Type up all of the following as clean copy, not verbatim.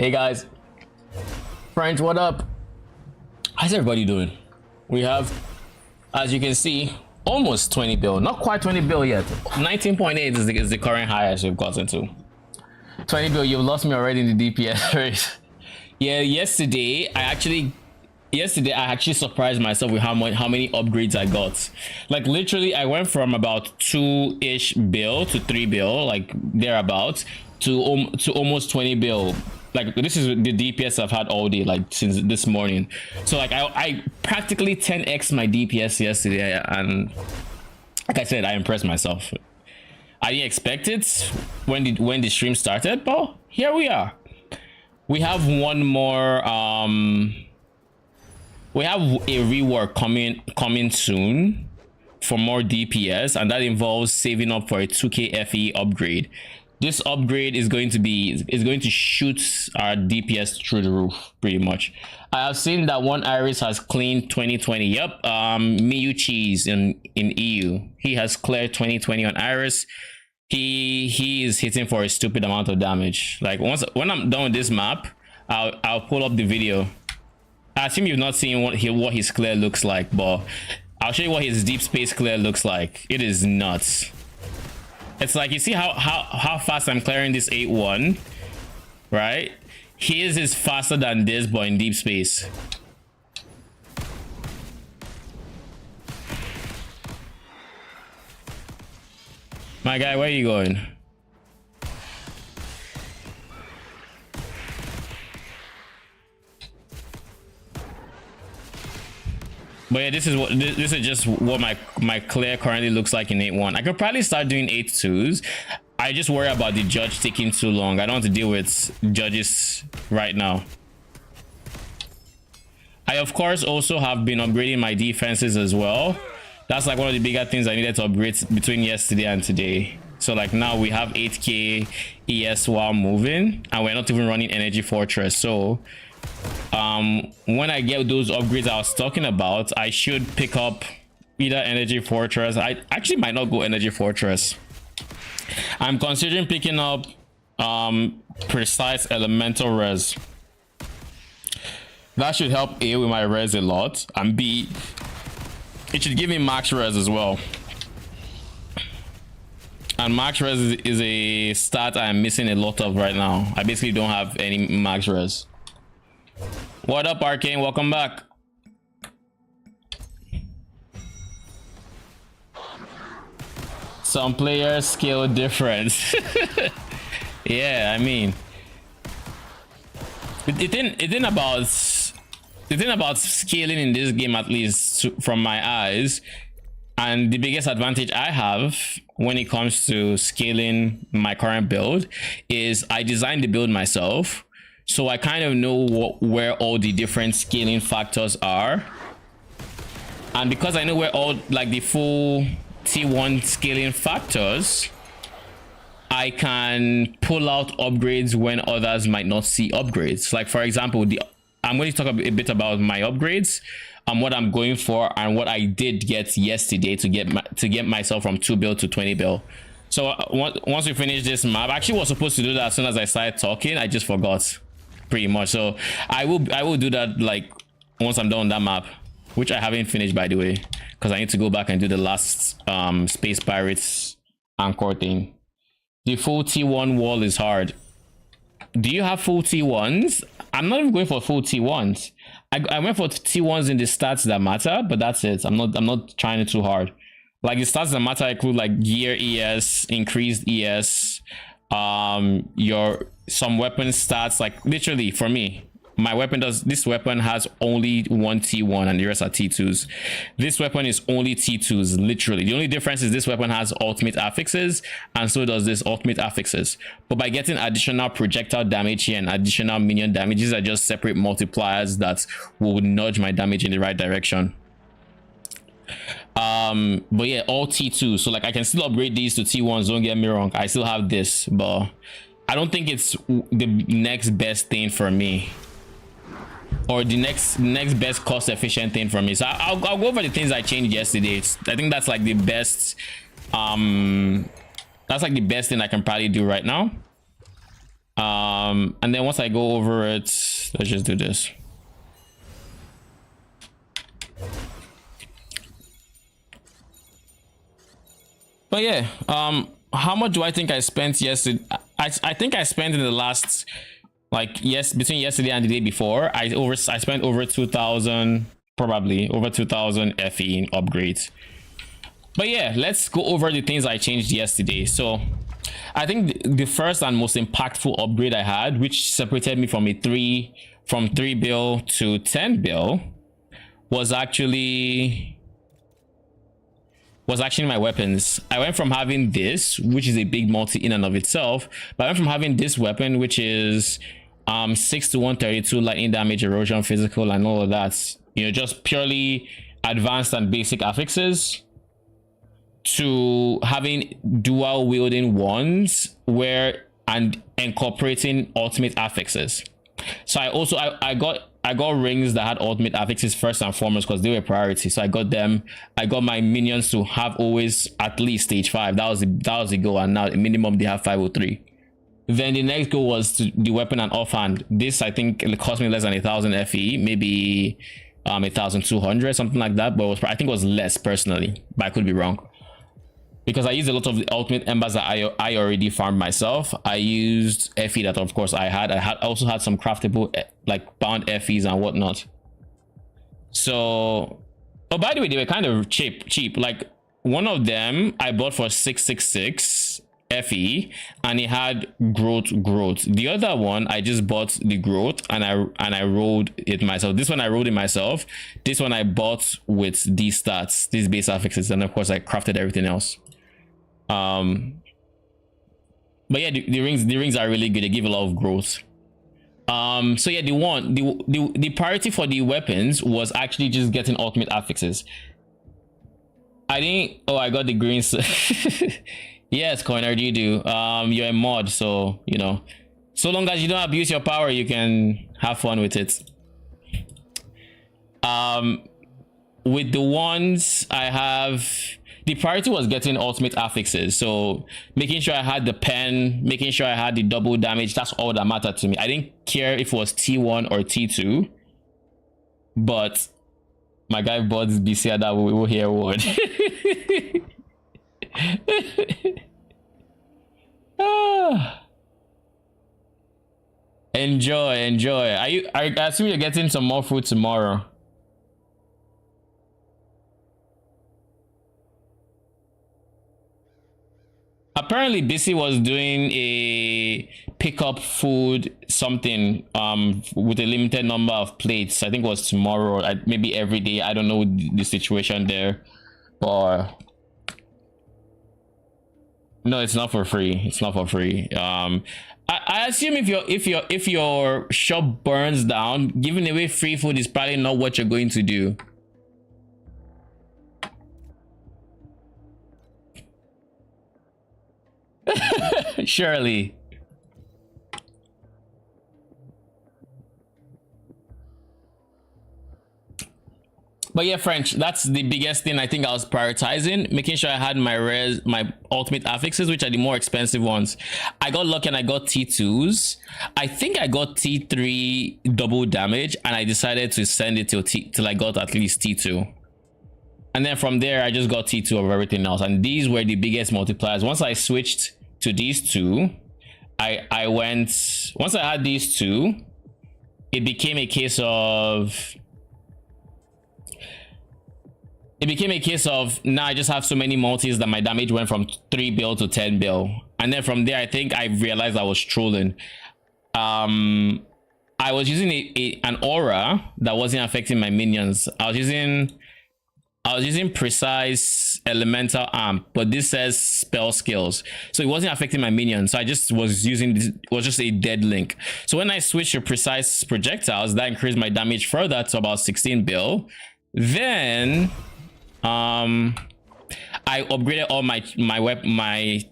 Hey guys, friends, what up? How's everybody doing? We have, as you can see, almost 20 bill, not quite 20 bill yet. 19.8 is the current highest we've gotten to. 20 bill, you've lost me already in the DPS race. Yeah, yesterday I actually surprised myself with how many upgrades I got. Like literally I went from about 2-ish bill to 3 bill, like thereabouts, to almost 20 bill. Like this is the DPS I've had all day, like since this morning. So like I practically 10x my DPS yesterday, and like I said, I impressed myself. I didn't expect it when the stream started, but here we are. We have one more we have a rework coming soon for more DPS, and that involves saving up for a 2k FE upgrade. This upgrade is going to shoot our DPS through the roof, pretty much. I have seen that one Iris has cleaned 2020. Yep, Miyu Cheese in EU, he has cleared 2020 on Iris. He is hitting for a stupid amount of damage. Like when I'm done with this map, I'll pull up the video. I assume you've not seen what his clear looks like, but I'll show you what his deep space clear looks like. It is nuts. It's like, you see how fast I'm clearing this 8-1, right? His is faster than this, but in deep space. My guy, where are you going? But yeah, this is just what my clear currently looks like in 8-1. I could probably start doing 8-2s. I just worry about the judge taking too long. I don't want to deal with judges right now. I of course also have been upgrading my defenses as well. That's like one of the bigger things I needed to upgrade between yesterday and today. So like now we have 8k ES while moving, and we're not even running Energy Fortress. So when I get those upgrades I was talking about, I should pick up either Energy Fortress. I actually might not go Energy Fortress. I'm considering picking up Precise Elemental Res. That should help A with my res a lot, and B, it should give me max res as well. And max res is a stat I'm missing a lot of right now. I basically don't have any max res. What up, Arcane? Welcome back. Some players skill difference. Yeah, I mean, it didn't about scaling in this game, at least from my eyes. And the biggest advantage I have when it comes to scaling my current build is I designed the build myself. So I kind of know where all the different scaling factors are. And because I know where all like the full T1 scaling factors, I can pull out upgrades when others might not see upgrades. Like for example, I'm going to talk a bit about my upgrades, what I'm going for, and what I did get yesterday to get myself from 2 bill to 20 bill. So once we finish this map, I actually was supposed to do that as soon as I started talking. I just forgot. Pretty much. So I will do that like once I'm done on that map, which I haven't finished, by the way, because I need to go back and do the last Space Pirates anchor thing. The full T1 wall is hard. Do you have full T1s? I'm not even going for full T1s. I went for T1s in the stats that matter, but that's it. I'm not trying it too hard. Like the stats that matter include like gear ES, increased ES, your some weapon stats. Like literally for me, my weapon this weapon has only one T1 and the rest are T2s. This weapon is only T2s, literally. The only difference is this weapon has ultimate affixes, and so does this ultimate affixes. But by getting additional projectile damage here and additional minion damage, these are just separate multipliers that will nudge my damage in the right direction. But yeah, all T2. So like I can still upgrade these to T1s, don't get me wrong. I still have this, but I don't think it's the next best thing for me, or the next best cost efficient thing for me. So I'll go over the things I changed yesterday. I think that's like the best that's like the best thing I can probably do right now. And then once I go over it, let's just do this. But yeah, how much do I think I spent yesterday? I think I spent in the last, like, yes, between yesterday and the day before, I spent over 2,000, probably over 2,000 FE in upgrades. But yeah, let's go over the things I changed yesterday. So I think the first and most impactful upgrade I had, which separated me from 3 bill to 10 bill, was actually my weapons. I went from having this, which is a big multi in and of itself, but I went from having this weapon, which is 6 to 132 lightning damage, erosion, physical, and all of that, you know, just purely advanced and basic affixes, to having dual wielding wands and incorporating ultimate affixes. So I got rings that had ultimate affixes first and foremost because they were priority. So I got them. I got my minions to have always at least stage 5. That was the goal, and now minimum they have 503. Then the next goal was to the weapon and offhand. This, I think, it cost me less than 1,000 FE, maybe 1,200, something like that. But I think it was less personally, but I could be wrong, because I used a lot of the ultimate embers that I already farmed myself. I used FE that, of course, I also had some craftable, like, bound FEs and whatnot. So, oh, by the way, they were kind of cheap. Like, one of them I bought for 666 FE, and it had growth. The other one I just bought the growth, and I rolled it myself. This one I rolled it myself. This one I bought with these stats, these base affixes, and of course I crafted everything else. But yeah, the rings are really good. They give a lot of growth. So yeah, the priority for the weapons was actually just getting ultimate affixes. I got the greens. Yes, Coiner, you do. You're a mod, so you know, so long as you don't abuse your power, you can have fun with it. With the ones I have, the priority was getting ultimate affixes, so making sure I had the pen, making sure I had the double damage. That's all that mattered to me. I didn't care if it was T1 or T2, but my guy bought this BC that we will hear word. Enjoy. I assume you're getting some more food tomorrow. Apparently BC was doing a pick up food something with a limited number of plates. I think it was tomorrow, maybe every day. I don't know the situation there, but no, it's not for free. It's not for free. I assume if your shop burns down, giving away free food is probably not what you're going to do. Surely. But yeah, French, that's the biggest thing I think I was prioritizing, making sure I had my ultimate affixes, which are the more expensive ones. I got lucky and I got T2s. I think I got T3 double damage, and I decided to send it till I got at least T2. And then from there, I just got T2 of everything else. And these were the biggest multipliers. Once I switched to these two, once I had these two, it became a case of now I just have so many multis that my damage went from 3 bill to 10 bill. And then from there, I think I realized I was trolling. I was using an aura that wasn't affecting my minions. I was using precise elemental amp, but this says spell skills, so it wasn't affecting my minions. So I just was using this, it was just a dead link. So when I switched to precise projectiles, that increased my damage further to about 16 bill. Then I upgraded all my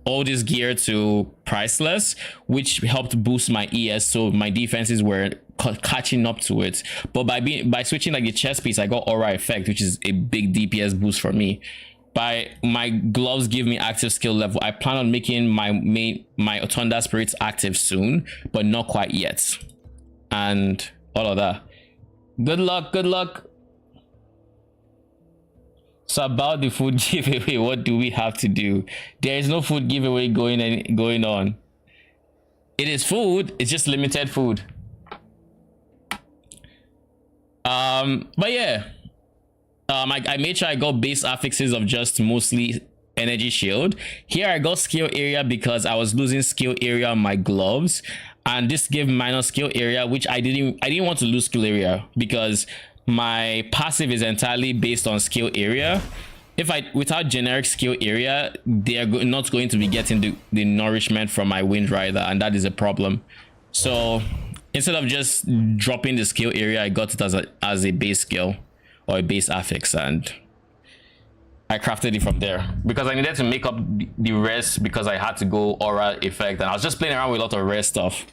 all this gear to priceless, which helped boost my ES, so my defenses were catching up to it. But by switching like the chest piece, I got aura effect, which is a big DPS boost for me. by my gloves give me active skill level. I plan on making my Thunder Spirits active soon, but not quite yet. And all of that. Good luck, good luck. So about the food giveaway, what do we have to do? There is no food giveaway going on. It is food, it's just limited food. But yeah. I made sure I got base affixes of just mostly energy shield. Here I got skill area because I was losing skill area on my gloves, and this gave minus skill area, which I didn't want to lose skill area because my passive is entirely based on skill area. If without generic skill area, they are not going to be getting the nourishment from my Wind Rider, and that is a problem. So instead of just dropping the skill area, I got it as a base skill or a base affix, and I crafted it from there because I needed to make up the rest because I had to go aura effect, and I was just playing around with a lot of rare stuff.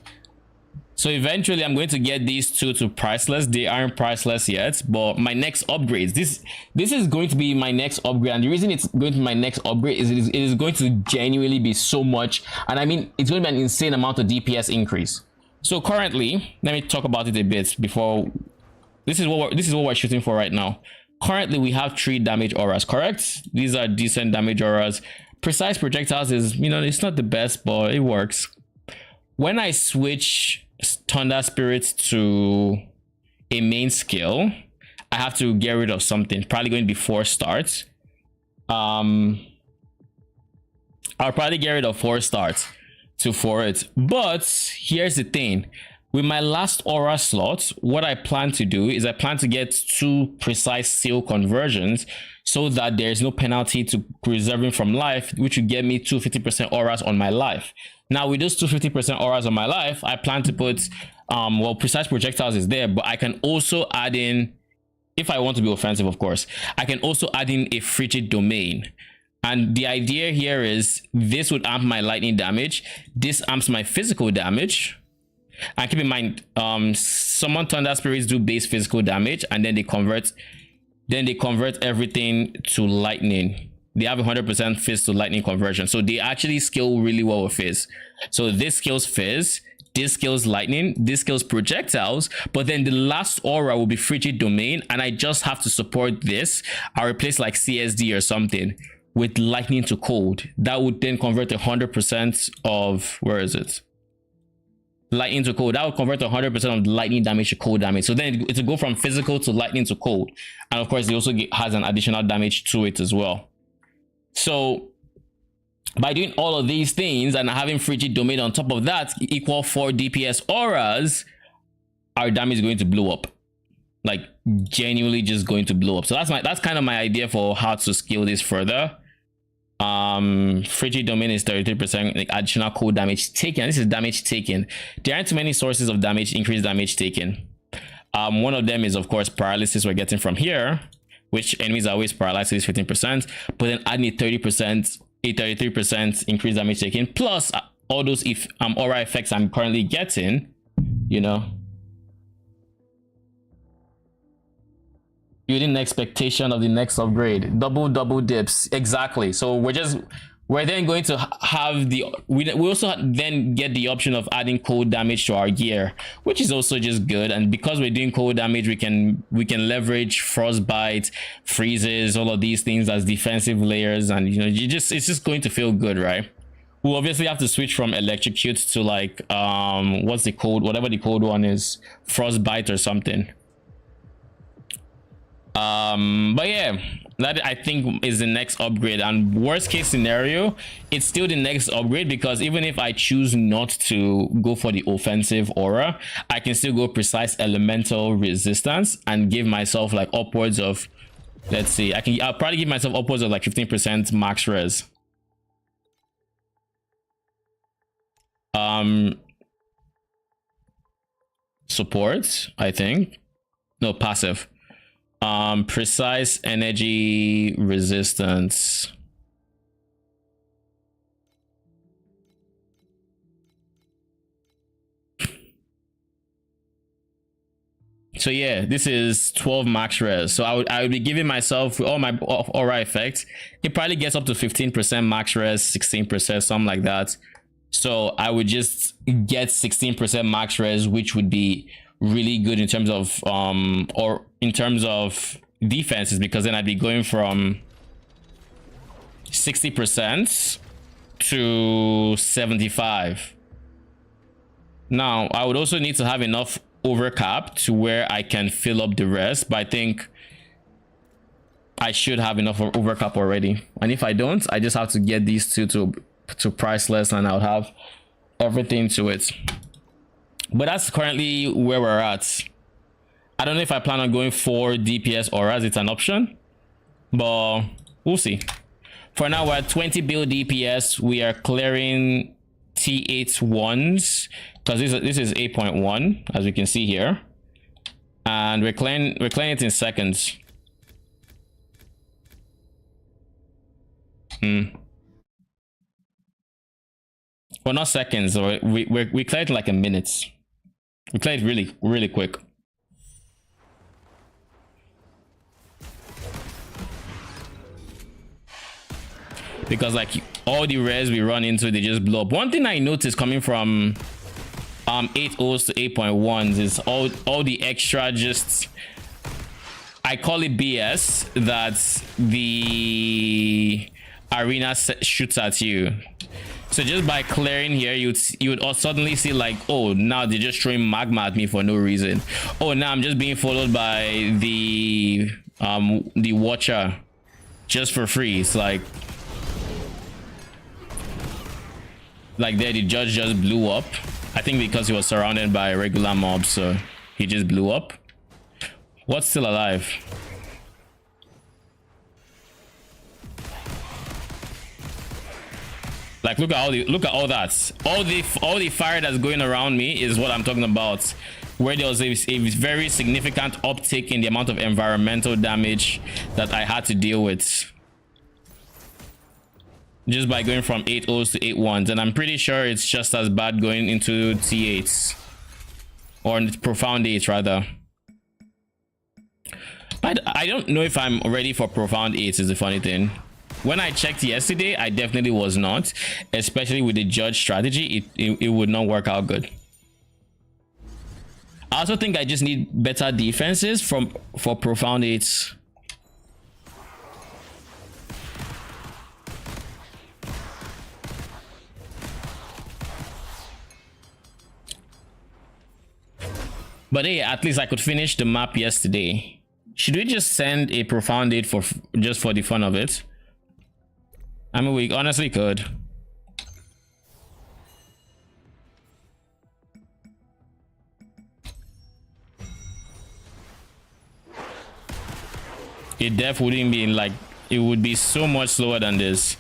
So eventually I'm going to get these two to priceless. They aren't priceless yet, but my next upgrades, this is going to be my next upgrade, and the reason it's going to be my next upgrade is it is going to genuinely be so much, and I mean it's going to be an insane amount of DPS increase. So currently, let me talk about it a bit before. This is what we're shooting for right now. Currently, we have 3 damage auras, correct? These are decent damage auras. Precise projectiles is, you know, it's not the best, but it works. When I switch Thunder Spirit to a main skill, I have to get rid of something. Probably going to be 4 starts. I'll probably get rid of 4 starts for it. But here's the thing. With my last aura slot, what I plan to do is I plan to get 2 precise seal conversions so that there's no penalty to preserving from life, which will get me 250% auras on my life. Now with those 250% auras on my life, I plan to put, well, precise projectiles is there, but I can also add in, if I want to be offensive, of course, I can also add in a frigid domain. And the idea here is this would amp my lightning damage. This amps my physical damage. And keep in mind, summon Thunder Spirits do base physical damage, and then they convert everything to lightning. They have 100% fizz to lightning conversion, so they actually scale really well with fizz. So this scales fizz, this scales lightning, this scales projectiles, but then the last aura will be frigid domain, and I just have to support this. I'll replace like CSD or something with lightning to cold. That would then convert 100% of, where is it? Lightning to cold. That will convert 100% of lightning damage to cold damage. So then it will go from physical to lightning to cold, and of course it also has an additional damage to it as well. So by doing all of these things and having frigid domain on top of that equal 4 DPS auras, our damage is going to blow up, like genuinely just going to blow up. So that's kind of my idea for how to scale this further. Frigid domain is 33%, like additional cold damage taken. This is damage taken. There aren't too many sources of damage, increased damage taken. One of them is of course paralysis we're getting from here, which enemies are always paralyzed is 15%, but then adding a 33% increased damage taken, plus all those aura effects I'm currently getting, you know, building the expectation of the next upgrade. Double dips, exactly. So we're then going to have we also then get the option of adding cold damage to our gear, which is also just good. And because we're doing cold damage, we can leverage frostbite, freezes, all of these things as defensive layers, and you know, it's just going to feel good, right? We'll obviously have to switch from electrocute to like what's the code, whatever the code one is, frostbite or something. But yeah, that I think is the next upgrade, and worst case scenario, it's still the next upgrade, because even if I choose not to go for the offensive aura, I can still go precise elemental resistance and give myself like upwards of, let's see, I'll probably give myself upwards of like 15% max res. Support, I think. No, passive. Precise energy resistance. So yeah, this is 12 max res. So I would be giving myself all my aura effects. It probably gets up to 15% max res, 16%, something like that. So I would just get 16% max res, which would be really good in terms of or in terms of defenses, because then I'd be going from 60% to 75. Now I would also need to have enough overcap to where I can fill up the rest, but I think I should have enough overcap already, and if I don't, I just have to get these two to priceless and I'll have everything to it. But that's currently where we're at. I don't know if I plan on going for DPS or as it's an option, but we'll see. For now, we're at 20 build DPS. We are clearing T8 ones because this is 8.1, as we can see here, and we're clearing it in seconds. Well, not seconds. We cleared like a minute. We cleared really quick. Because like all the res we run into, they just blow up. One thing I noticed coming from 8.0s to 8.1s is all the extra, just I call it BS, that the arena shoots at you. So just by clearing here, you would suddenly see like, oh, now they're just throwing magma at me for no reason. Oh, now I'm just being followed by the watcher just for free. It's like there, the judge just blew up. I think because he was surrounded by regular mobs, so he just blew up. What's still alive? Like, look at all that. All the fire that's going around me is what I'm talking about. Where there was a very significant uptick in the amount of environmental damage that I had to deal with, just by going from 8.0s to 8.1s. And I'm pretty sure it's just as bad going into T8s, or profound 8 rather. I don't know if I'm ready for profound 8s is the funny thing. When I checked yesterday, I definitely was not, especially with the judge strategy. It would not work out good. I also think I just need better defenses for profound 8s. But hey, at least I could finish the map yesterday. Should we just send a profound 8 just for the fun of it? I mean, we honestly could. It def wouldn't be like, it would be so much slower than this.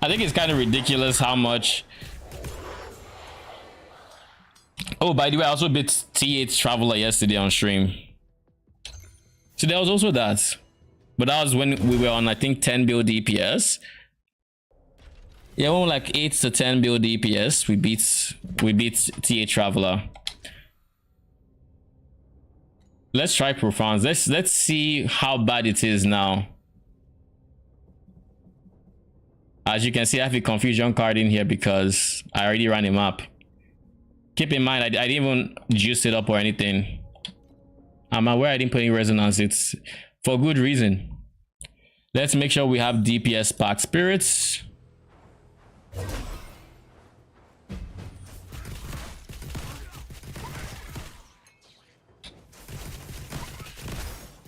I think it's kind of ridiculous how much. Oh, by the way, I also beat T8 Traveler yesterday on stream. So there was also that. But that was when we were on, I think, 10 build DPS. Yeah, we were like 8 to 10 build DPS. We beat T8 Traveler. Let's try Profounds. Let's see how bad it is now. As you can see, I have a confusion card in here because I already ran him up. Keep in mind, I didn't even juice it up or anything. I'm aware I didn't put any resonance. It's for good reason. Let's make sure we have DPS Pact Spirits.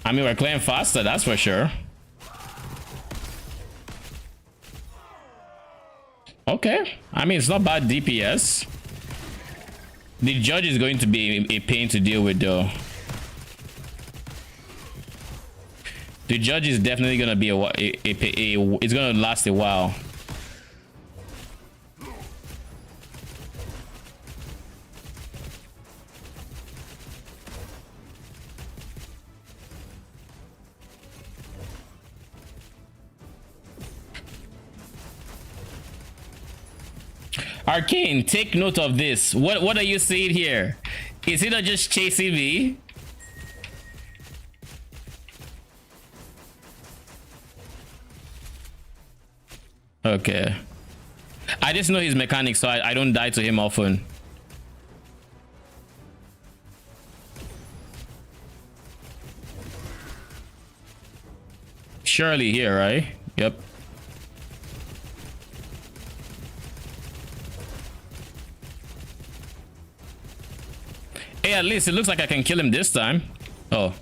I mean, we're clearing faster, that's for sure. Okay, I mean, it's not bad DPS. The judge is going to be a pain to deal with though. The judge is definitely going to be it's going to last a while. Arcane, take note of this. What are you seeing here? Is it not just chasing me? Okay. I just know his mechanics, so I don't die to him often. Surely here, right? Yep. Hey, at least it looks like I can kill him this time. Oh.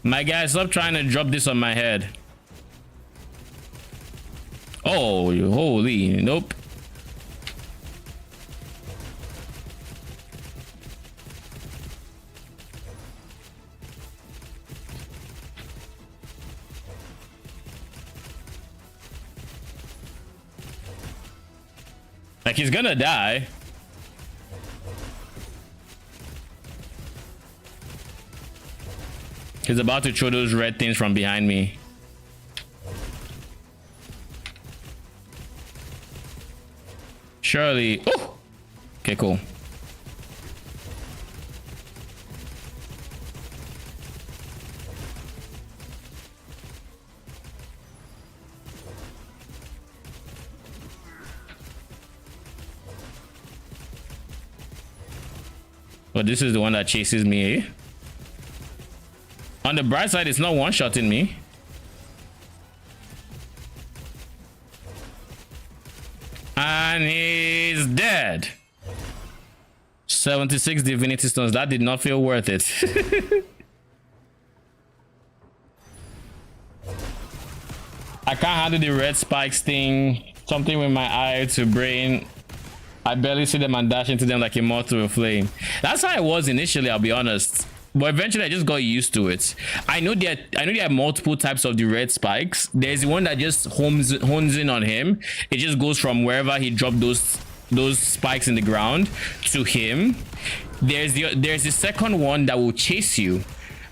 My guy, stop trying to drop this on my head. Oh, holy, nope. Like, he's gonna die. He's about to throw those red things from behind me. Surely. Ooh. Okay, cool. But this is the one that chases me, eh? On the bright side, it's not one-shotting me. And he's dead. 76 divinity stones. That did not feel worth it. I can't handle the red spikes thing. Something with my eye to brain. I barely see them and dash into them like a moth to a flame. That's how it was initially, I'll be honest. But eventually I just got used to it. I know there are multiple types of the red spikes. There's one that just hones in on him. It just goes from wherever he dropped those spikes in the ground to him. There's the second one that will chase you.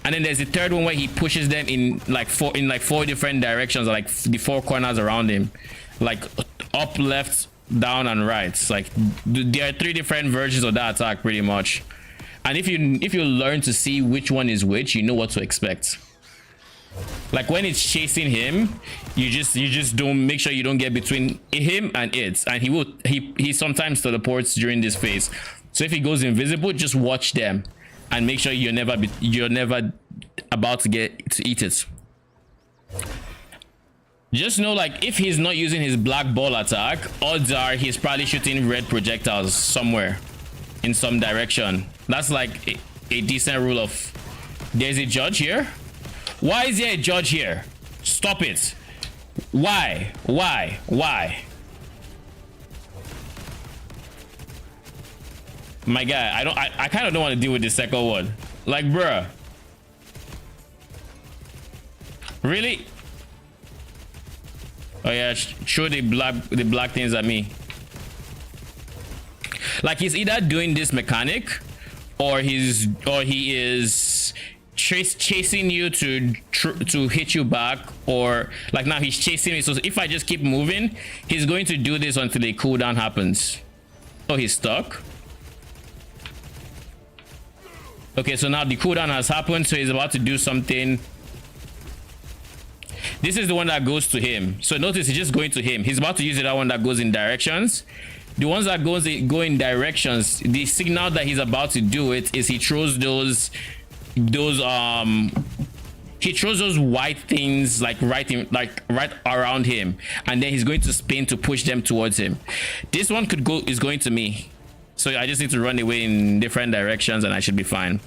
And then there's the third one where he pushes them in like four different directions, like the four corners around him. Like up, left, down, and right. It's like there are 3 different versions of that attack pretty much. And if you learn to see which one is which, you know what to expect. Like when it's chasing him, you just don't make sure you don't get between him and it. And he sometimes teleports during this phase. So if he goes invisible, just watch them and make sure you're never about to get to eat it. Just know, like, if he's not using his black ball attack, odds are he's probably shooting red projectiles somewhere in some direction. That's like a decent rule of... There's a judge here. Why is there a judge here? Stop it. Why my guy? I kind of don't want to deal with the second one. Like, bruh, really? Oh yeah, show the black things at me. Like, he's either doing this mechanic or he is chasing you to hit you back, or like now he's chasing me. So if I just keep moving, he's going to do this until a cooldown happens. Oh, he's stuck. Okay, so now the cooldown has happened, so he's about to do something. This is the one that goes to him. So notice he's just going to him. He's about to use that one that goes in directions. The ones that go in directions, the signal that he's about to do it is he throws those white things like right around him, and then he's going to spin to push them towards him. This one is going to me, so I just need to run away in different directions and I should be fine.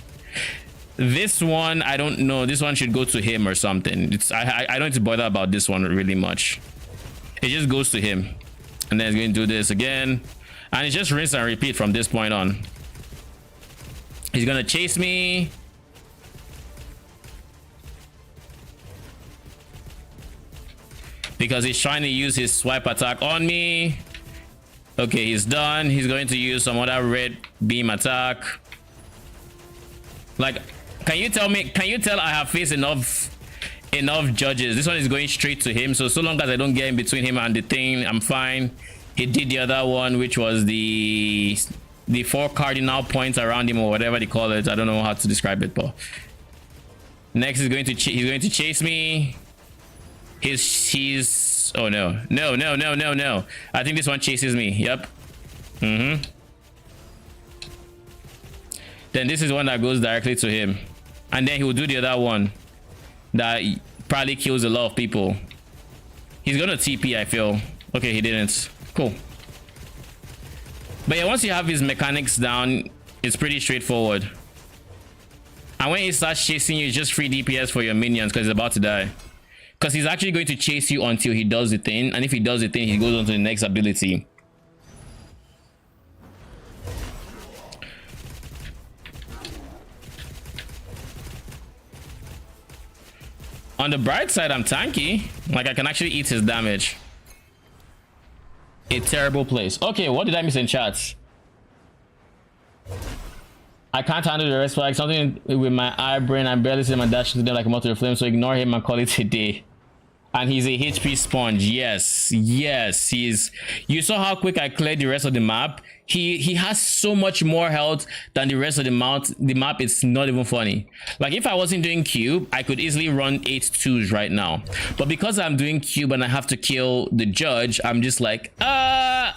This one, I don't know. This one should go to him or something. I don't need to bother about this one really much. It just goes to him. And then it's going to do this again. And it's just rinse and repeat from this point on. He's going to chase me. Because he's trying to use his swipe attack on me. Okay, he's done. He's going to use some other red beam attack. Like, can you tell I have faced enough judges? This one is going straight to him. So long as I don't get in between him and the thing, I'm fine. He did the other one, which was the 4 cardinal points around him, or whatever they call it. I don't know how to describe it, but next is he's going to chase me. He's oh no. I think this one chases me. Yep. Then this is one that goes directly to him, and then he will do the other one that probably kills a lot of people. He's gonna TP, I feel. Okay, he didn't. Cool. But yeah, once you have his mechanics down, it's pretty straightforward. And when he starts chasing you, it's just free DPS for your minions because he's about to die. Because he's actually going to chase you until he does the thing, and if he does the thing, he goes on to the next ability. On the bright side, I'm tanky. Like, I can actually eat his damage. A terrible place. Okay, what did I miss in chats? I can't handle the rest flag. Something with my eye brain. I'm barely seeing my dash to them like a multi flame, so ignore him and call it a day. And he's a HP sponge. Yes, he's. You saw how quick I cleared the rest of the map. He has so much more health than the rest of the map. It's not even funny. Like, if I wasn't doing cube, I could easily run 8-2s right now. But because I'm doing cube and I have to kill the judge, I'm just like, I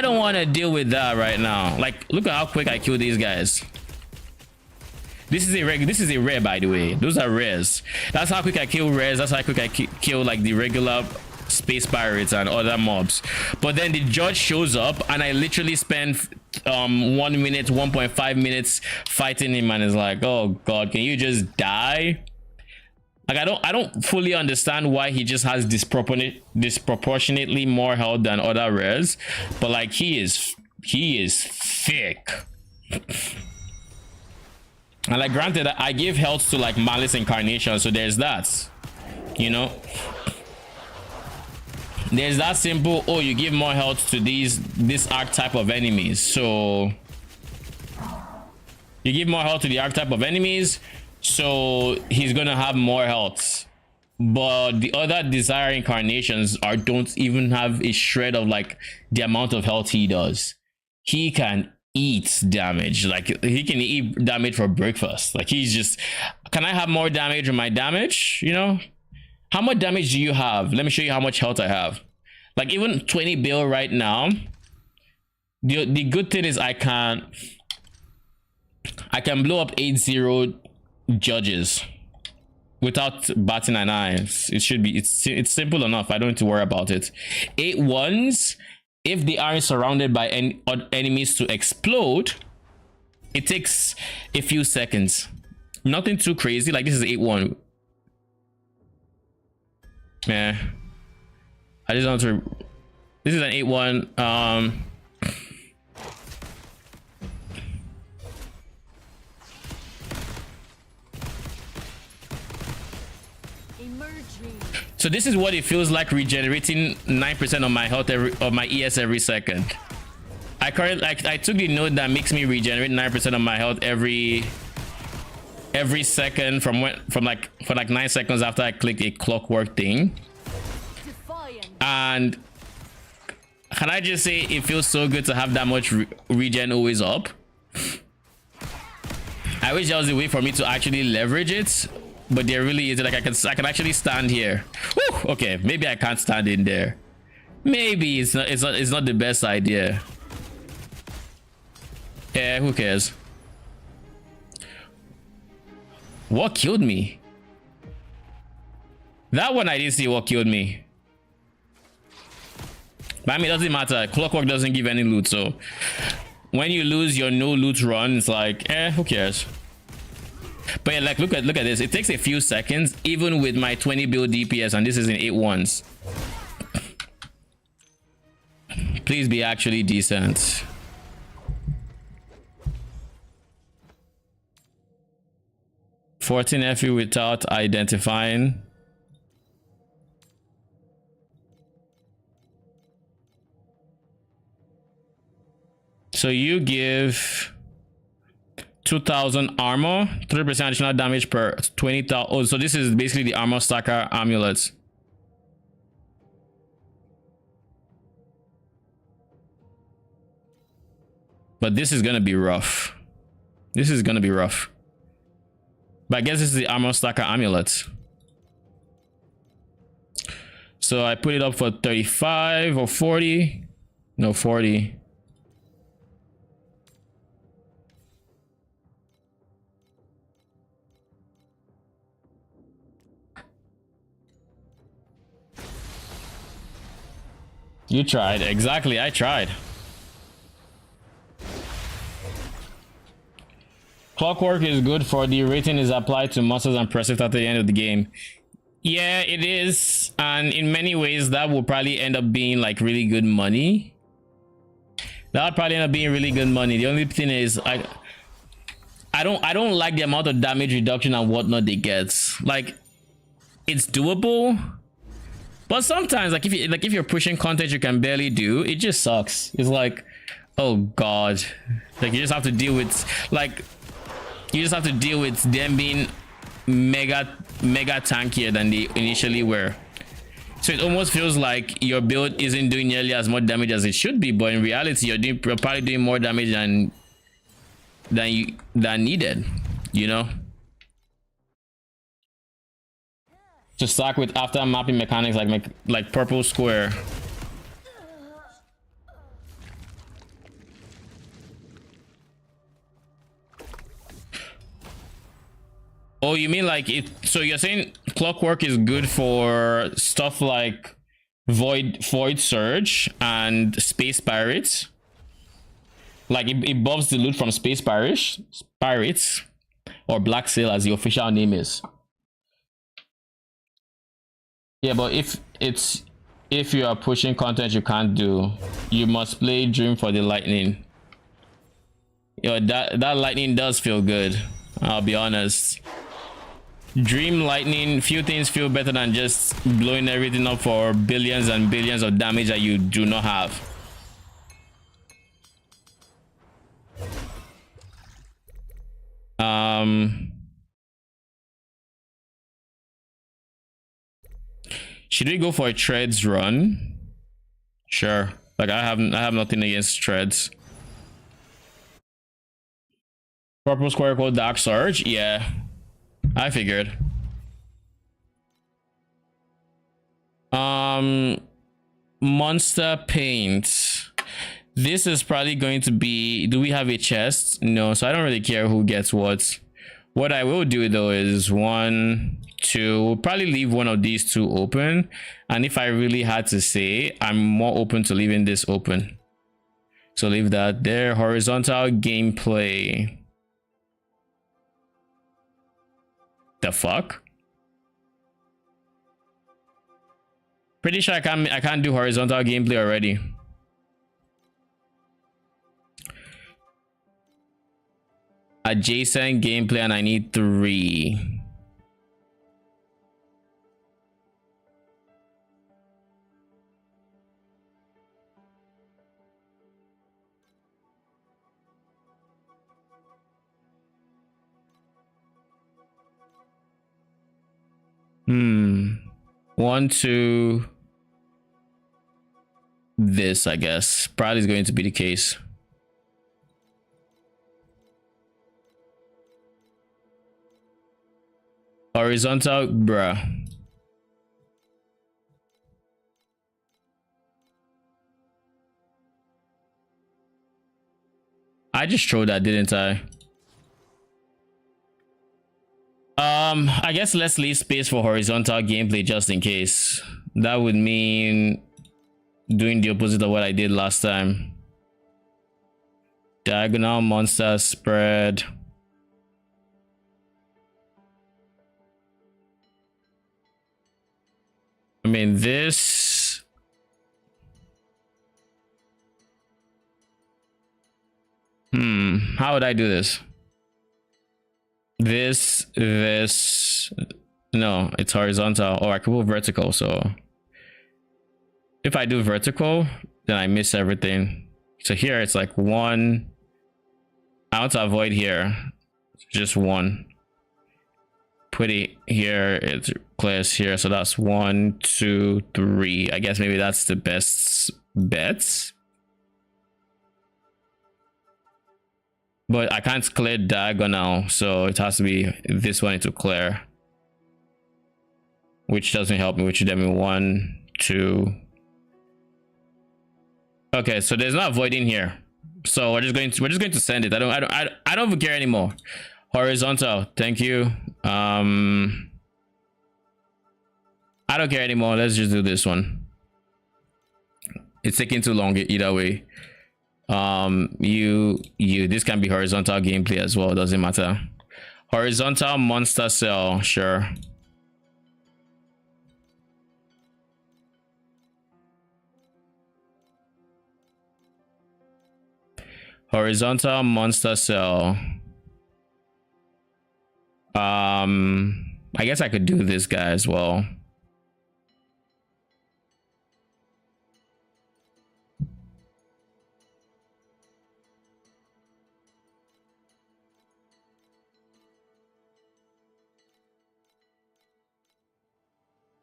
don't want to deal with that right now. Like, look at how quick I kill these guys. This is a rare, by the way. Those are rares. That's how quick I kill rares. That's how quick I kill like the regular space pirates and other mobs. But then the judge shows up and I literally spend 1 minute, 1.5 minutes fighting him, and it's like, oh god, can you just die? Like, I don't fully understand why he just has disproportionately more health than other rares, but like, he is thick. And like, granted, I give health to like Malice Incarnation, so there's that, you know. There's that simple, oh, you give more health to this archetype of enemies, so you give more health to the archetype of enemies, so he's gonna have more health. But the other Desire Incarnations don't even have a shred of like the amount of health he does. He can eat damage. Like, he can eat damage for breakfast. Like, he's just, can I have more damage on my damage? You know, how much damage do you have? Let me show you how much health I have. Like, even 20 bill right now. The good thing is I can blow up 8-0 judges without batting an eye. It's simple enough. I don't need to worry about it. 8-1s, if they aren't surrounded by any enemies to explode, it takes a few seconds. Nothing too crazy. Like, this is 8-1. Yeah, I just want to. This is an 8-1. So this is what it feels like regenerating 9% of my health of my ES every second. I took the node that makes me regenerate 9% of my health every second for like 9 seconds after I click a clockwork thing. And can I just say, it feels so good to have that much regen always up. I wish there was a way for me to actually leverage it, but there really isn't. Like, I can actually stand here. Whew, okay, maybe I can't stand in there. Maybe it's not the best idea. Yeah, who cares? What killed me? That one I didn't see what killed me. But I mean, it doesn't matter. Clockwork doesn't give any loot, so when you lose your no loot run, it's like, who cares? But yeah, like, look at this. It takes a few seconds, even with my 20 build DPS, and this is in 8-1s. Please be actually decent. (14 FE without identifying). So you give 2,000 armor, 3% additional damage per 20,000. Oh, so this is basically the armor stacker amulets. But this is gonna be rough. This is gonna be rough. But I guess this is the armor stacker amulet. So I put it up for 35 or 40. No, 40. You tried. Exactly, I tried. Clockwork is good for the rating is applied to monsters and press it at the end of the game. Yeah, it is. And in many ways, that will probably end up being like really good money. That would probably end up being really good money. The only thing is I don't like the amount of damage reduction and whatnot they get. Like, it's doable. But sometimes, like if you're pushing content you can barely do, it just sucks. It's like, oh god, like you just have to deal with them being mega tankier than they initially were. So it almost feels like your build isn't doing nearly as much damage as it should be, but in reality, you're probably doing more damage than needed. You know. To stack with after mapping mechanics like purple square. Oh, you mean like it? So you're saying clockwork is good for stuff like void surge and space pirates? Like it buffs the loot from space pirates, or black sail as the official name is. Yeah, but if you are pushing content you can't do, you must play Dream for the lightning. Yo, that lightning does feel good. I'll be honest. Dream lightning, few things feel better than just blowing everything up for billions and billions of damage that you do not have. Should we go for a treads run? Sure. Like I have nothing against treads. Purple square called Dark Surge? Yeah. I figured. Monster paint. This is probably going to be, do we have a chest? No, so I don't really care who gets what. What I will do though is 1, 2, we'll probably leave one of these two open. And if I really had to say, I'm more open to leaving this open. So leave that there. Horizontal gameplay. The fuck? Pretty sure I can't do horizontal gameplay already. Adjacent gameplay, and I need 3. One, two. This, I guess, probably is going to be the case. Horizontal, bruh. I just showed that, didn't I? I guess let's leave space for horizontal gameplay just in case. That would mean doing the opposite of what I did last time. Diagonal monster spread. I mean, this. How would I do this? This. No, it's horizontal. Or I could go vertical. So if I do vertical, then I miss everything. So here it's like 1. I want to avoid here. Just 1. Put it here, it clears here, so that's 1, 2, 3. I guess maybe that's the best bet. But I can't clear diagonal, so it has to be this one to clear, which doesn't help me, which should have me 1, 2. Okay, so there's no avoiding here, so we're just going to send it. I don't care anymore. Horizontal, thank you. I don't care anymore. Let's just do this one. It's taking too long either way. This can be horizontal gameplay as well, doesn't matter. Horizontal monster cell, sure. Horizontal monster cell. I guess I could do this guy as well.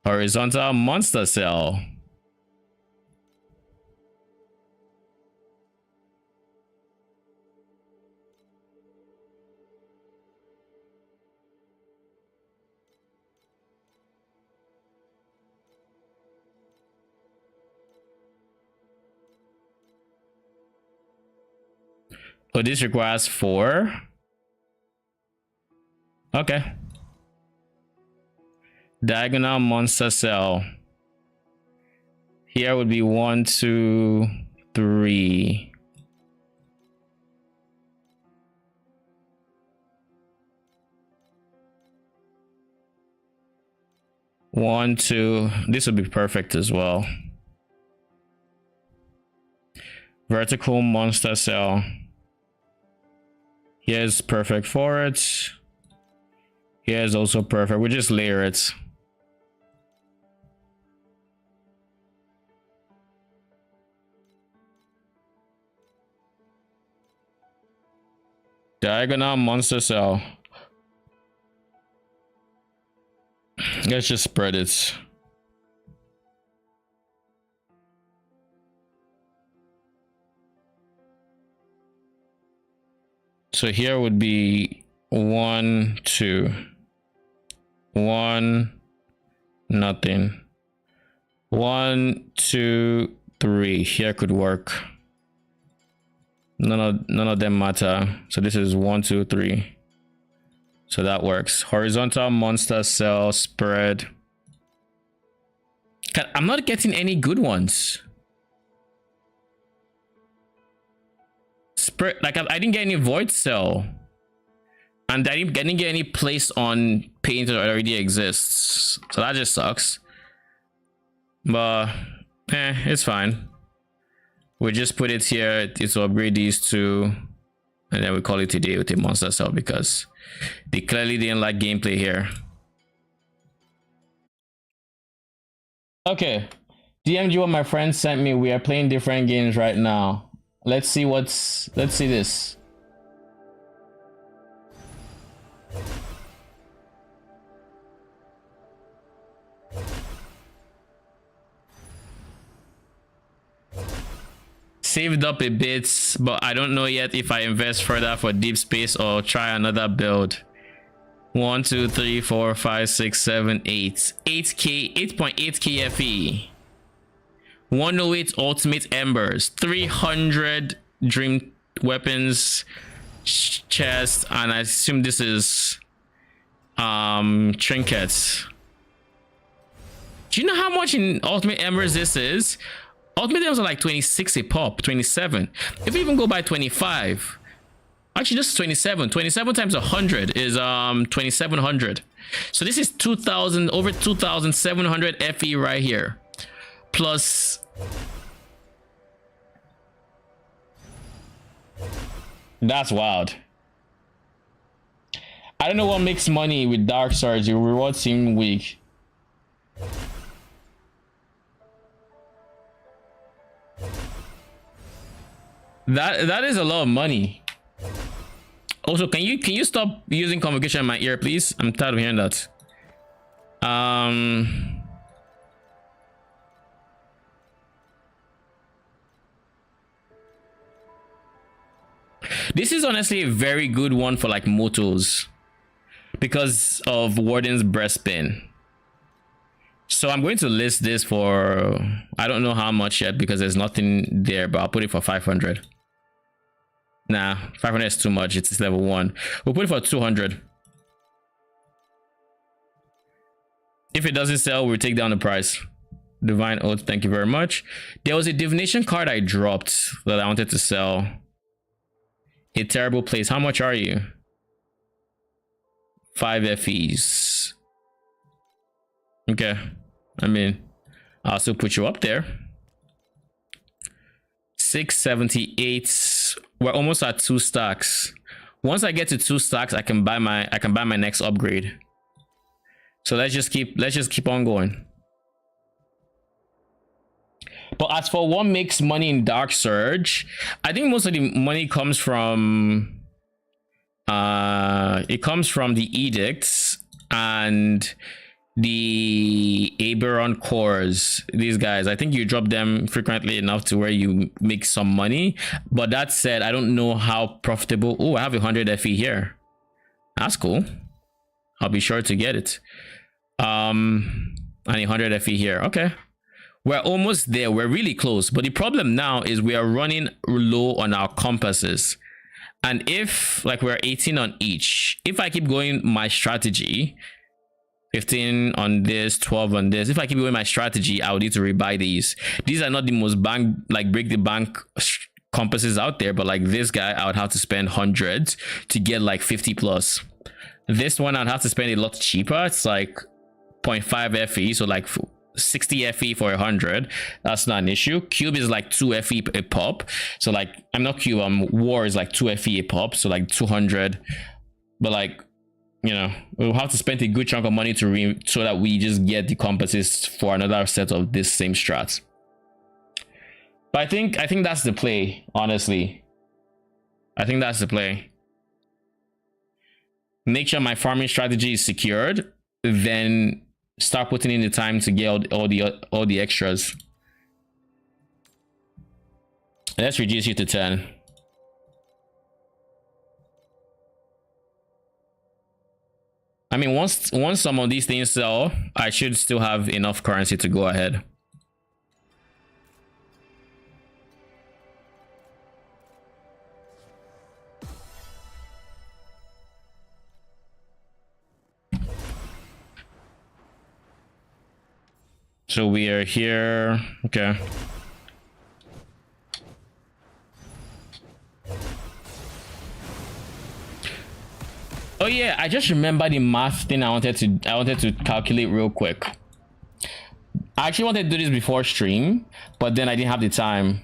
Horizontal monster cell. Oh, this requires 4. Okay. Diagonal monster cell. Here would be 1, 2, 3. One, 2. This would be perfect as well. Vertical monster cell. Here's perfect for it. Here's also perfect. We just layer it. Diagonal monster cell. Let's just spread it. So here would be 1, 2. 1, nothing. 1, 2, 3. Here could work. None of them matter. So this is 1, 2, 3. So that works. Horizontal monster cell spread. I'm not getting any good ones. Spread, like I didn't get any void cell, and I didn't get any place on paint that already exists. So that just sucks. But it's fine. We just put it here. It will upgrade these two, and then we call it a day with the monster cell because they clearly didn't like gameplay here. Okay, DMG, what my friend sent me. We are playing different games right now. Let's see this. Saved up a bit, but I don't know yet if I invest further for deep space or try another build. 1, 2, 3, 4, 5, 6, 7, 8. 8K, 8.8K FE. 108 ultimate embers, 300 dream weapons chest, and I assume this is trinkets. Do you know how much in ultimate embers this is? Ultimate embers are like 26 a pop, 27. If we even go by 25, actually just 27 times 100 is 2700. So this is 2000, over 2700 FE right here. Plus, that's wild. I don't know what makes money with Dark Swords. Your rewards seem weak. That is a lot of money. Also, can you stop using convocation in my ear, please? I'm tired of hearing that. This is honestly a very good one for like motos because of Warden's breastpin. So I'm going to list this for, I don't know how much yet because there's nothing there, but I'll put it for 500. Nah, 500 is too much. It's level 1. We'll put it for 200. If it doesn't sell, we'll take down the price. Divine Oath, thank you very much. There was a divination card I dropped that I wanted to sell. A terrible place. How much are you? 5 FEs. Okay. I mean, I'll still put you up there. 678. We're almost at 2 stacks. Once I get to 2 stacks, I can buy my next upgrade. So let's just keep on going. But as for what makes money in Dark Surge, I think most of the money comes from the edicts and the Aberon cores. These guys, I think you drop them frequently enough to where you make some money. But that said, I don't know how profitable. Oh, I have 100 FE here. That's cool. I'll be sure to get it. And 100 FE here. Okay. We're almost there. We're really close. But the problem now is we are running low on our compasses. And if like we're 18 on each, if I keep going my strategy, 15 on this, 12 on this, if I keep going my strategy, I would need to rebuy these. These are not the most bank, like break the bank compasses out there, but like this guy, I would have to spend hundreds to get like 50 plus. This one I'd have to spend a lot cheaper. It's like 0.5 FE, so like 60 FE for 100. That's not an issue. Cube is like 2 FE a pop, so like I'm not cube, war is like 2 FE a pop, so like 200. But like, you know, we'll have to spend a good chunk of money to so that we just get the compasses for another set of this same strats. But I think that's the play, honestly. I think that's the play. Make sure my farming strategy is secured, then start putting in the time to get all the extras. Let's reduce you to 10. I mean, once some of these things sell, I should still have enough currency to go ahead. So we are here. Okay. Oh yeah, I just remember the math thing I wanted to calculate real quick. I actually wanted to do this before stream, but then I didn't have the time.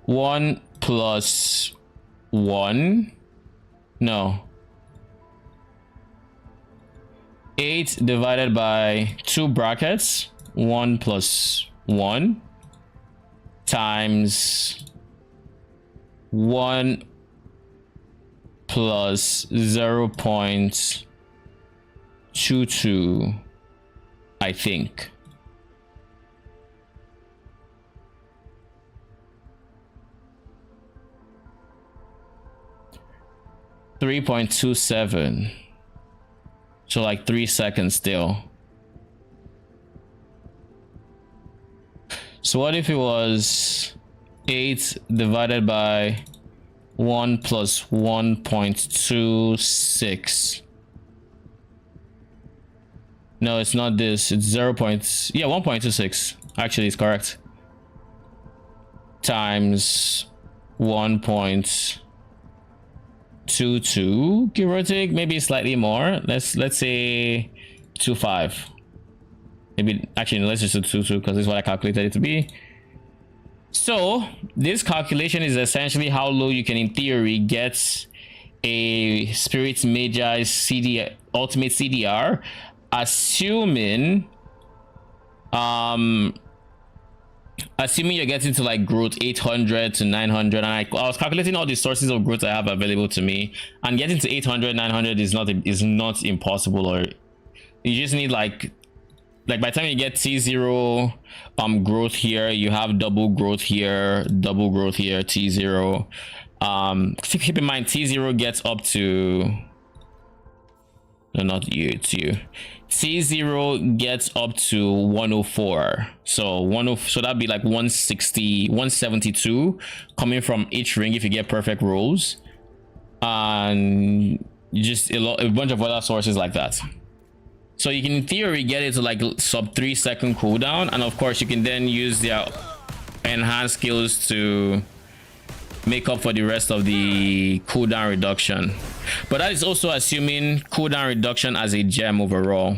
1 plus 1. No. 8 divided by 2 brackets, 1 plus 1 times 1 plus 0.22, I think. $3.27. So like 3 seconds still. So what if it was 8 divided by 1 plus 1.26? No, it's not this. It's 1.26. Actually, it's correct. Times 1.22, give or take, maybe slightly more. Let's say 2.5. Maybe actually let's just do 2.2 because this is what I calculated it to be. So this calculation is essentially how low you can, in theory, get a Spirit Magi CD ultimate CDR, assuming you're getting to like growth 800 to 900, and I was calculating all the sources of growth I have available to me, and getting to 800 900 is not impossible. Or you just need like by the time you get T0 growth here, you have double growth here, T0, Keep in mind T0 gets up to, no, not you, it's you. T0 gets up to 104. So so that'd be like 160, 172 coming from each ring if you get perfect rolls. And just a bunch of other sources like that. So you can in theory get it to like sub 3 second cooldown, and of course you can then use their enhanced skills to make up for the rest of the cooldown reduction. But that is also assuming cooldown reduction as a gem overall,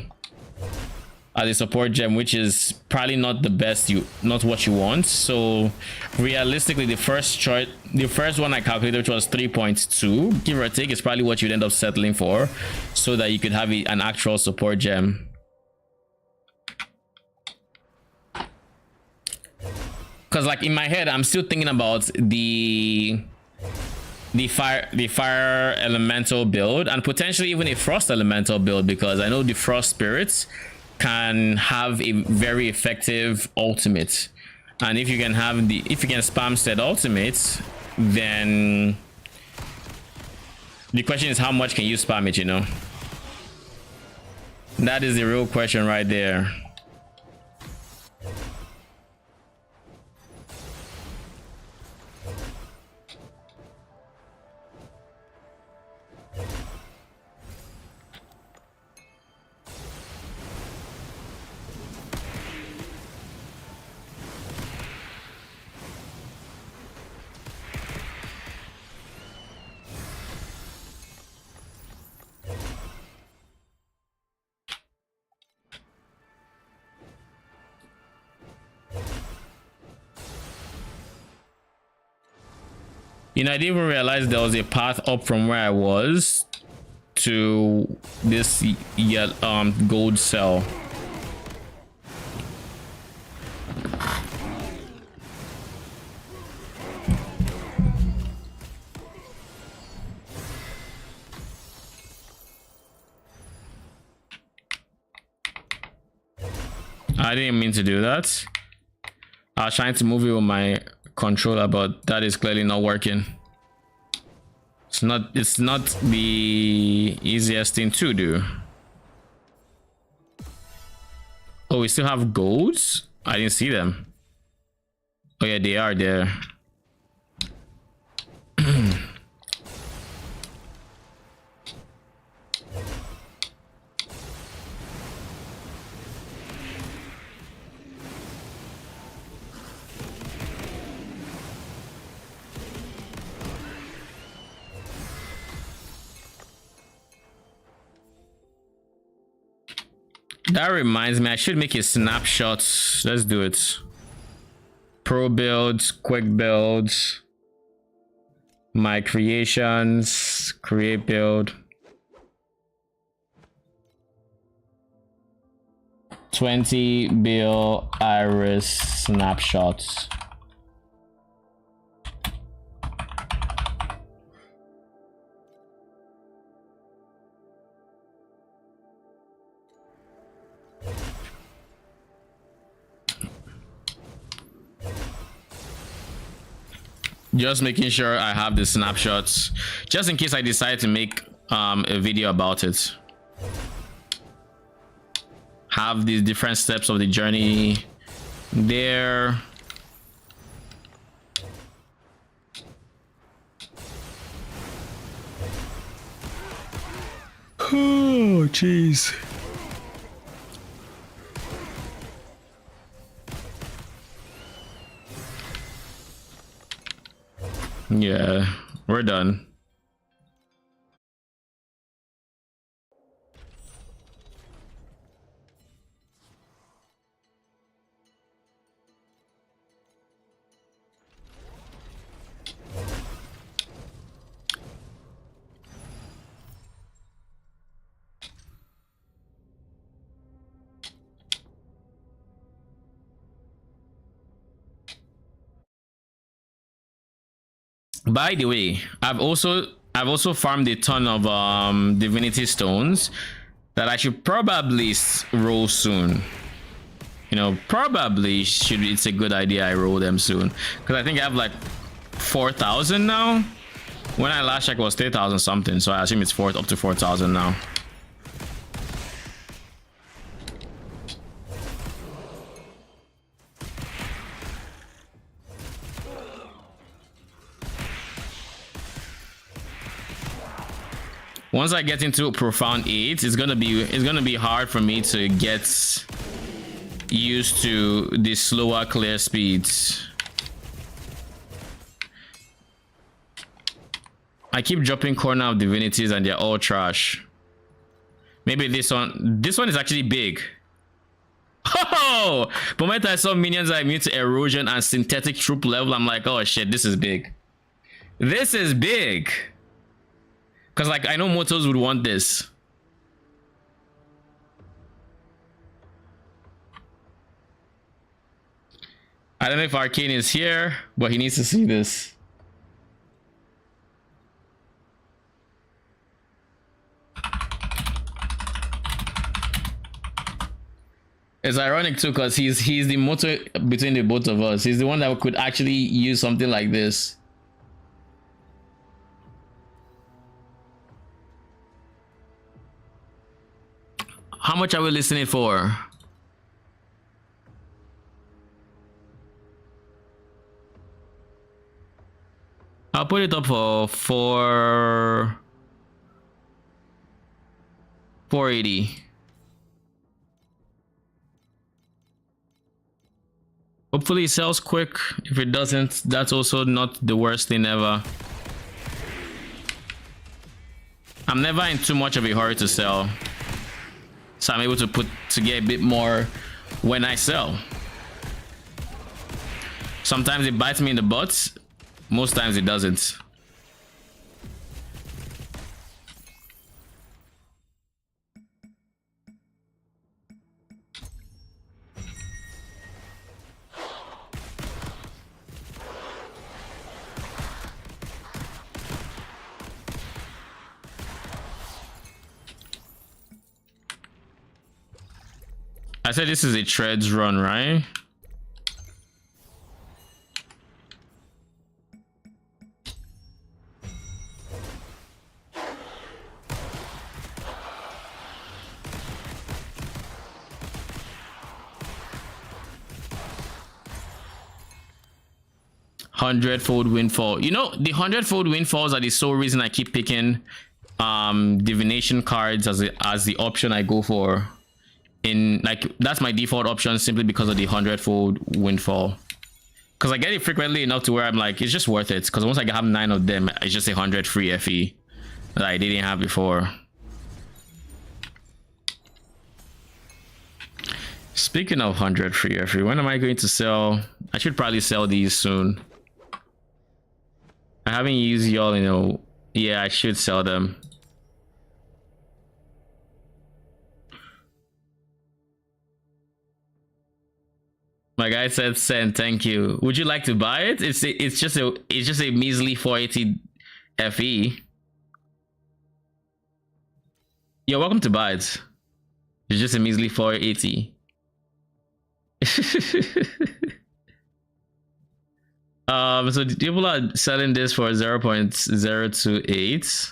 as a support gem, which is probably not the best, not what you want. So realistically, the first one I calculated, which was 3.2 give or take, is probably what you'd end up settling for, so that you could have an actual support gem. Because like in my head, I'm still thinking about the fire elemental build, and potentially even a frost elemental build, because I know the frost spirits can have a very effective ultimate, and if you can spam said ultimate, then the question is how much can you spam it, you know? That is the real question right there. You know, I didn't even realize there was a path up from where I was to this gold cell. I didn't mean to do that. I was trying to move it with my controller, but that is clearly not working. It's not the easiest thing to do. Oh, we still have golds? I didn't see them. Oh yeah, they are there. That reminds me, I should make a snapshot. Let's do it. Pro builds, quick builds, my creations, create build. 20 bill iris snapshots. Just making sure I have the snapshots, just in case I decide to make a video about it. Have these different steps of the journey there. Oh, jeez. Yeah, we're done. By the way, I've also farmed a ton of divinity stones that I should probably roll soon. You know, probably it's a good idea I roll them soon, because I think I have like 4,000 now. When I last checked, it was 3,000 something, so I assume it's up to 4,000 now. Once I get into profound 8, it's gonna be hard for me to get used to the slower clear speeds. I keep dropping corner of divinities and they're all trash. Maybe this one is actually big. Oh, but when I saw minions are immune to erosion and synthetic troop level, I'm like, oh shit, this is big. This is big. Because, like, I know Motos would want this. I don't know if Arcane is here, but he needs to see this. It's ironic too, because he's the motor between the both of us. He's the one that could actually use something like this. How much are we listening for? I'll put it up for 480. Hopefully it sells quick. If it doesn't, that's also not the worst thing ever. I'm never in too much of a hurry to sell, so I'm able to get a bit more when I sell. Sometimes it bites me in the butt, most times it doesn't. I said this is a treads run, right? Hundredfold windfall. You know, the hundredfold windfalls are the sole reason I keep picking divination cards as the option I go for. In, like, that's my default option simply because of the hundredfold windfall, because I get it frequently enough to where I'm like, it's just worth it, because once I have 9 of them, it's just 100 free FE that I didn't have before. Speaking of 100 free FE, when am I going to sell? I should probably sell these soon. I haven't used y'all, you know. Yeah, I should sell them. My guy said send, thank you. Would you like to buy it? It's just a measly 480 FE. You're welcome to buy it. It's just a measly 480. So people are selling this for 0.028.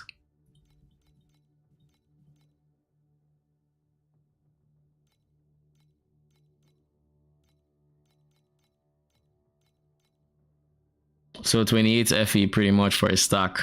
So 28 FE pretty much for a stack.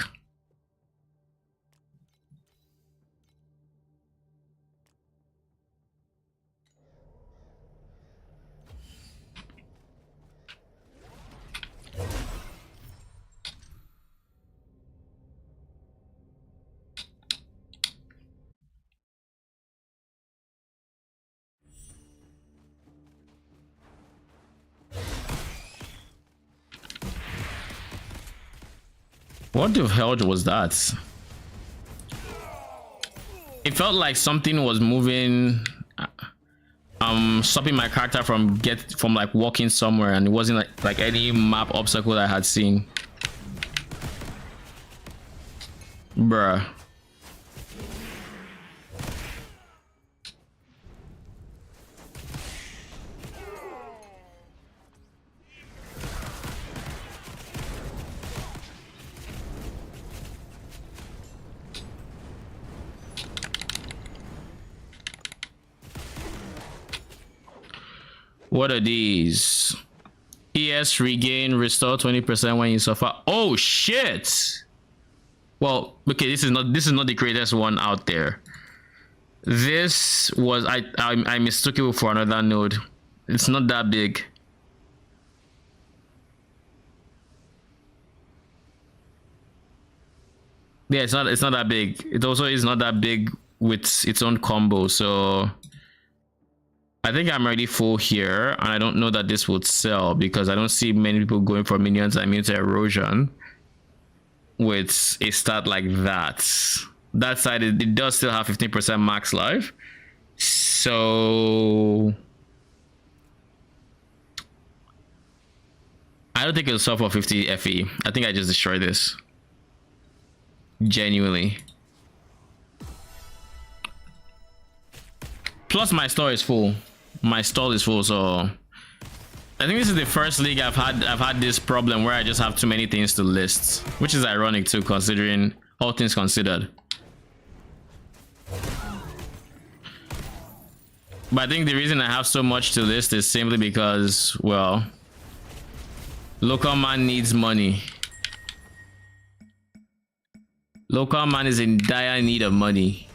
What the hell was that? It felt like something was moving, stopping my character from like walking somewhere, and it wasn't like any map obstacle I had seen. Bruh. What are these? ES regain, restore 20% when you suffer. Oh shit! Well, okay, this is not the greatest one out there. This was I mistook it for another node. It's not that big. Yeah, it's not that big. It also is not that big with its own combo. So I think I'm already full here, and I don't know that this would sell because I don't see many people going for minions immune to erosion with a stat like that. That side, it does still have 15% max life. So I don't think it'll sell for 50 FE. I think I just destroyed this. Genuinely. Plus my store is full. My stall is full, so I think this is the first league I've had this problem where I just have too many things to list, which is ironic too, considering all things considered. But I think the reason I have so much to list is simply because, well, local man needs money. Local man is in dire need of money.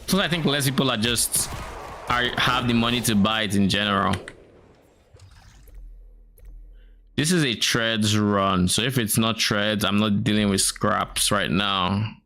So I think less people have the money to buy it in general. This is a treads run, so if it's not treads, I'm not dealing with scraps right now.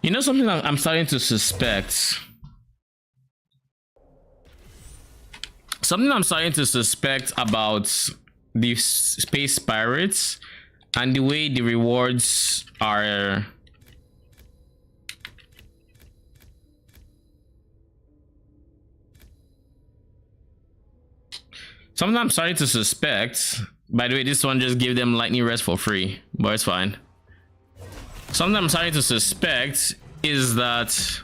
You know something I'm starting to suspect? Something I'm starting to suspect about the space pirates and the way the rewards are. Something I'm starting to suspect. By the way, this one just gave them lightning rest for free, but it's fine. Something I'm starting to suspect is that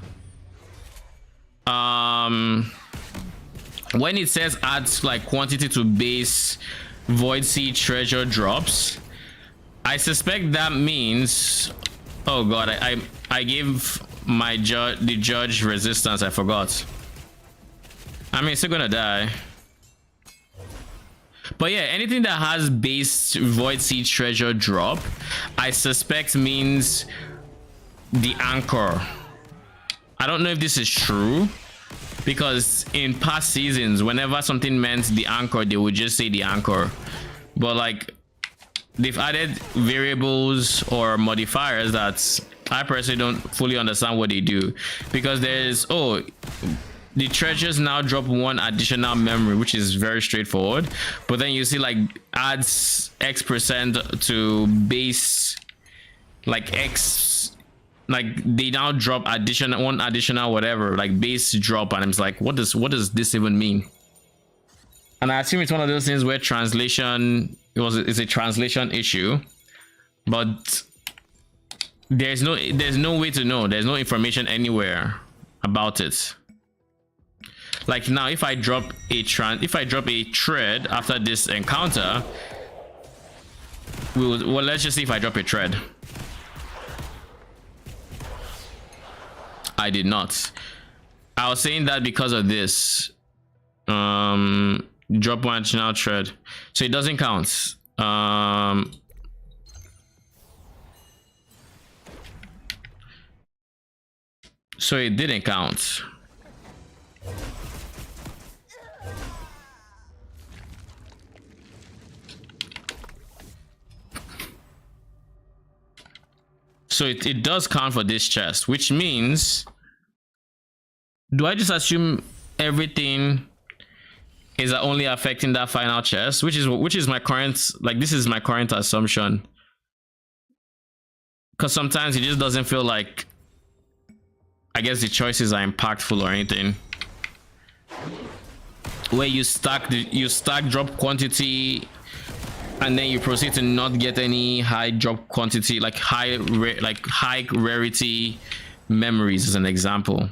when it says adds like quantity to base void sea treasure drops, I suspect that means, oh god, I gave my the judge resistance. I forgot. I mean, it's still gonna die. But yeah, anything that has base void sea treasure drop, I suspect means the anchor. I don't know if this is true, because in past seasons, whenever something meant the anchor, they would just say the anchor. But like, they've added variables or modifiers that I personally don't fully understand what they do, because there's, oh, the treasures now drop one additional memory, which is very straightforward. But then you see like adds X% to base, like X, like they now drop one additional whatever, like base drop, and I'm just like, what does this even mean? And I assume it's one of those things where translation, it's a translation issue, but there's no way to know. There's no information anywhere about it. Like now, if I drop a tread after this encounter, well, let's just see if I drop a tread. I did not. I was saying that because of this. Drop one additional tread, so it doesn't count. So it didn't count. So it does count for this chest, which means, do I just assume everything is only affecting that final chest, which is my current, like, this is my current assumption. Because sometimes it just doesn't feel like, I guess, the choices are impactful or anything. Where you stack drop quantity, and then you proceed to not get any high drop quantity, like high rarity memories, as an example.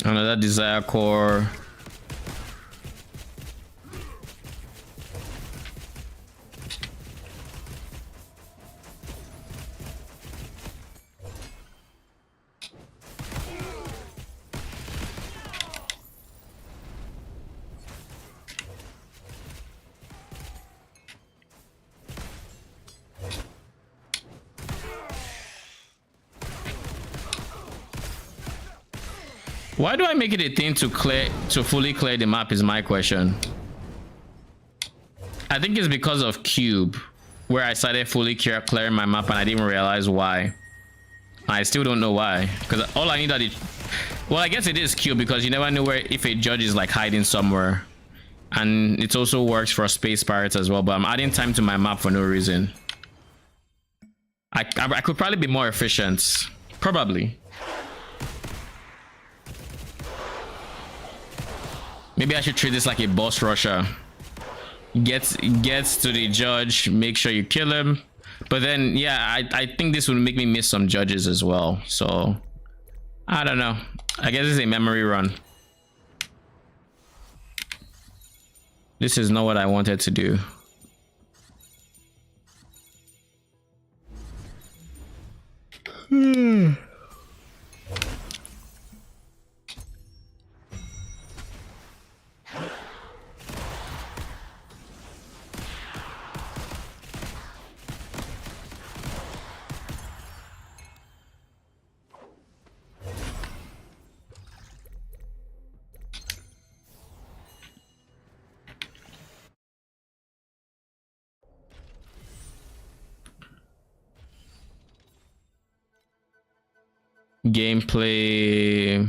Another desire core. Why do I make it a thing to fully clear the map is my question. I think it's because of Cube, where I started fully clearing my map and I didn't realize why. I still don't know why, because all I need that is, well, I guess it is Cube, because you never know where, if a judge is like hiding somewhere, and it also works for space pirates as well. But I'm adding time to my map for no reason. I could probably be more efficient, probably. Maybe I should treat this like a boss rusher. Gets to the judge, make sure you kill him. But then, yeah, I think this would make me miss some judges as well. So, I don't know. I guess it's a memory run. This is not what I wanted to do. Gameplay.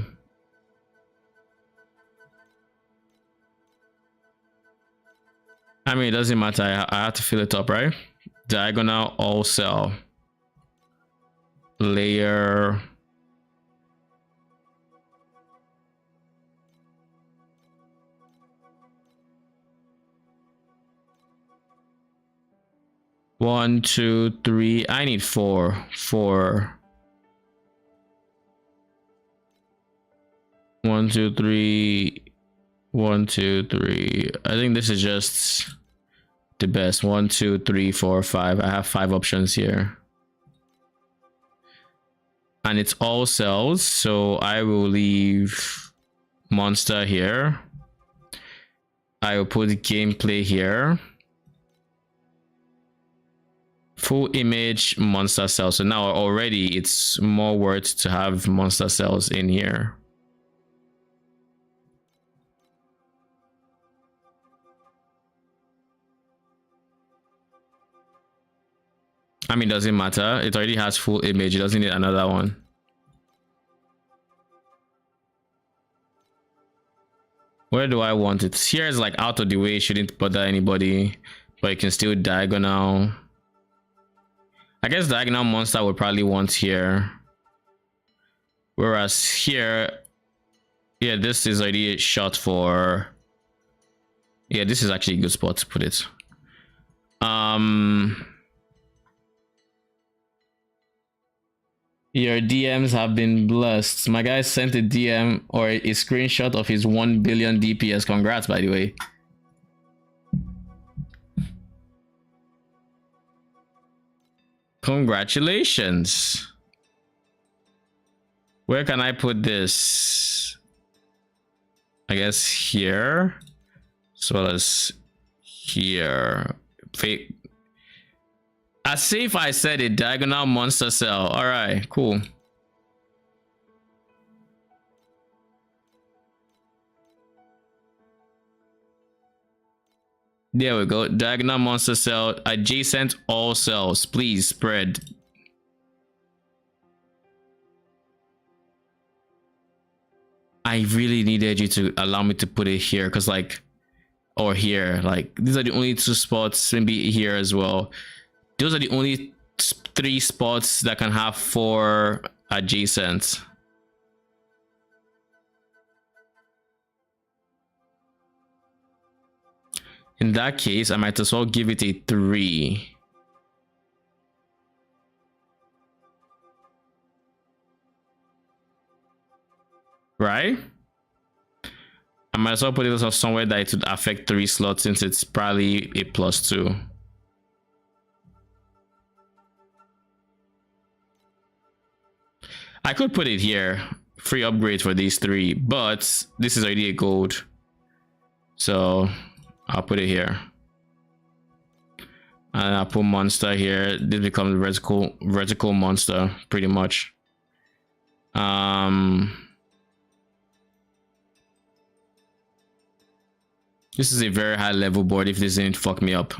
I mean, it doesn't matter. I have to fill it up, right? Diagonal, all cell, layer. One, two, three. I need four. One, two, three. One, two, three. I think this is just the best. 1, 2, 3, 4, 5. I have 5 options here. And it's all cells, so I will leave monster here. I will put gameplay here. Full image, monster cells. So now already it's more worth to have monster cells in here. I mean, doesn't matter. It already has full image. It doesn't need another one. Where do I want it? Here is like out of the way. It shouldn't bother anybody, but you can still diagonal. I guess diagonal monster would probably want here. Whereas here, yeah, this is already a shot for. Yeah, this is actually a good spot to put it. Your DMs have been blessed. My guy sent a DM or a screenshot of his 1 billion DPS. Congrats, by the way. Congratulations. Where can I put this? I guess here, as well as here. As safe I said it, diagonal monster cell. All right, cool. There we go. Diagonal monster cell adjacent all cells. Please spread. I really needed you to allow me to put it here, because like, or here, like these are the only two spots, maybe here as well. Those are the only 3 spots that can have 4 adjacent. In that case, I might as well give it a 3. Right? I might as well put it somewhere that it would affect 3 slots, since it's probably a +2. I could put it here, free upgrade for these 3, but this is already a gold, so I'll put it here, and I'll put monster here. This becomes vertical monster pretty much. This is a very high level board if this didn't fuck me up.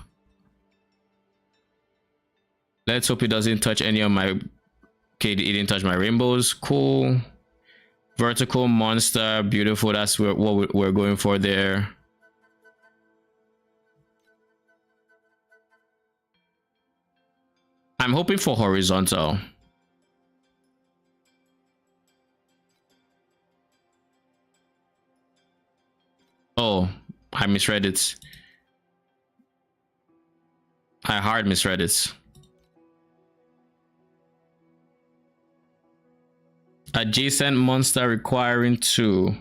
Let's hope it doesn't touch any of my... Okay, it didn't touch my rainbows. Cool. Vertical monster, beautiful. That's what we're going for there. I'm hoping for horizontal. Oh, I misread it. I hard misread it. Adjacent monster requiring 2.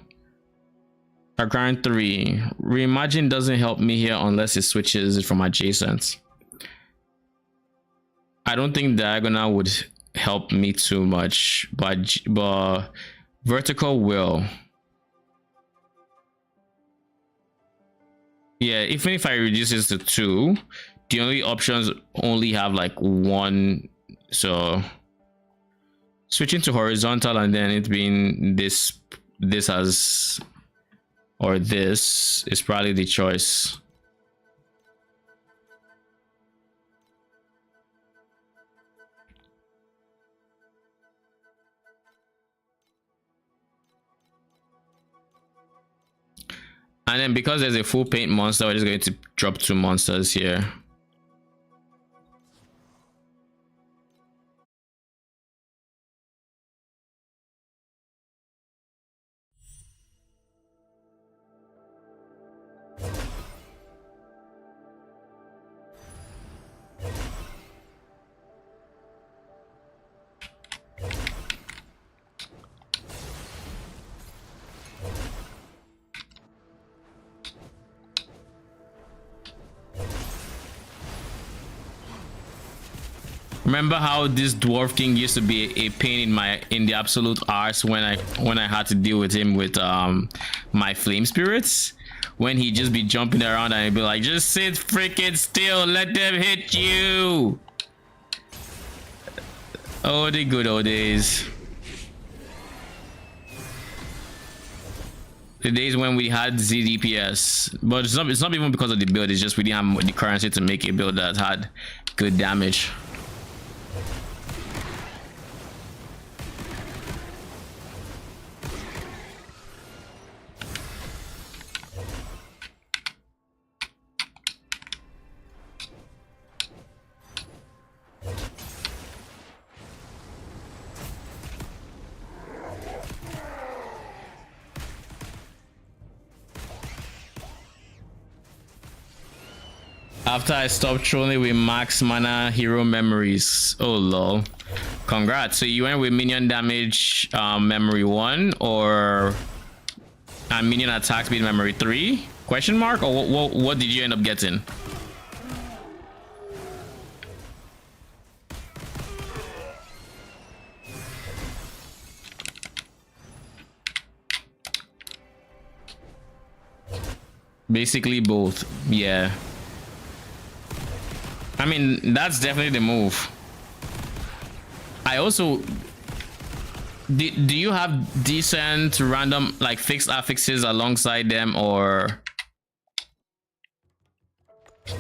Requiring 3. Reimagine doesn't help me here unless it switches it from adjacent. I don't think diagonal would help me too much, but vertical will. Yeah, even if I reduce this to 2, the only options only have like 1, so switching to horizontal and then it being this as, or this is probably the choice. And then because there's a full paint monster, we're just going to drop 2 monsters here. Remember how this dwarf king used to be a pain in the absolute arse when I had to deal with him with my flame spirits, when he'd just be jumping around and I'd be like, just sit freaking still, let them hit you. Oh, the good old days. The days when we had Z DPS, but it's not even because of the build, it's just we didn't have the currency to make a build that had good damage. After I stopped trolling with max mana hero memories. Oh lol. Congrats. So you went with minion damage memory 1 or minion attack speed memory 3? Question mark? Or what did you end up getting? Basically both. Yeah. I mean, that's definitely the move. I also... Do you have decent random, like, fixed affixes alongside them, or...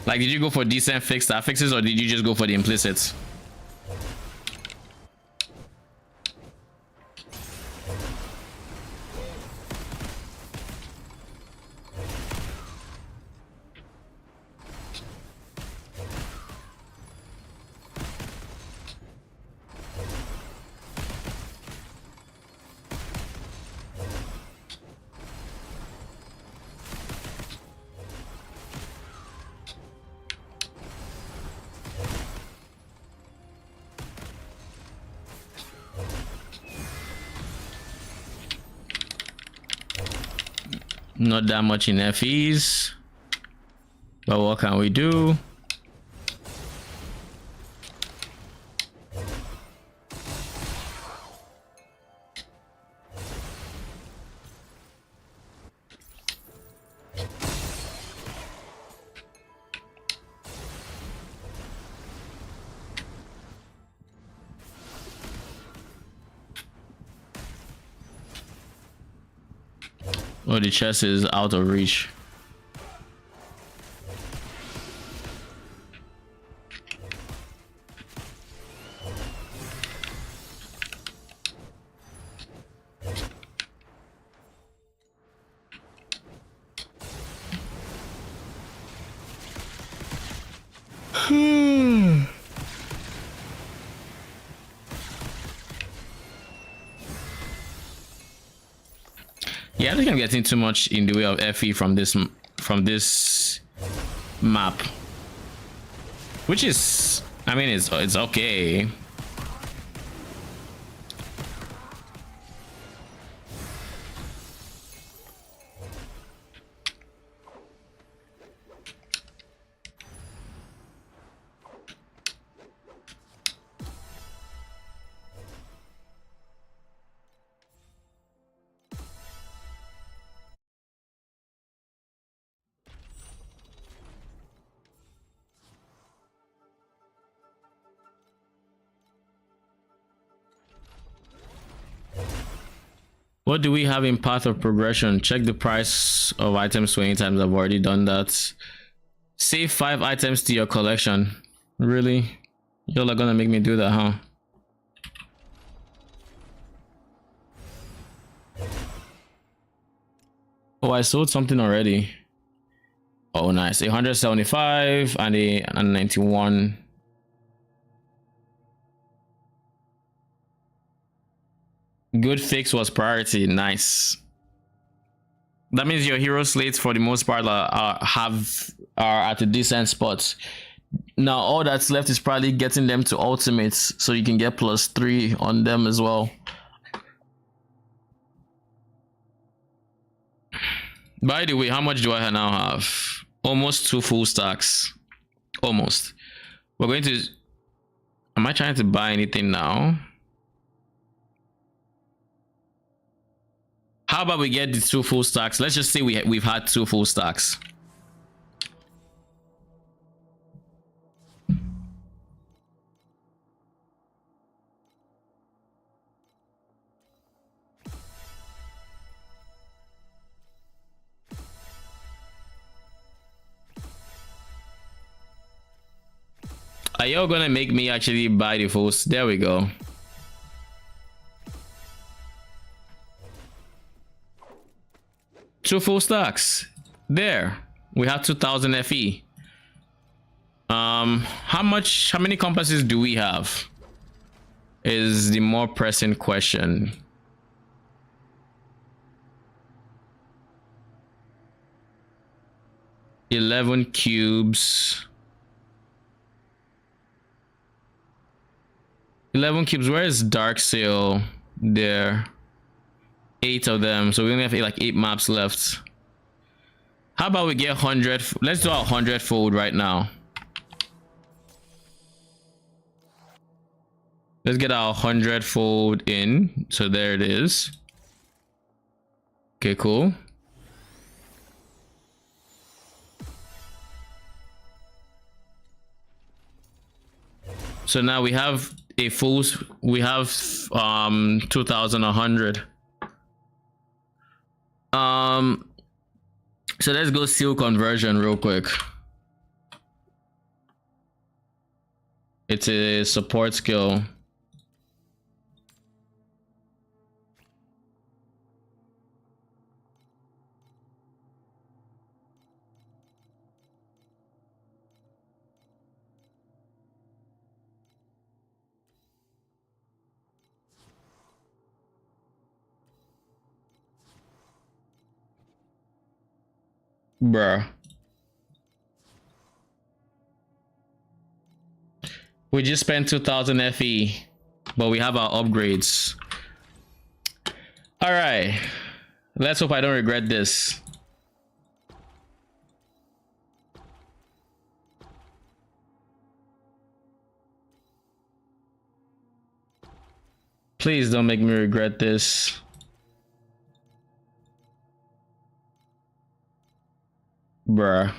Like, did you go for decent fixed affixes, or did you just go for the implicits? Not that much in FEs, but what can we do? Oh, the chest is out of reach. Yeah, I think I'm getting too much in the way of FE from this map, which is, I mean, it's okay. What do we have in path of progression? Check the price of items 20 times. I've already done that. Save 5 items to your collection. Really? Y'all are gonna make me do that, huh? Oh, I sold something already. Oh, nice. 175 and a 91. Good fix was priority. Nice. That means your hero slates for the most part are at a decent spot. Now all that's left is probably getting them to ultimates so you can get +3 on them as well. By the way, how much do I now have? Almost 2 full stacks. Almost. We're going to... Am I trying to buy anything now? How about we get the 2 full stacks? Let's just say we've had 2 full stacks. Are y'all gonna make me actually buy the full? There we go. Two full stacks. There. We have 2000 FE. How many compasses do we have? Is the more pressing question. $11 cubes. 11 cubes. Where is Dark Sail? There. 8 of them, so we only have like 8 maps left. How about we get 100? Let's do our 100-fold right now. Let's get our 100-fold in. So there it is. Okay, cool. So now we have a full, we have 2100. So let's go seal conversion real quick. It's a support skill. Bruh. We just spent 2000 FE, but we have our upgrades. All right. Let's hope I don't regret this. Please don't make me regret this. Bruh.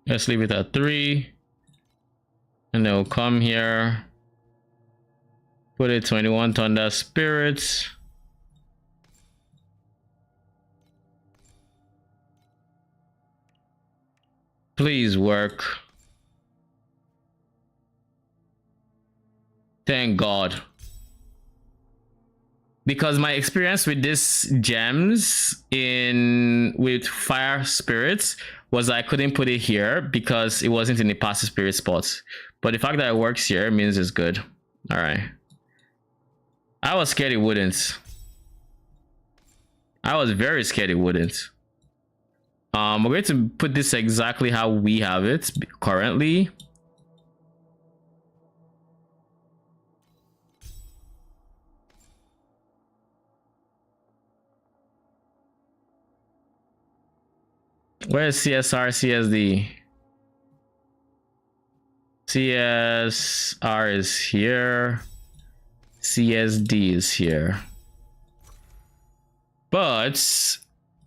Let's leave it at 3. And they'll come here. Put it 21 Thunder Spirits. Please work. Thank God. Because my experience with this gems with fire spirits was I couldn't put it here because it wasn't in the passive spirit spot. But the fact that it works here means it's good. All right. I was scared it wouldn't. I was very scared it wouldn't. We're going to put this exactly how we have it currently. Where is CSR, CSD? CSR is here. CSD is here. But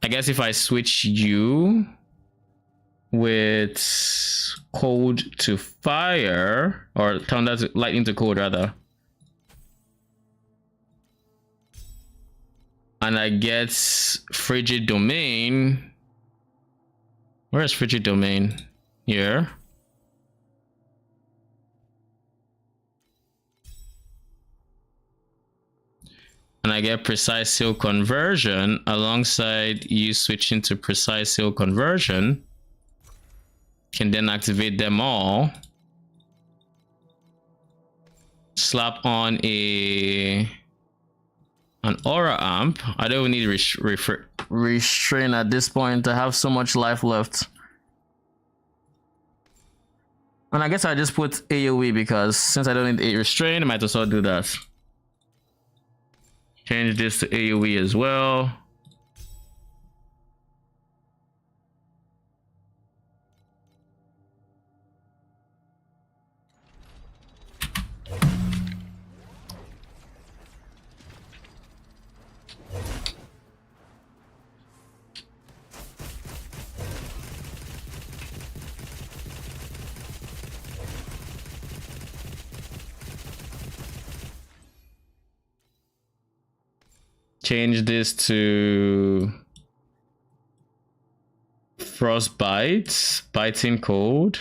I guess if I switch you with cold to fire, or turn that to lightning to cold rather, and I get frigid domain. Where's frigid domain? Here. And I get precise seal conversion alongside you switching to precise seal conversion. Can then activate them all. Slap on an aura amp. I don't need restrain at this point. I have so much life left. And I guess I just put AoE because since I don't need a restrain, I might as well do that. Change this to AoE as well. Change this to frostbite, biting cold.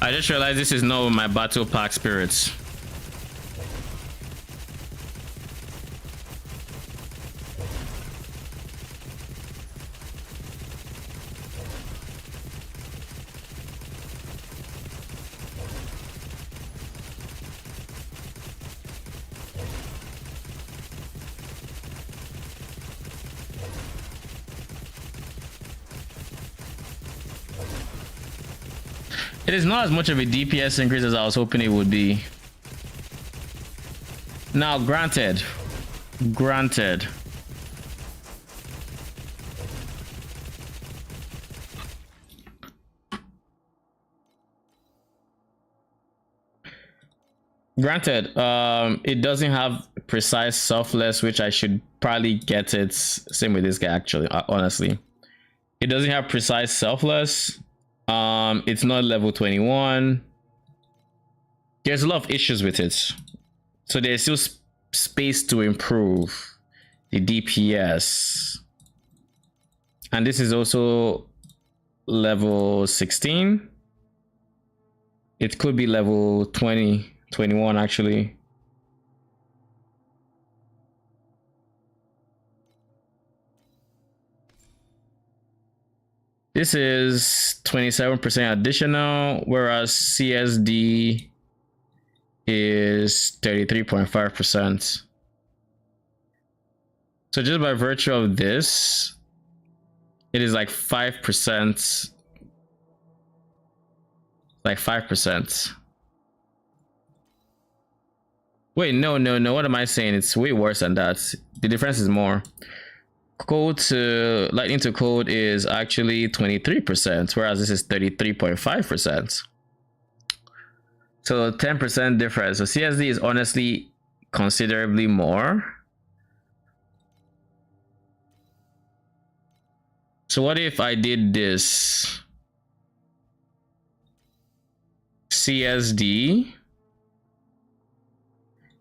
I just realized this is not my battle pack spirits. It is not as much of a DPS increase as I was hoping it would be. Now, granted, it doesn't have precise selfless, which I should probably get it. Same with this guy, actually, honestly. It doesn't have precise selfless. It's not level 21. There's a lot of issues with it, so there's still space to improve the DPS. And this is also level 16. It could be level 20, 21 actually. This is 27% additional, whereas CSD is 33.5%. So just by virtue of this, it is like 5%. Like 5%. Wait, no. What am I saying? It's way worse than that. The difference is more. Code to lightning to code is actually 23%, whereas this is 33.5%. So 10% difference. So CSD is honestly considerably more. So what if I did this? CSD.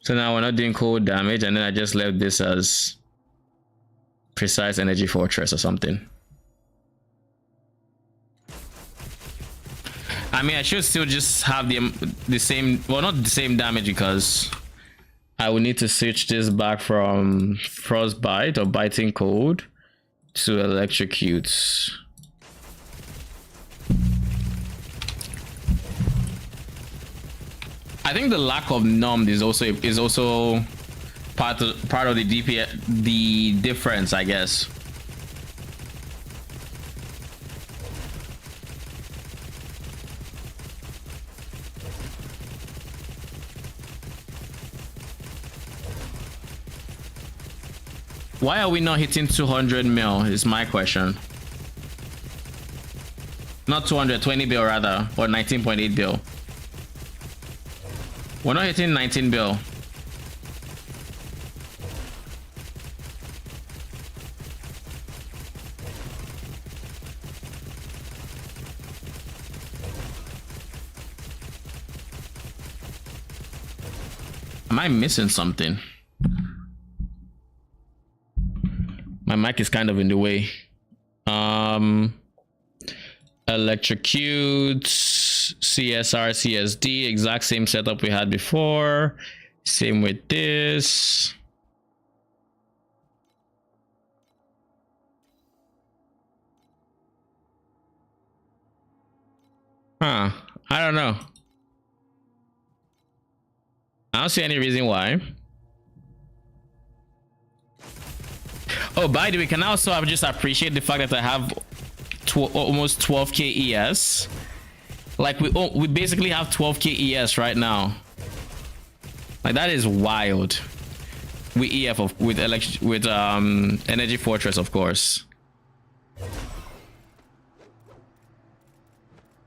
So now we're not doing cold damage, and then I just left this as precise energy fortress or something. I mean, I should still just have the same, well, not the same damage, because I will need to switch this back from frostbite or biting cold to electrocute. I think the lack of numbed is also part of the DPS, the difference, I guess. Why are we not hitting 200 mil is my question. Not 220 bill rather, or 19.8 bill. We're not hitting 19 bill. Am I missing something? My mic is kind of in the way. Electrocute, CSR, CSD, exact same setup we had before. Same with this. I don't know. I don't see any reason why. Oh, by the way, can I also just appreciate the fact that I have almost 12k ES. Like we basically have 12k ES right now. Like that is wild. With EF with Energy Fortress, of course.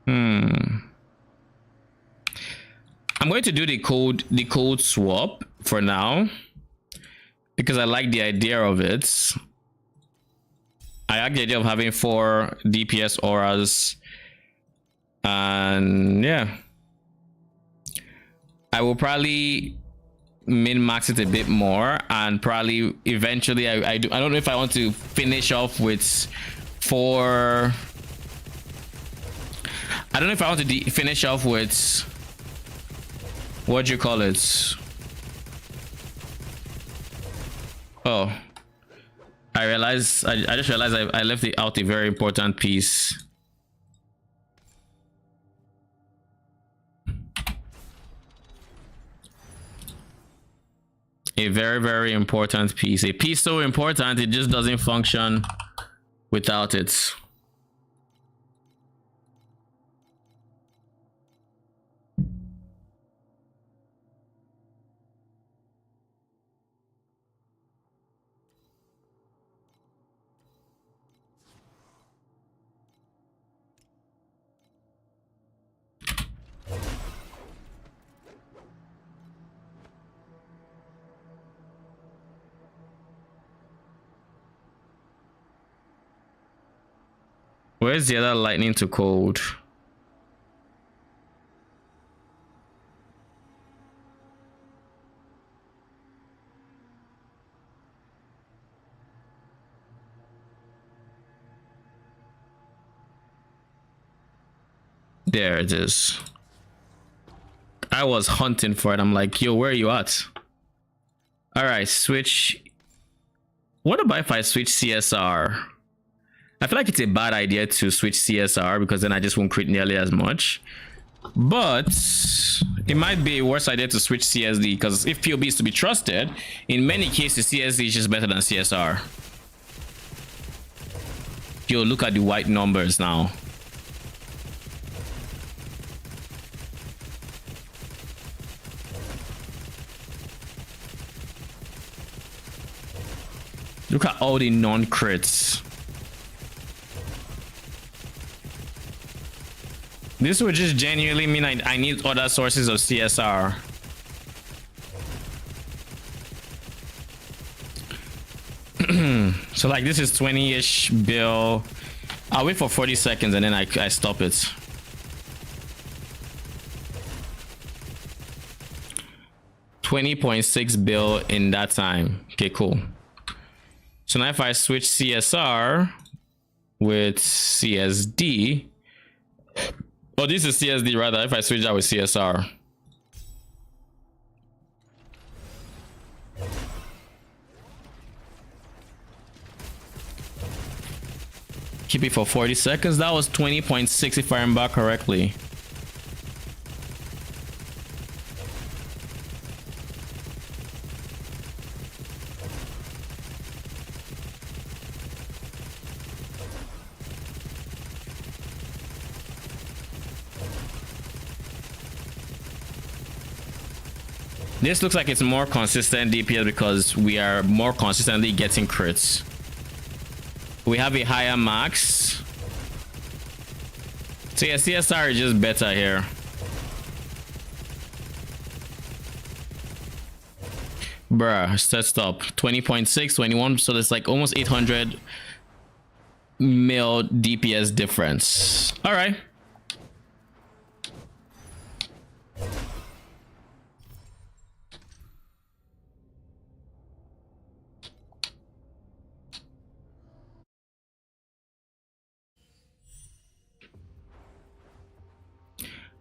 I'm going to do the code swap for now, because I like the idea of it. I like the idea of having 4 DPS auras, and yeah, I will probably min-max it a bit more, and probably eventually I don't know if I want to finish off with 4. I don't know if I want to finish off with what do you call it? Oh, I realized I just realized I left out a very important piece. A very important piece. A piece so important it just doesn't function without it. Where's the other lightning to cold? There it is. I was hunting for it. I'm like, yo, where are you at? All right, switch. What about if I switch CSR? I feel like it's a bad idea to switch CSR because then I just won't crit nearly as much. But it might be a worse idea to switch CSD because if POB is to be trusted, in many cases CSD is just better than CSR. Yo, look at the white numbers now. Look at all the non-crits. This would just genuinely mean I need other sources of CSR. So like this is 20-ish bill. I'll wait for 40 seconds and then I stop it. $20.6 bill in that time. Okay, cool. So now if I switch CSR with CSD, oh, this is CSD rather. If I switch that with CSR, keep it for 40 seconds. That was 20.6 if I remember correctly. This looks like it's more consistent DPS because we are more consistently getting crits. We have a higher max. So yeah, CSR is just better here. Bruh, set stop. 20.6, 21, so there's like almost 800 mil DPS difference. All right.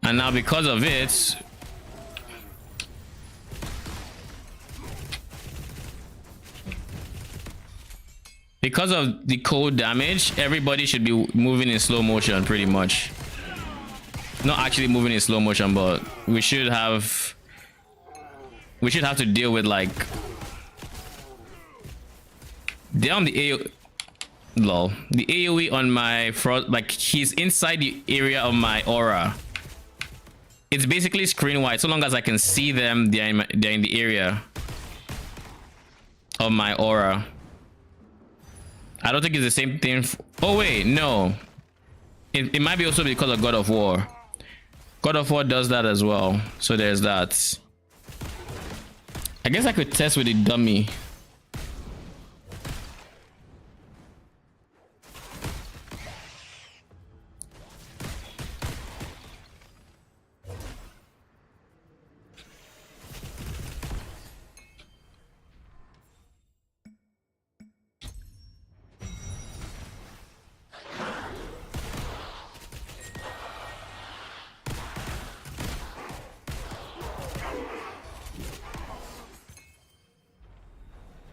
And now because of it, because of the cold damage, everybody should be moving in slow motion pretty much. Not actually moving in slow motion, but we should have to deal with like down the lol, the AoE on my front, like he's inside the area of my aura. It's basically screen wide. So long as I can see them, they're in the area of my aura. I don't think it's the same thing. Oh wait, no. It might be also because of God of War. God of War does that as well. So there's that. I guess I could test with a dummy.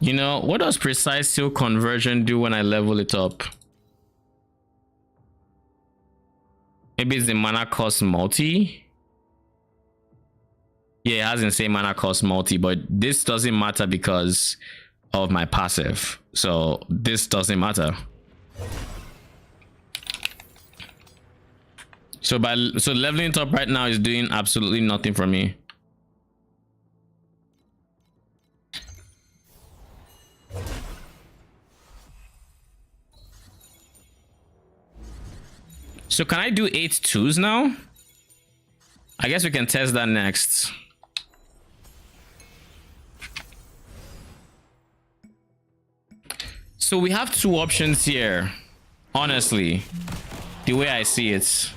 You know, what does precise seal conversion do when I level it up? Maybe it's the mana cost multi. Yeah, it has the same mana cost multi, but this doesn't matter because of my passive. So this doesn't matter. So leveling it up right now is doing absolutely nothing for me. So can I do 8-2s now? I guess we can test that next. So we have two options here, honestly, the way I see it.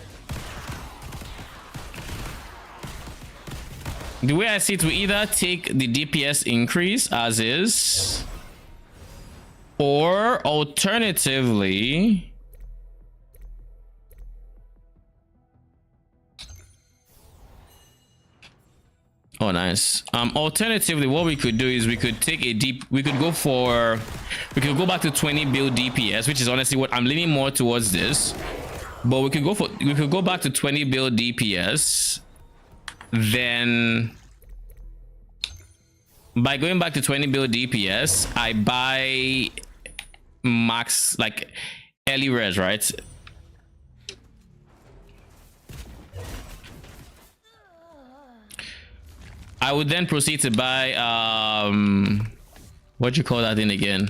The way I see it, we either take the DPS increase as is, or alternatively, oh nice. Alternatively, what we could do is we could take a we could go back to 20 build DPS, which is honestly what I'm leaning more towards this. But we could go back to 20 build DPS. Then by going back to 20 build DPS, I buy max like early res, right? I would then proceed to buy what do you call that thing again?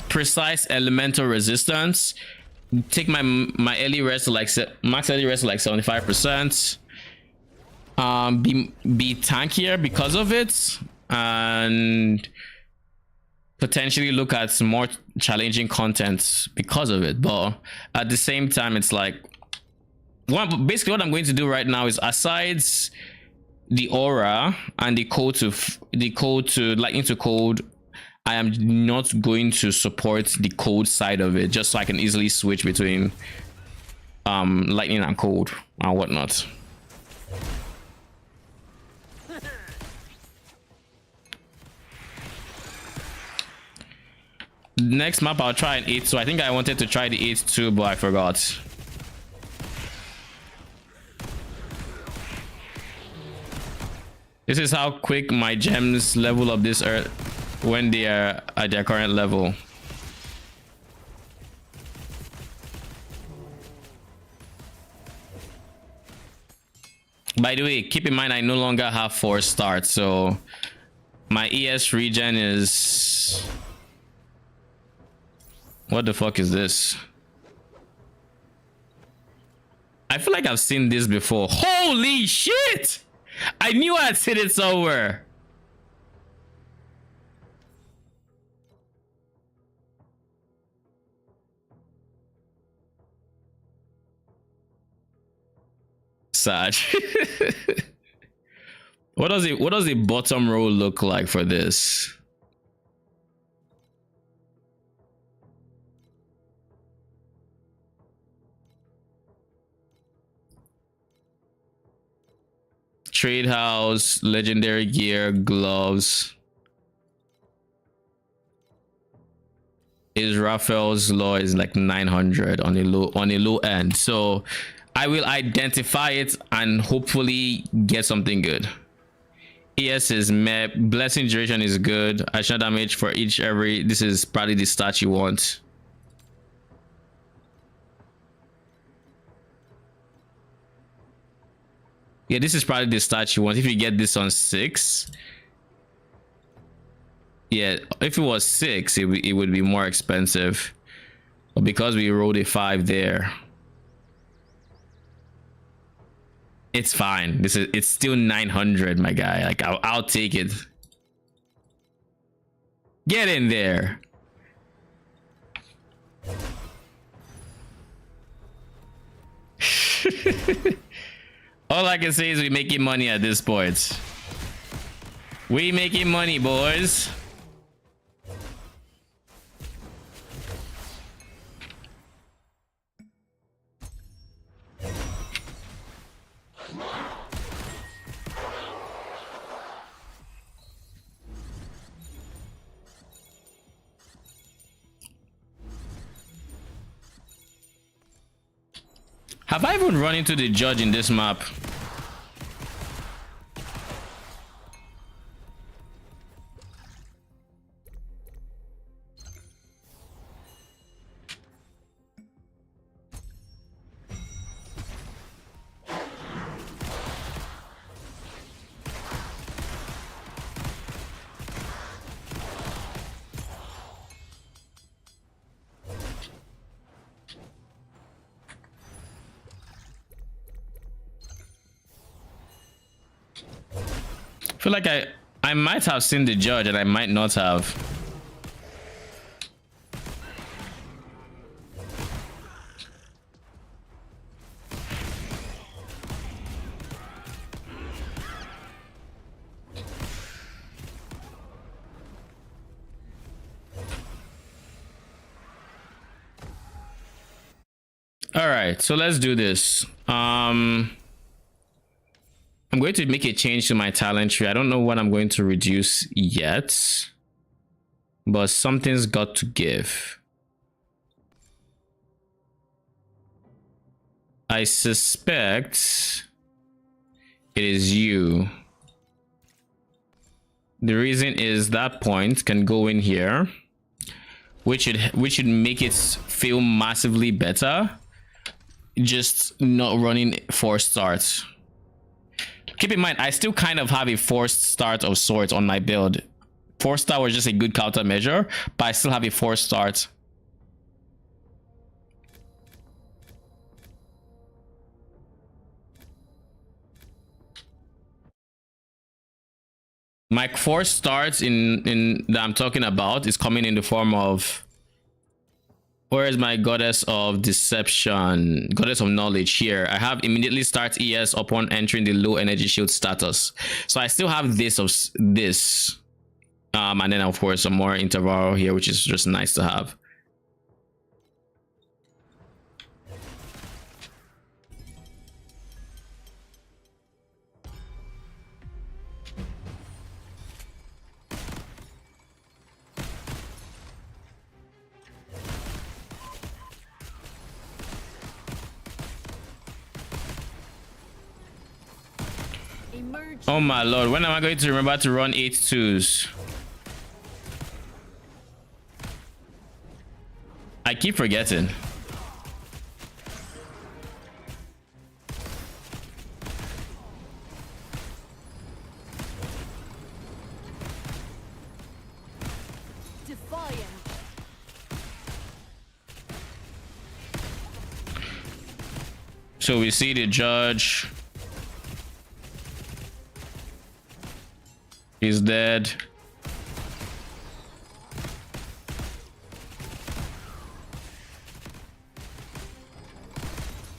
Precise elemental resistance. Take my early res to like max early res to like 75%. Be tankier because of it, and potentially look at some more challenging content because of it. But at the same time, it's like basically what I'm going to do right now is, aside the aura and the code to lightning to code, I am not going to support the code side of it, just so I can easily switch between lightning and code and whatnot. Next map I'll try an 8, so I think I wanted to try the 8-2, but I forgot. This is how quick my gems level up this earth when they are at their current level. By the way, keep in mind I no longer have 4 starts, so my ES regen is... What the fuck is this? I feel like I've seen this before. Holy shit! I knew I'd seen it somewhere. Sad. What does the bottom row look like for this? Trade house, legendary gear, gloves. Is Raphael's law is like 900 on a low end, so I will identify it and hopefully get something good. ES is meh. Blessing duration is good. Additional damage for every. This is probably the stat you want. Yeah, this is probably the stat you want. If you get this on 6, yeah, if it was 6, it would be more expensive. But because we rolled a 5 there, it's fine. It's still 900, my guy. Like I'll take it. Get in there. All I can say is we making money at this point. We making money, boys. Have I even run into the judge in this map? I feel like I might have seen the judge and I might not have. All right, so let's do this. I'm going to make a change to my talent tree. I don't know what I'm going to reduce yet, but something's got to give. I suspect it is you. The reason is that point can go in here, which should make it feel massively better. Just not running forced starts. Keep in mind, I still kind of have a forced start of sorts on my build. Forced start was just a good countermeasure, but I still have a forced start. My forced starts in that I'm talking about is coming in the form of, where is my goddess of deception, goddess of knowledge? Here I have immediately start ES upon entering the low energy shield status. So I still have this of this, and then of course some more interval here, which is just nice to have. Oh my lord, when am I going to remember to run 8-2s? I keep forgetting. Defiant. So we see the judge. He's dead.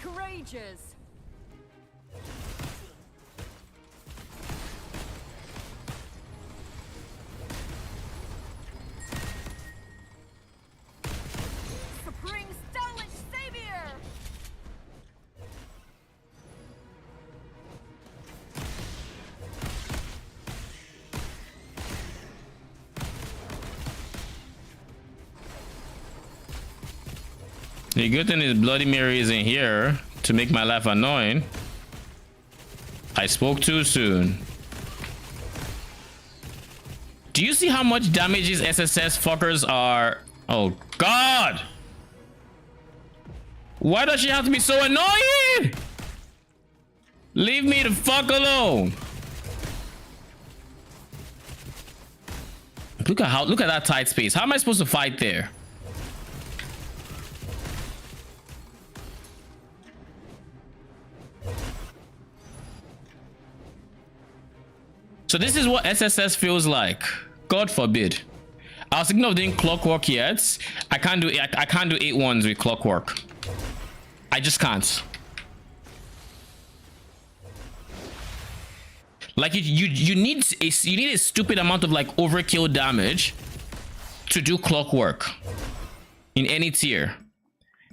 Courageous. Supreme stylish savior. The good thing is Bloody Mary isn't here to make my life annoying. I spoke too soon. Do you see how much damage these SSS fuckers are? Oh god! Why does she have to be so annoying? Leave me the fuck alone. Look at that tight space. How am I supposed to fight there? So this is what SSS feels like. God forbid. I was thinking of doing clockwork yet. I can't do 8-1s with clockwork. I just can't. Like you need a stupid amount of like overkill damage to do clockwork in any tier.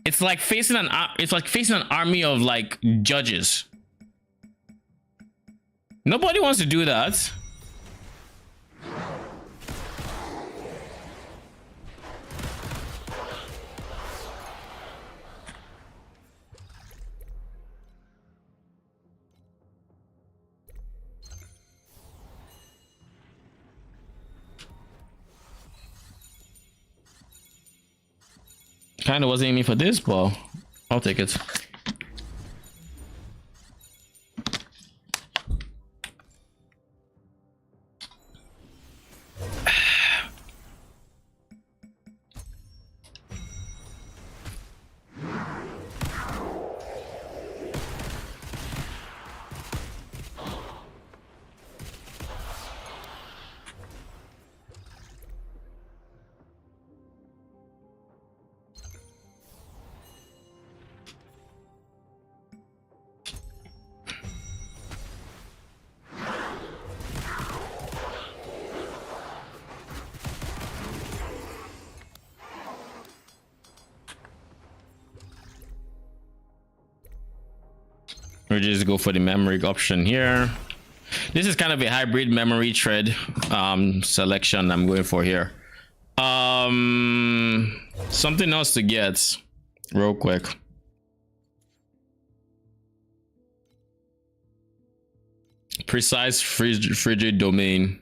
It's like facing an army of like judges. Nobody wants to do that. Kind of wasn't aiming for this, but I'll take it. We'll just go for the memory option here. This is kind of a hybrid memory thread selection I'm going for here. Something else to get real quick. Precise frigid domain.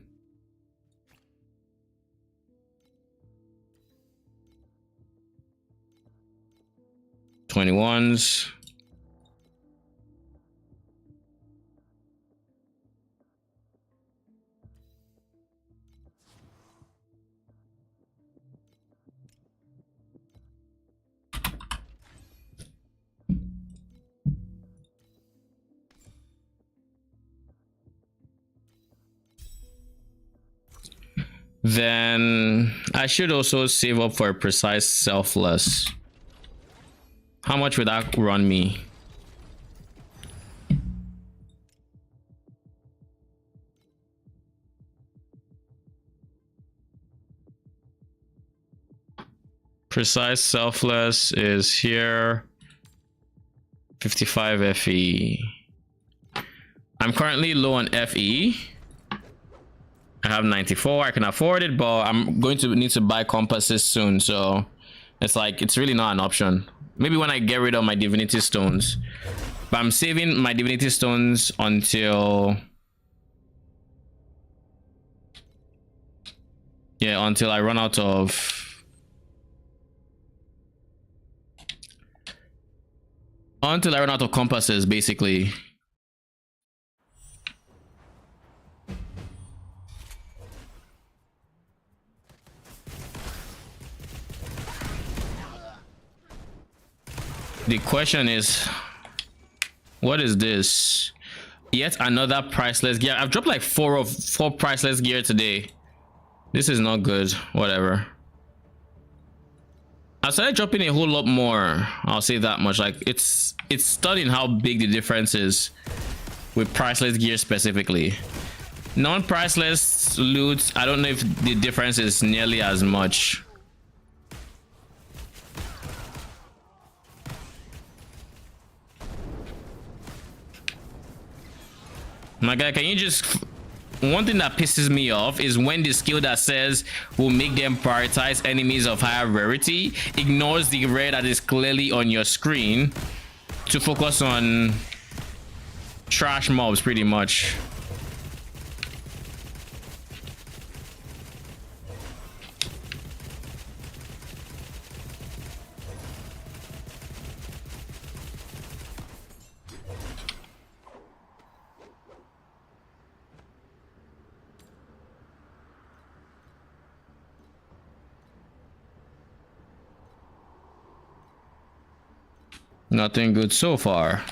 $21s. Then I should also save up for a precise selfless. How much would that run me? Precise selfless is here. 55 FE. I'm currently low on FE. I have 94. I can afford it, but I'm going to need to buy compasses soon, so it's like it's really not an option. Maybe when I get rid of my divinity stones, but I'm saving my divinity stones until until I run out of compasses, basically. The question is, what is this? Yet another priceless gear. I've dropped like four priceless gear today. This is not good. Whatever. I started dropping a whole lot more. I'll say that much. Like it's stunning how big the difference is with priceless gear specifically. Non-priceless loot, I don't know if the difference is nearly as much. My guy, can you just... One thing that pisses me off is when the skill that says will make them prioritize enemies of higher rarity ignores the rare that is clearly on your screen to focus on trash mobs, pretty much. Nothing good so far.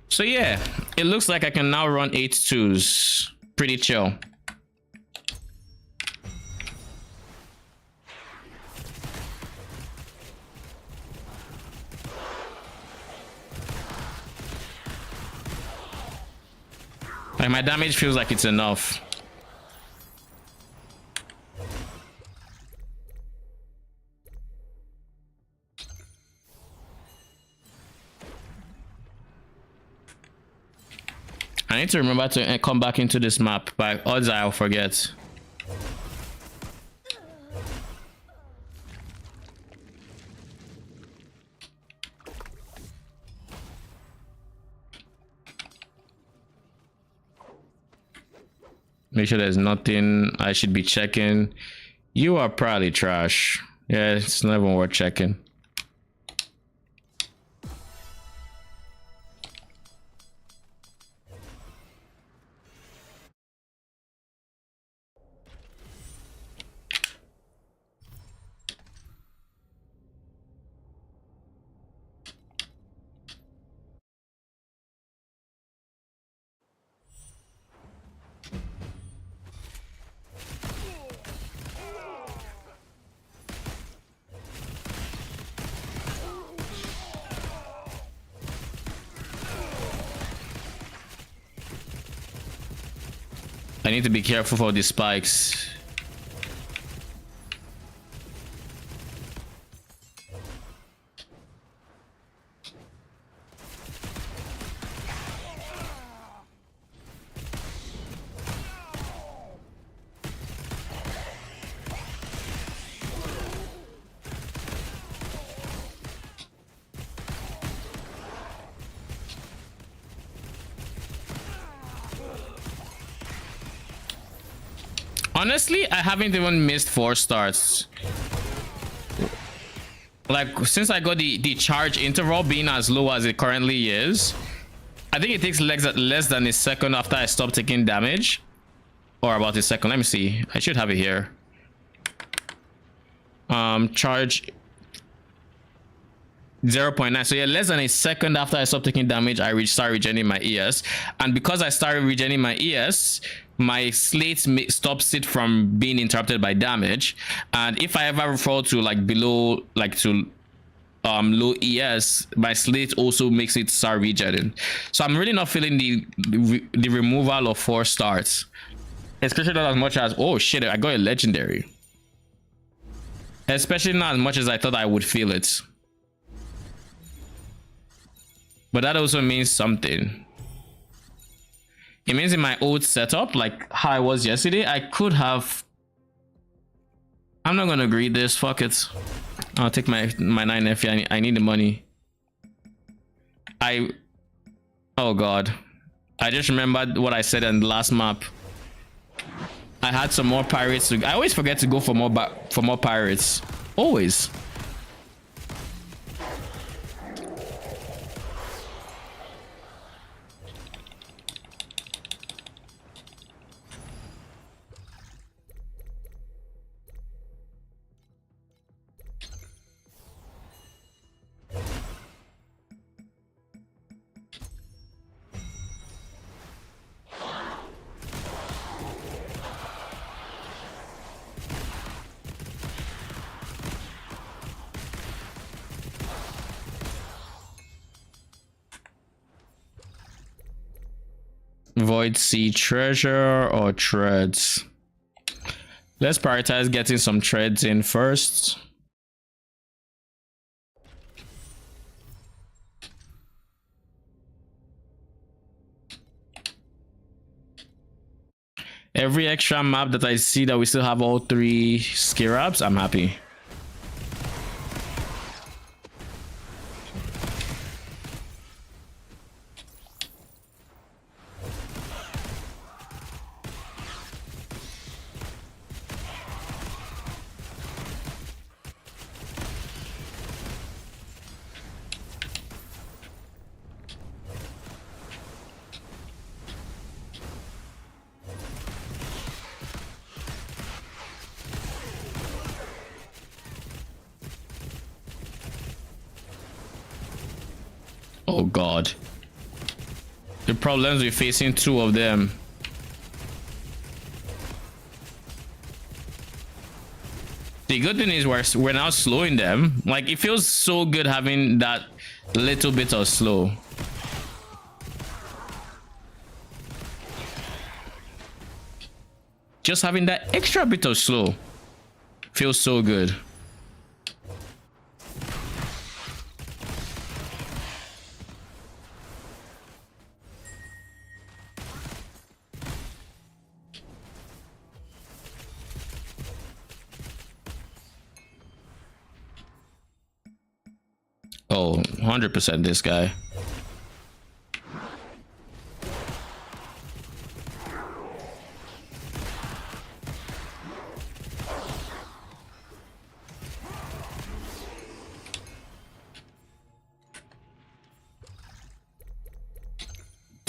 So yeah, it looks like I can now run 8-2s. Pretty chill. Like my damage feels like it's enough. I need to remember to come back into this map, but odds are I'll forget. Make sure there's nothing I should be checking. You are probably trash. Yeah, it's not even worth checking. I need to be careful for these spikes. Honestly, I haven't even missed 4 starts. Like, since I got the charge interval being as low as it currently is, I think it takes less than a second after I stop taking damage. Or about a second. Let me see. I should have it here. Charge 0.9. So yeah, less than a second after I stop taking damage, I start regenerating my ES. And because I started regenerating my ES, my slate stops it from being interrupted by damage. And if I ever fall to like below, like to low ES, my slate also makes it start regenerating. So I'm really not feeling the removal of 4 starts, especially not as much as, oh shit, I got a legendary. Especially not as much as I thought I would feel it. But that also means something. It means in my old setup, like how I was yesterday, I could have... I'm not gonna greed this, fuck it. I'll take my 9F. I need the money. Oh god. I just remembered what I said in the last map. I had some more pirates. I always forget to go for more pirates. Always. Void Sea treasure or treads? Let's prioritize getting some treads in first. Every extra map that I see that we still have all 3 scarabs, I'm happy. Oh god. The problems we're facing, 2 of them. The good thing is we're now slowing them. Like, it feels so good having that little bit of slow. Just having that extra bit of slow feels so good. Oh, 100% this guy.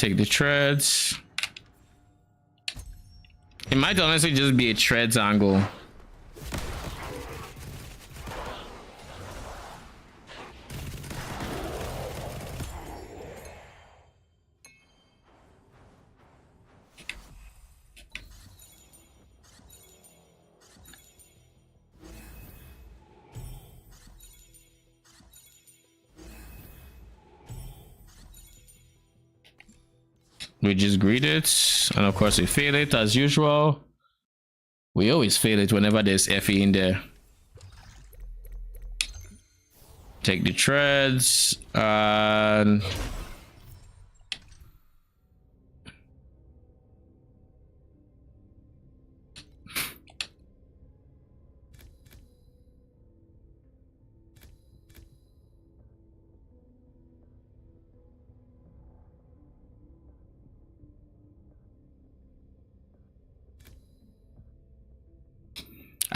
Take the treads. It might honestly just be a treads angle. We just greet it, and of course we fail it as usual. We always fail it whenever there's FE in there. Take the treads and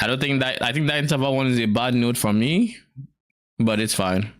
I think that interval one is a bad note for me, but it's fine.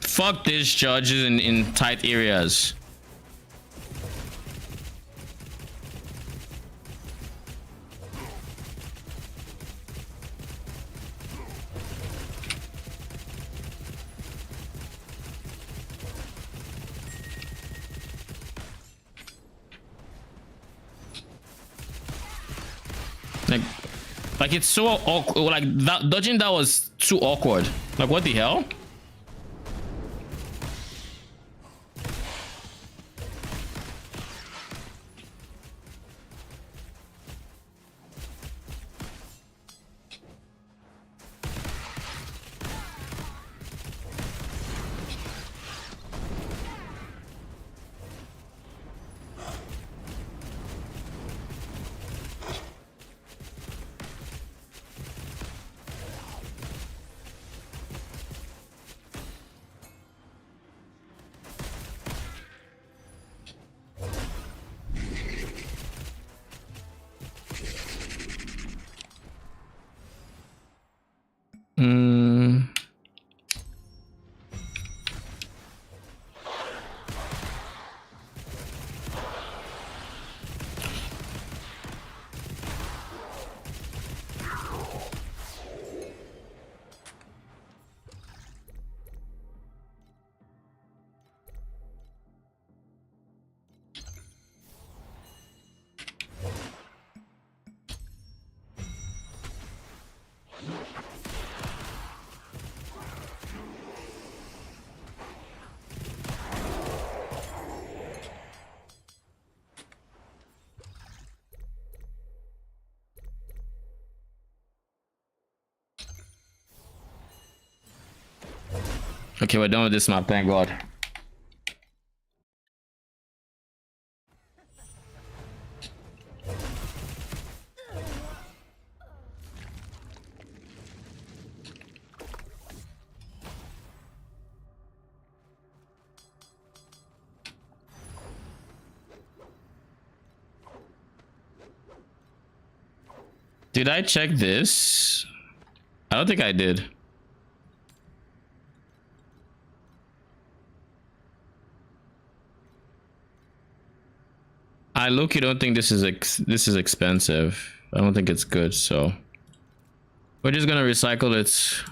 Fuck these charges in tight areas. Like it's so awkward. Like that dodging that was too awkward. Like what the hell? Okay, we're done with this map, thank God. Did I check this? I don't think I did. I look, you don't think this is expensive. I don't think it's good, so we're just gonna recycle it.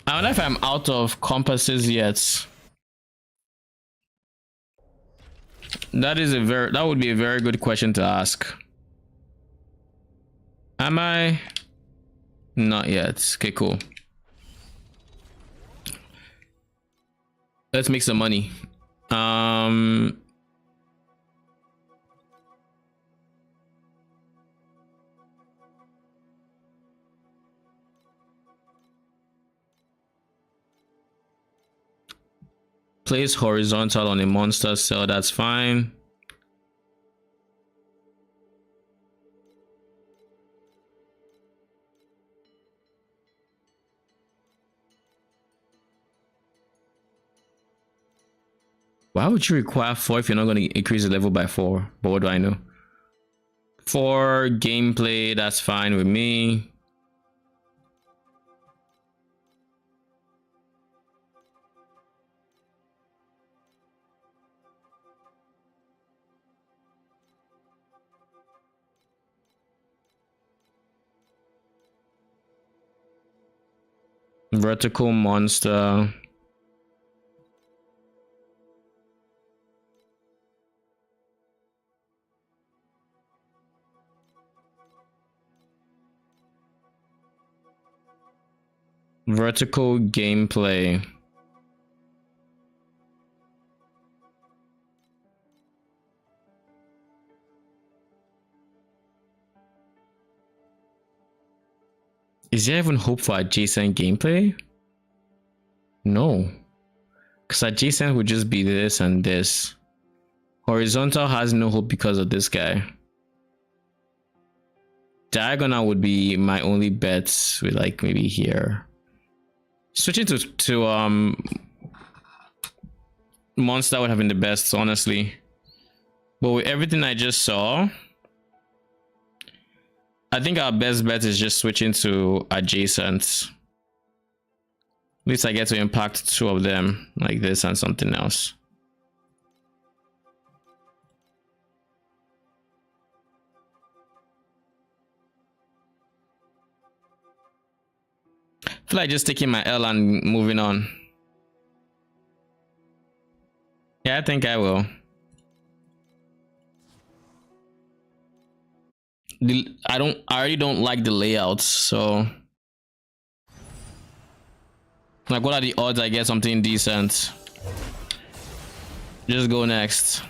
I wonder if I'm out of compasses yet. That would be a very good question to ask. Am I? Not yet. Okay, cool. Let's make some money. Place horizontal on a monster cell, that's fine. Why would you require 4 if you're not going to increase the level by 4? But what do I know? 4 gameplay, that's fine with me. Vertical monster. Vertical gameplay. Is there even hope for adjacent gameplay? No. Because adjacent would just be this and this. Horizontal has no hope because of this guy. Diagonal would be my only bets with like maybe here. Switching to monster would have been the best, honestly. But with everything I just saw, I think our best bet is just switching to adjacent. At least I get to impact 2 of them like this and something else. I feel like just taking my L and moving on. Yeah, I think I will. I already don't like the layouts, so like what are the odds I get something decent? Just go next.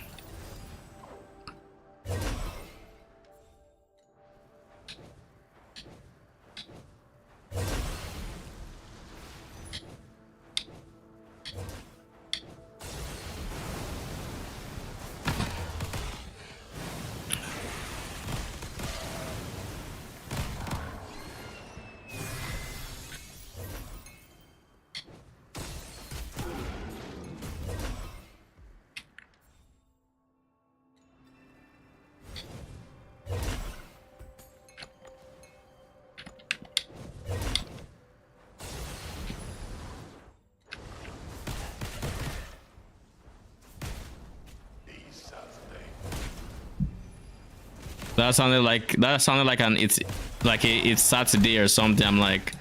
That sounded like it's Saturday or something. I'm like,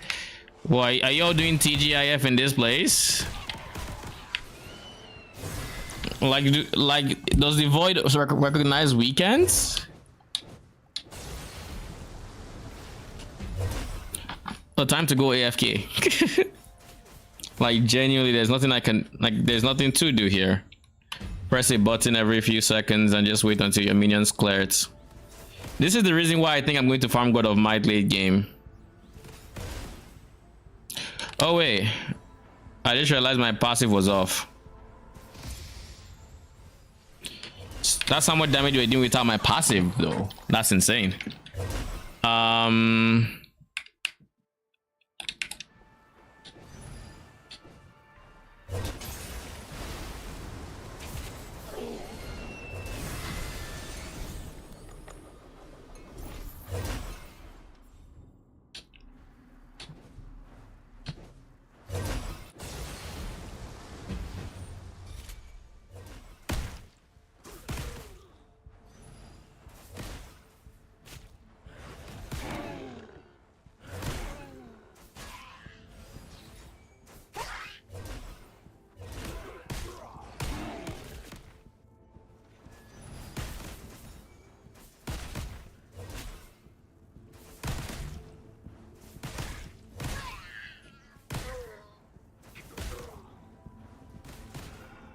why are y'all doing TGIF in this place? Like does the void recognize weekends? Oh, time to go AFK. Like genuinely, there's nothing I can there's nothing to do here. Press a button every few seconds and just wait until your minions clear it. This is the reason why I think I'm going to farm God of Might late game. Oh wait, I just realized my passive was off. That's how much damage we're doing without my passive though. That's insane.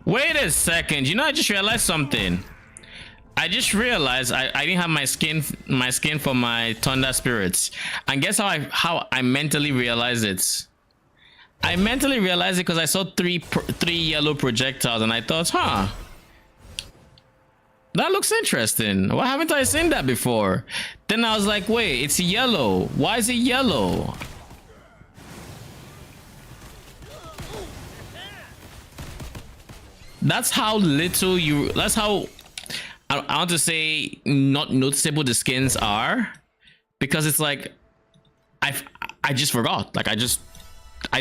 Wait a second. You know, I just realized something. I just realized I didn't have my skin for my Thunder Spirits. And guess how I mentally realized it? I mentally realized it because I saw three yellow projectiles and I thought, huh, that looks interesting. Why haven't I seen that before? Then I was like, wait, it's yellow. Why is it yellow? That's how little you, that's how, I want to say, not noticeable the skins are, because it's like I just forgot. Like I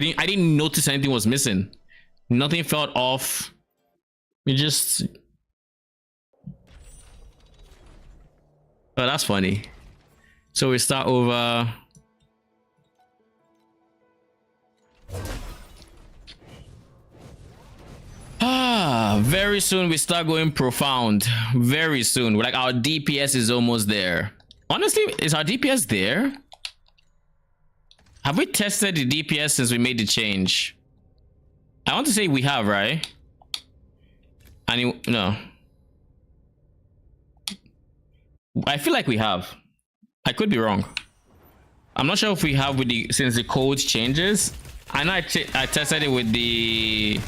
didn't notice anything was missing. Nothing felt off. It just, oh, that's funny. So we start over. Very soon we start going profound. Very soon. Like our DPS is almost there. Honestly, is our DPS there? Have we tested the DPS since we made the change? I want to say we have, right? No. I feel like we have. I could be wrong. I'm not sure if we have with the, since the code changes. I know I tested it with the,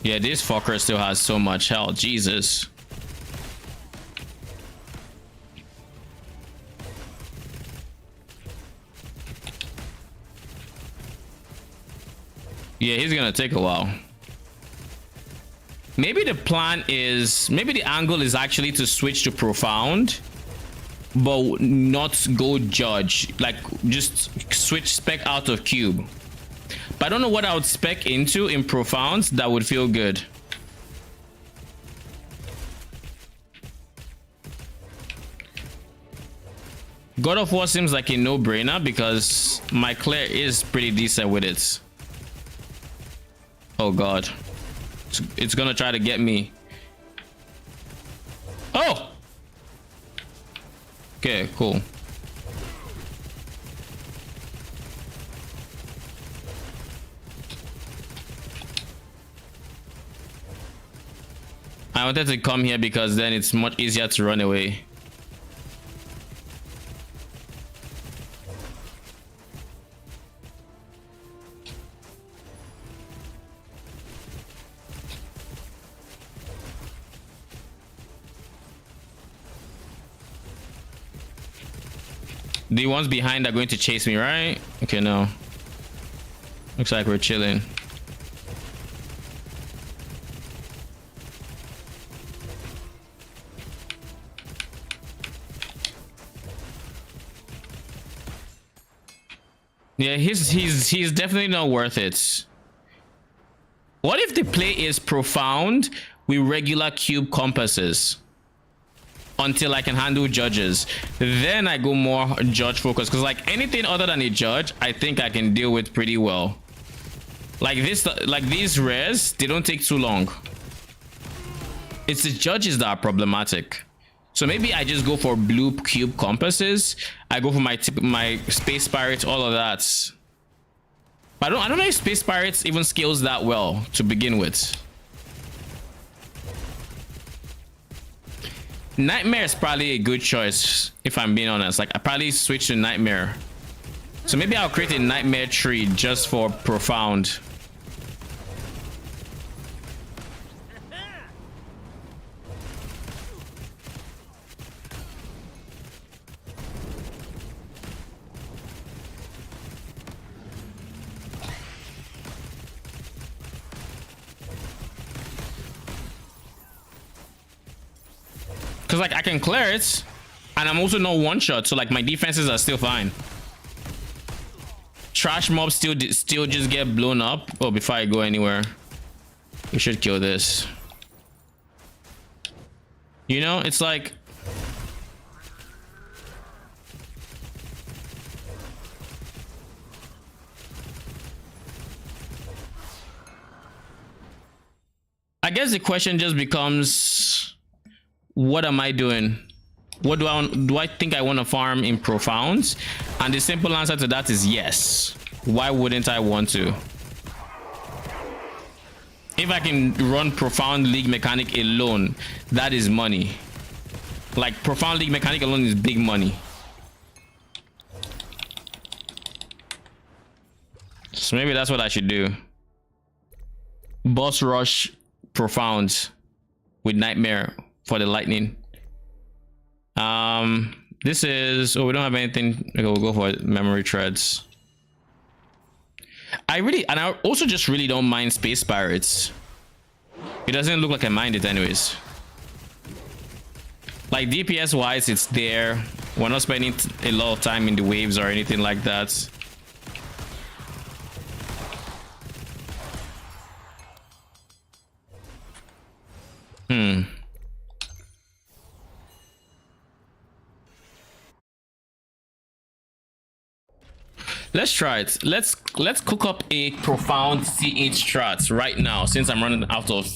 yeah, this fucker still has so much health. Jesus. Yeah, he's gonna take a while. Maybe the plan is, maybe the angle is actually to switch to profound, but not go judge. Like just switch spec out of cube. But I don't know what I would spec into in profounds that would feel good. God of War seems like a no-brainer because my Claire is pretty decent with it. Oh god. It's gonna try to get me. Oh! Okay, cool. I wanted to come here because then it's much easier to run away. The ones behind are going to chase me, right? Okay, no. Looks like we're chilling. Yeah, he's definitely not worth it. What if the play is profound with regular cube compasses until I can handle judges? Then I go more judge focused, because like anything other than a judge, I think I can deal with pretty well. Like this, like these rares, they don't take too long. It's the judges that are problematic. So maybe I just go for blue cube compasses. I go for my space pirates, all of that. But I don't know if space pirates even scales that well to begin with. Nightmare is probably a good choice, if I'm being honest. Like I probably switch to Nightmare. So maybe I'll create a Nightmare tree just for profound. Because like I can clear it and I'm also no one shot, so like my defenses are still fine. Trash mobs still just get blown up. Oh, before I go anywhere, we should kill this. You know, it's like I guess the question just becomes, what am I doing? What do I think I want to farm in profounds? And the simple answer to that is yes. Why wouldn't I want to? If I can run Profound League Mechanic alone, that is money. Like, Profound League Mechanic alone is big money. So maybe that's what I should do. Boss Rush Profound with Nightmare for the lightning. This is... Oh, we don't have anything. Okay, we'll go for memory threads. And I also just really don't mind Space Pirates. It doesn't look like I mind it anyways. Like DPS wise, it's there. We're not spending a lot of time in the waves or anything like that. Let's try it. Let's cook up a Profound C8 strat right now, since I'm running out of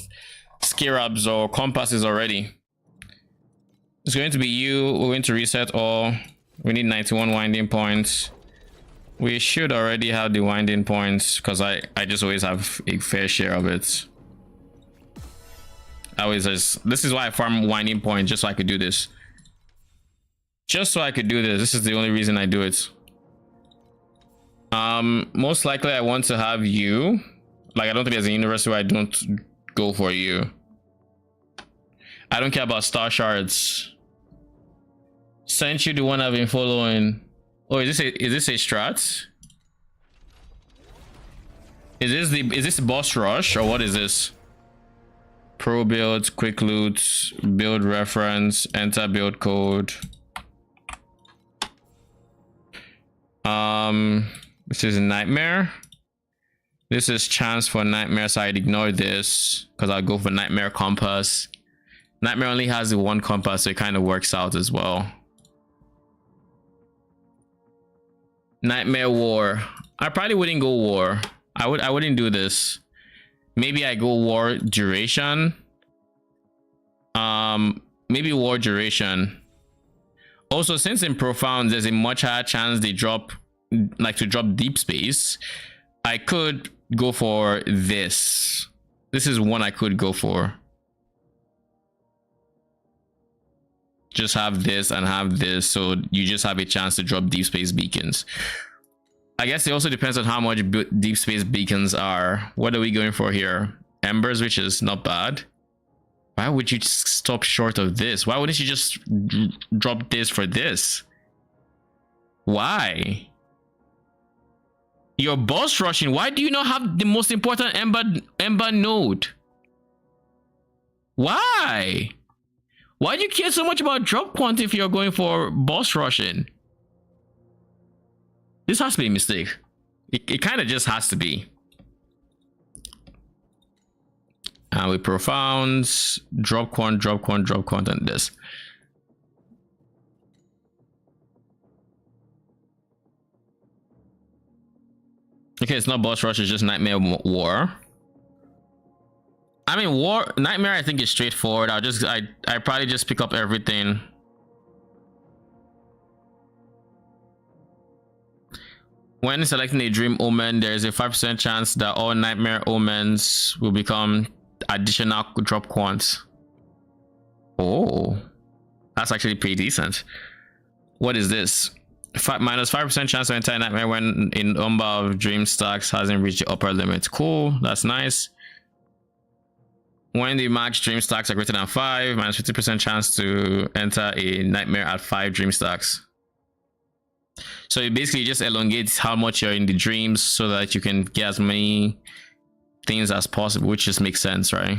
scarabs or compasses already. It's going to be you. We're going to reset all. We need 91 winding points. We should already have the winding points because I just always have a fair share of it. This is why I farm winding points, just so I could do this. Just so I could do this. This is the only reason I do it. Most likely I want to have you. Like, I don't think there's a universe where I don't go for you. I don't care about star shards. Sent you the one I've been following. Oh, is this a strat? Is this boss rush or what is this? Pro build, quick loot, build reference, enter build code. This is Nightmare. This is chance for Nightmare, so I'd ignore this because I'll go for Nightmare Compass. Nightmare only has the one compass, so it kind of works out as well. Nightmare War. I probably wouldn't go War. I wouldn't do this. Maybe I go War Duration. Maybe War Duration. Also, since in Profound there's a much higher chance they drop deep space, I could go for this. This is one I could go for. Just have this and have this, so you just have a chance to drop deep space beacons. I guess it also depends on how much deep space beacons are. What are we going for here? Embers, which is not bad. Why would you stop short of this? Why wouldn't you just drop this for this? Why? You're boss rushing. Why do you not have the most important Ember node? Why? Why do you care so much about drop quant if you're going for boss rushing? This has to be a mistake. It kind of just has to be. And with Profounds, drop quant, and this. Okay, it's not boss rush, it's just Nightmare War. I mean, Nightmare I think is straightforward. I probably just pick up everything. When selecting a Dream Omen, there is a 5% chance that all Nightmare Omens will become additional drop quants. Oh, that's actually pretty decent. What is this? Minus 5% chance to enter a Nightmare when in number of dream stacks hasn't reached the upper limit. Cool, that's nice. When the max dream stacks are greater than 5, minus 50% chance to enter a Nightmare at 5 dream stacks. So it basically just elongates how much you're in the dreams so that you can get as many things as possible, which just makes sense, right?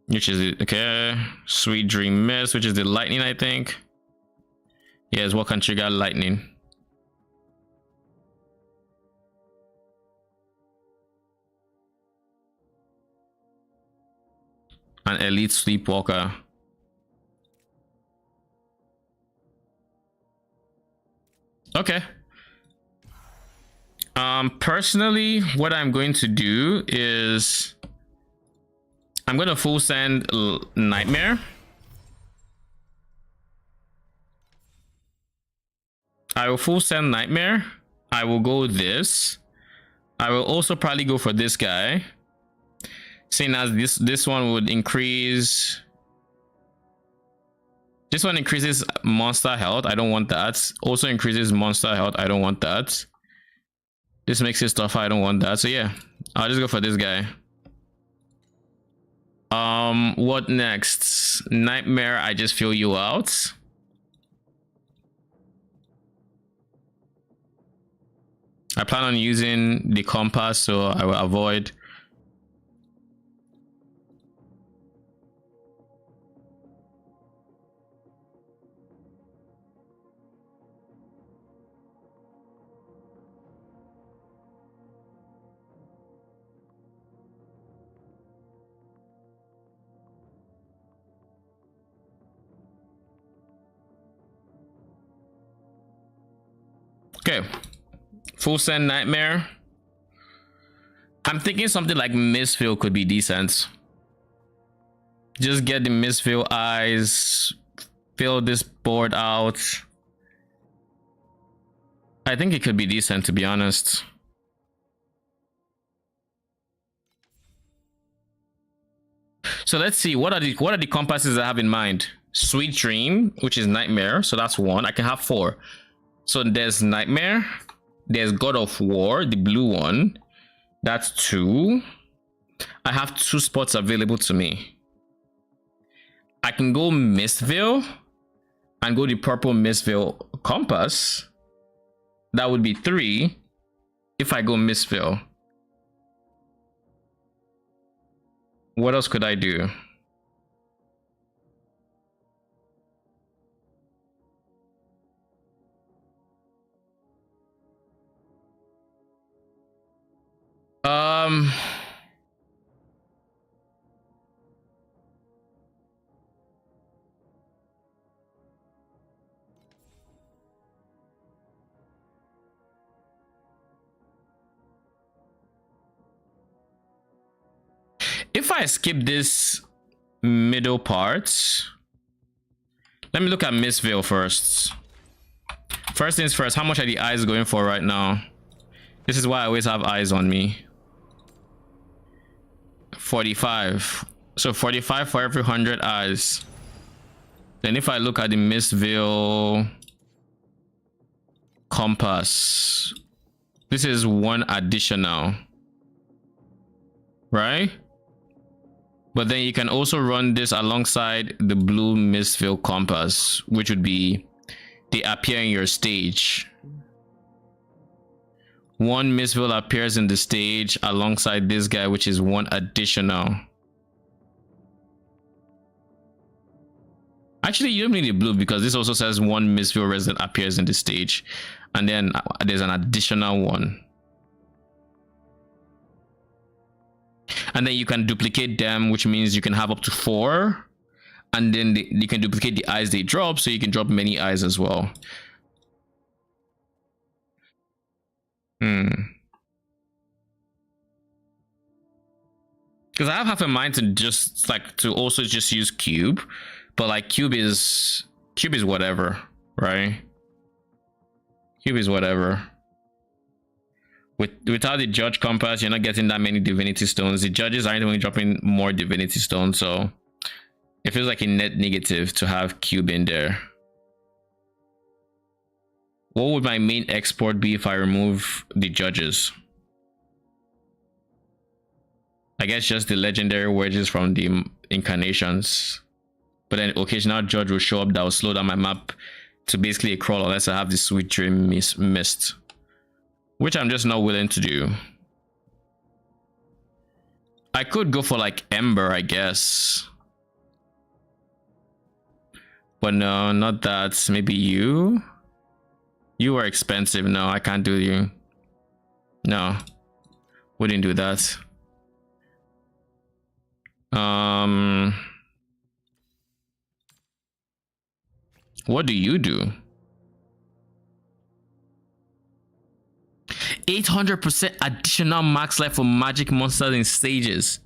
Which is it? Okay, Sweet Dream Mist, which is the lightning, I think. Yes, what can trigger lightning? An elite sleepwalker. Okay. Personally, what I'm going to do is I'm going to full send Nightmare. I will full send Nightmare. I will go this. I will also probably go for this guy. Seeing as this one would increase. This one increases monster health. I don't want that. Also increases monster health. I don't want that. This makes it tougher. I don't want that. So yeah, I'll just go for this guy. What next? Nightmare, I just fill you out. I plan on using the compass, so I will avoid. Okay, full send Nightmare. I'm thinking something like Mistfill could be decent. Just get the Mistfill eyes, fill this board out. I think it could be decent, to be honest. So let's see, what are the compasses I have in mind? Sweet Dream, which is Nightmare, so that's one. I can have 4. So there's Nightmare, there's God of War, the blue one. That's 2. I have 2 spots available to me. I can go Mistville and go the purple Mistville compass. That would be 3 if I go Mistville. What else could I do? If I skip this middle part, let me look at Mistville first. First things first, how much are the eyes going for right now? This is why I always have eyes on me. 45. So 45 for every 100 eyes. Then if I look at the Mistville compass, this is 1 additional, right? But then you can also run this alongside the blue Mistville compass, which would be they appear in your stage. 1 Mistville appears in the stage alongside this guy, which is 1 additional. Actually, you don't need the blue because this also says 1 Mistville resident appears in the stage, and then there's an additional 1. And then you can duplicate them, which means you can have up to 4, and then you can duplicate the eyes they drop, so you can drop many eyes as well. Because I have half a mind to just like to also just use cube, but like cube is whatever, right? Cube is whatever. Without the judge compass, you're not getting that many divinity stones. The judges aren't even dropping more divinity stones, so it feels like a net negative to have cube in there. What would my main export be if I remove the judges? I guess just the legendary wedges from the incarnations. But then occasional judge will show up that will slow down my map to basically a crawl unless I have the Sweet Dream mist. Which I'm just not willing to do. I could go for like Ember, I guess. But no, not that. Maybe you? You are expensive. No, I can't do you. No. Wouldn't do that. What do you do? 800% additional max life for magic monsters in stages.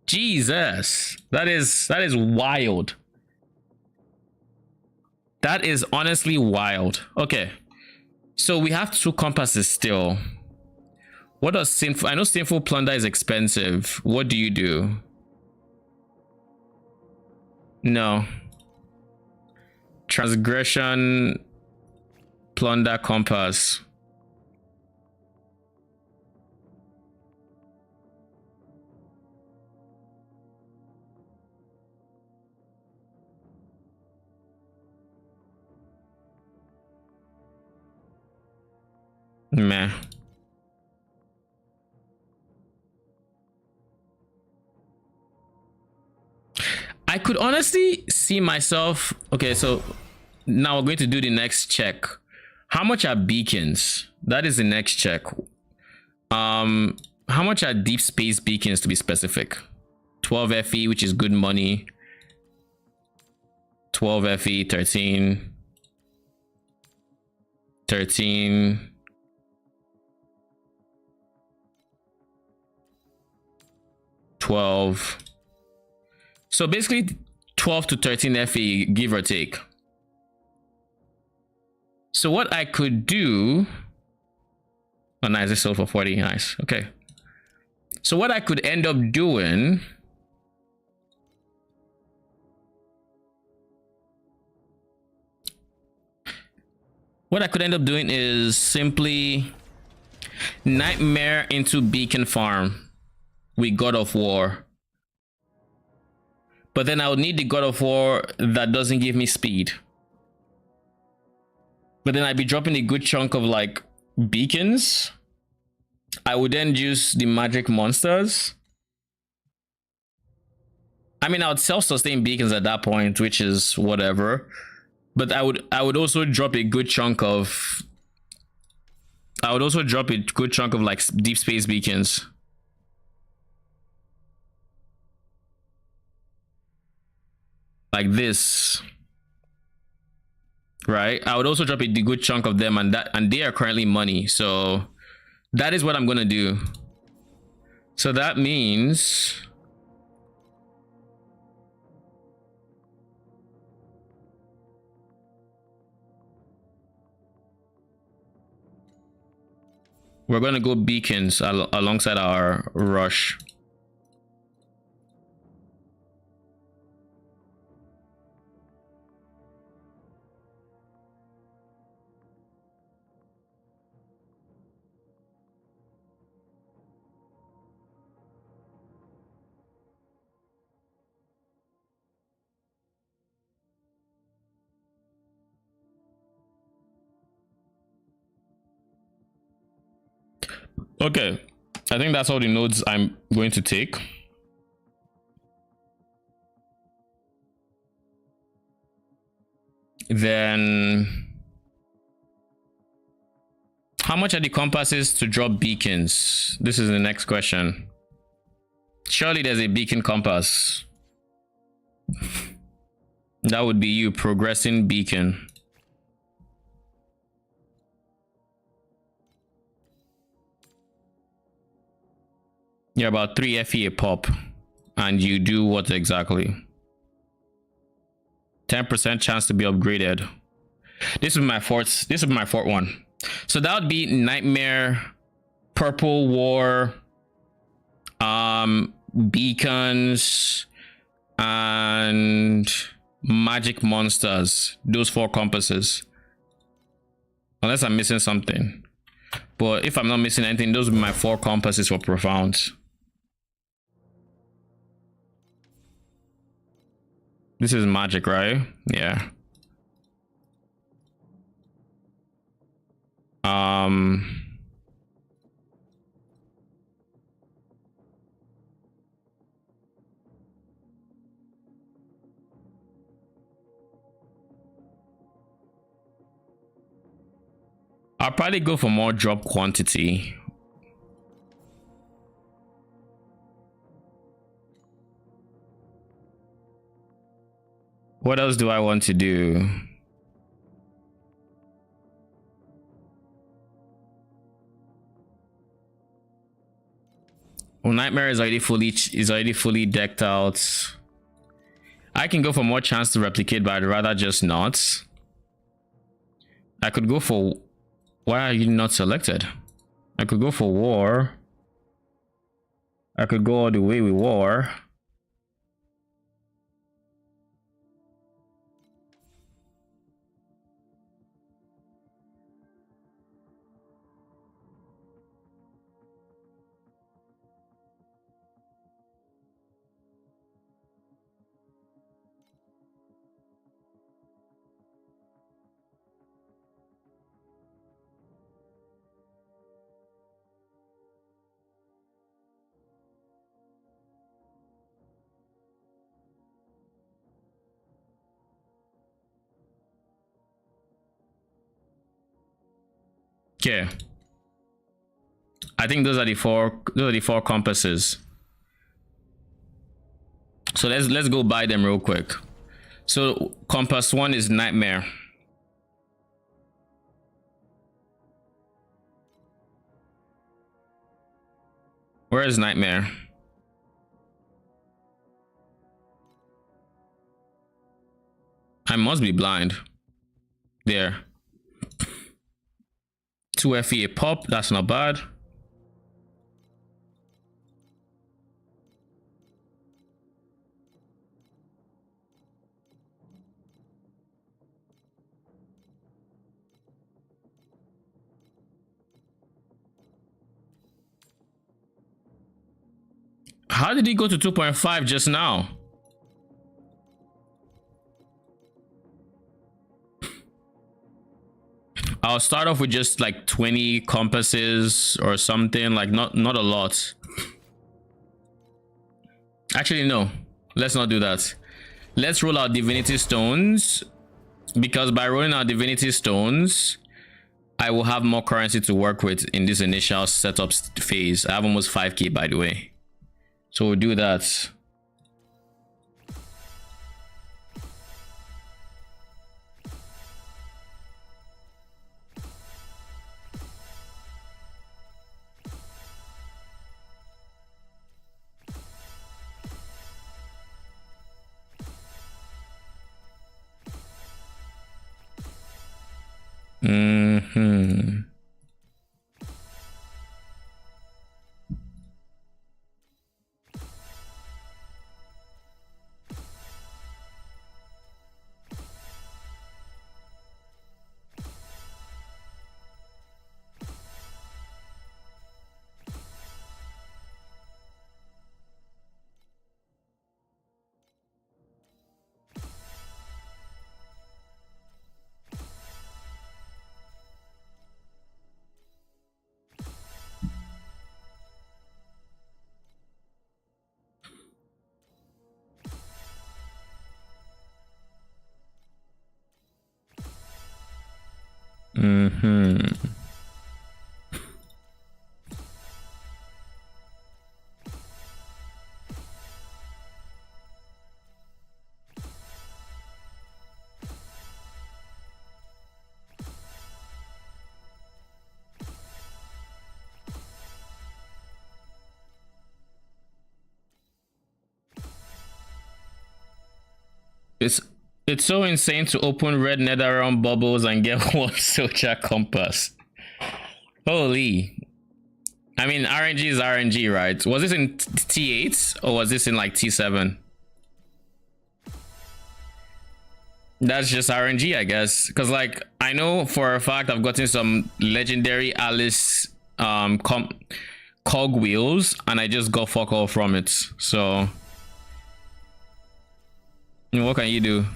Jesus, that is wild. That is honestly wild. Okay. So we have 2 compasses still. What does sinful? I know sinful plunder is expensive. What do you do? No. Transgression, plunder, compass. Meh. I could honestly see myself. Okay, so now we're going to do the next check. How much are beacons? That is the next check. How much are deep space beacons, to be specific? 12 FE, which is good money. 12 FE, 13. 13. 12. So basically 12 to 13 FE, give or take. So what I could do... Oh, nice. It's sold for 40. Nice. Okay. So what I could end up doing... What I could end up doing is simply Nightmare into Beacon Farm with God of War. But then I would need the God of War that doesn't give me speed. But then I'd be dropping a good chunk of like beacons. I would then use the magic monsters. I mean, I would self-sustain beacons at that point, which is whatever. But I would also drop a good chunk of... I would also drop a good chunk of like deep space beacons. Like this. Right? I would also drop a good chunk of them, and they are currently money. So that is what I'm gonna do. So that means... we're gonna go beacons alongside our rush. Okay, I think that's all the nodes I'm going to take. Then how much are the compasses to drop beacons? This is the next question. Surely there's a beacon compass. That would be you, progressing beacon. You're about 3 FE a pop, and you do what exactly? 10% chance to be upgraded. This is my fourth. This is my fourth one. So that would be Nightmare, Purple War, beacons, and magic monsters. Those 4 compasses. Unless I'm missing something. But if I'm not missing anything, those would be my 4 compasses for profound. This is magic, right? Yeah. I'll probably go for more drop quantity. What else do I want to do? Well, Nightmare is already fully decked out. I can go for more chance to replicate, but I'd rather just not. I could go for... Why are you not selected? I could go for war. I could go all the way with war. Okay. I think those are the four compasses. So let's go buy them real quick. So compass 1 is nightmare. Where is nightmare? I must be blind. There. 2 FE a pop, that's not bad. How did he go to 2.5 just now? I'll start off with just like 20 compasses or something, like not a lot. Actually, no, let's not do that. Let's roll out divinity stones, because by rolling out divinity stones, I will have more currency to work with in this initial setup phase. I have almost 5k, by the way. So we'll do that. It's so insane to open red netherrealm bubbles and get one soldier compass. Holy. I mean, RNG is RNG, right? Was this in T8 or was this in like T7? That's just RNG, I guess. Because like, I know for a fact I've gotten some legendary Alice cog wheels and I just got fuck all from it. So what can you do?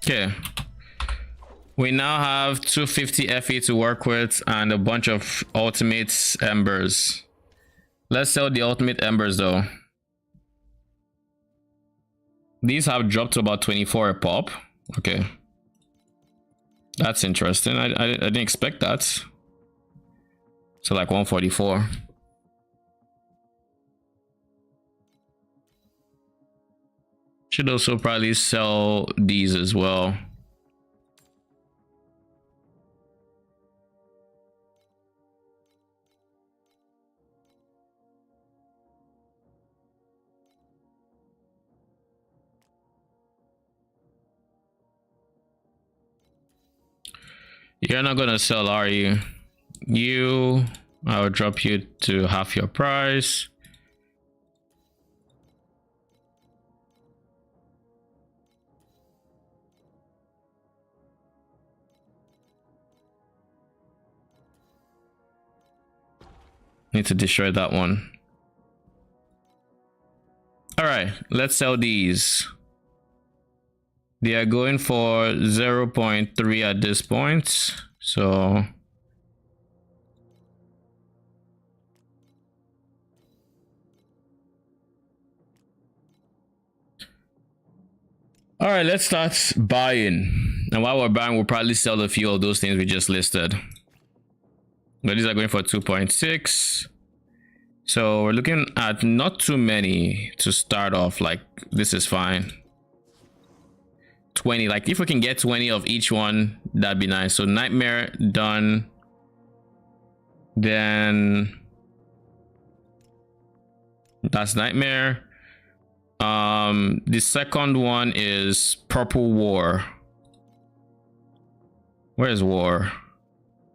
Okay, we now have 250 FE to work with and a bunch of ultimate embers. Let's sell the ultimate embers though. These have dropped to about 24 a pop. Okay, that's interesting. I didn't expect that. So like 144. Should also probably sell these as well. You're not gonna sell, are you? I'll drop you to half your price. Need to destroy that one. All right, let's sell these. They are going for 0.3 at this point. So all right, let's start buying. And while we're buying, we'll probably sell a few of those things we just listed. But these are going for 2.6. So we're looking at not too many to start off. Like, this is fine. 20. Like, if we can get 20 of each one, that'd be nice. So Nightmare done. Then that's Nightmare. The second one is Purple War. Where is War?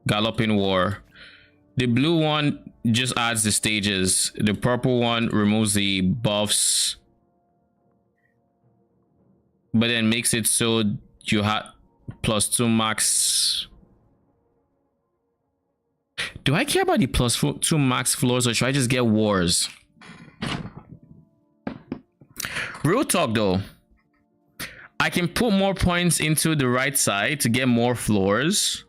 Galloping War. The blue one just adds the stages. The purple one removes the buffs, but then makes it so you have +2 max. Do I care about the +2 max floors, or should I just get wars? Real talk though, I can put more points into the right side to get more floors.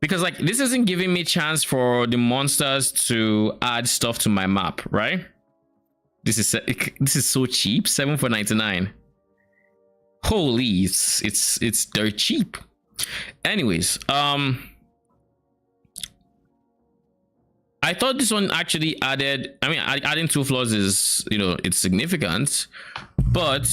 Because like, this isn't giving me chance for the monsters to add stuff to my map, right? This is so cheap. 7 for 99. Holy, it's dirt cheap. Anyways, I thought this one actually added, I mean, adding 2 floors is, you know, it's significant, but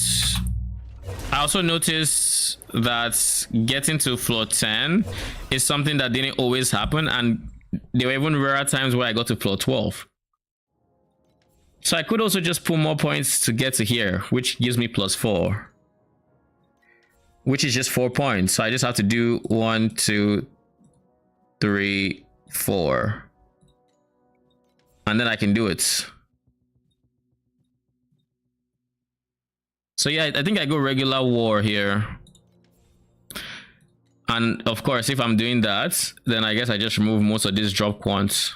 I also noticed that getting to floor 10 is something that didn't always happen, and there were even rare times where I got to floor 12. So I could also just put more points to get to here, which gives me +4, which is just 4 points. So I just have to do 1, 2, 3, 4, and then I can do it. So yeah, I think I go regular war here. And of course, if I'm doing that, then I guess I just remove most of these drop quants.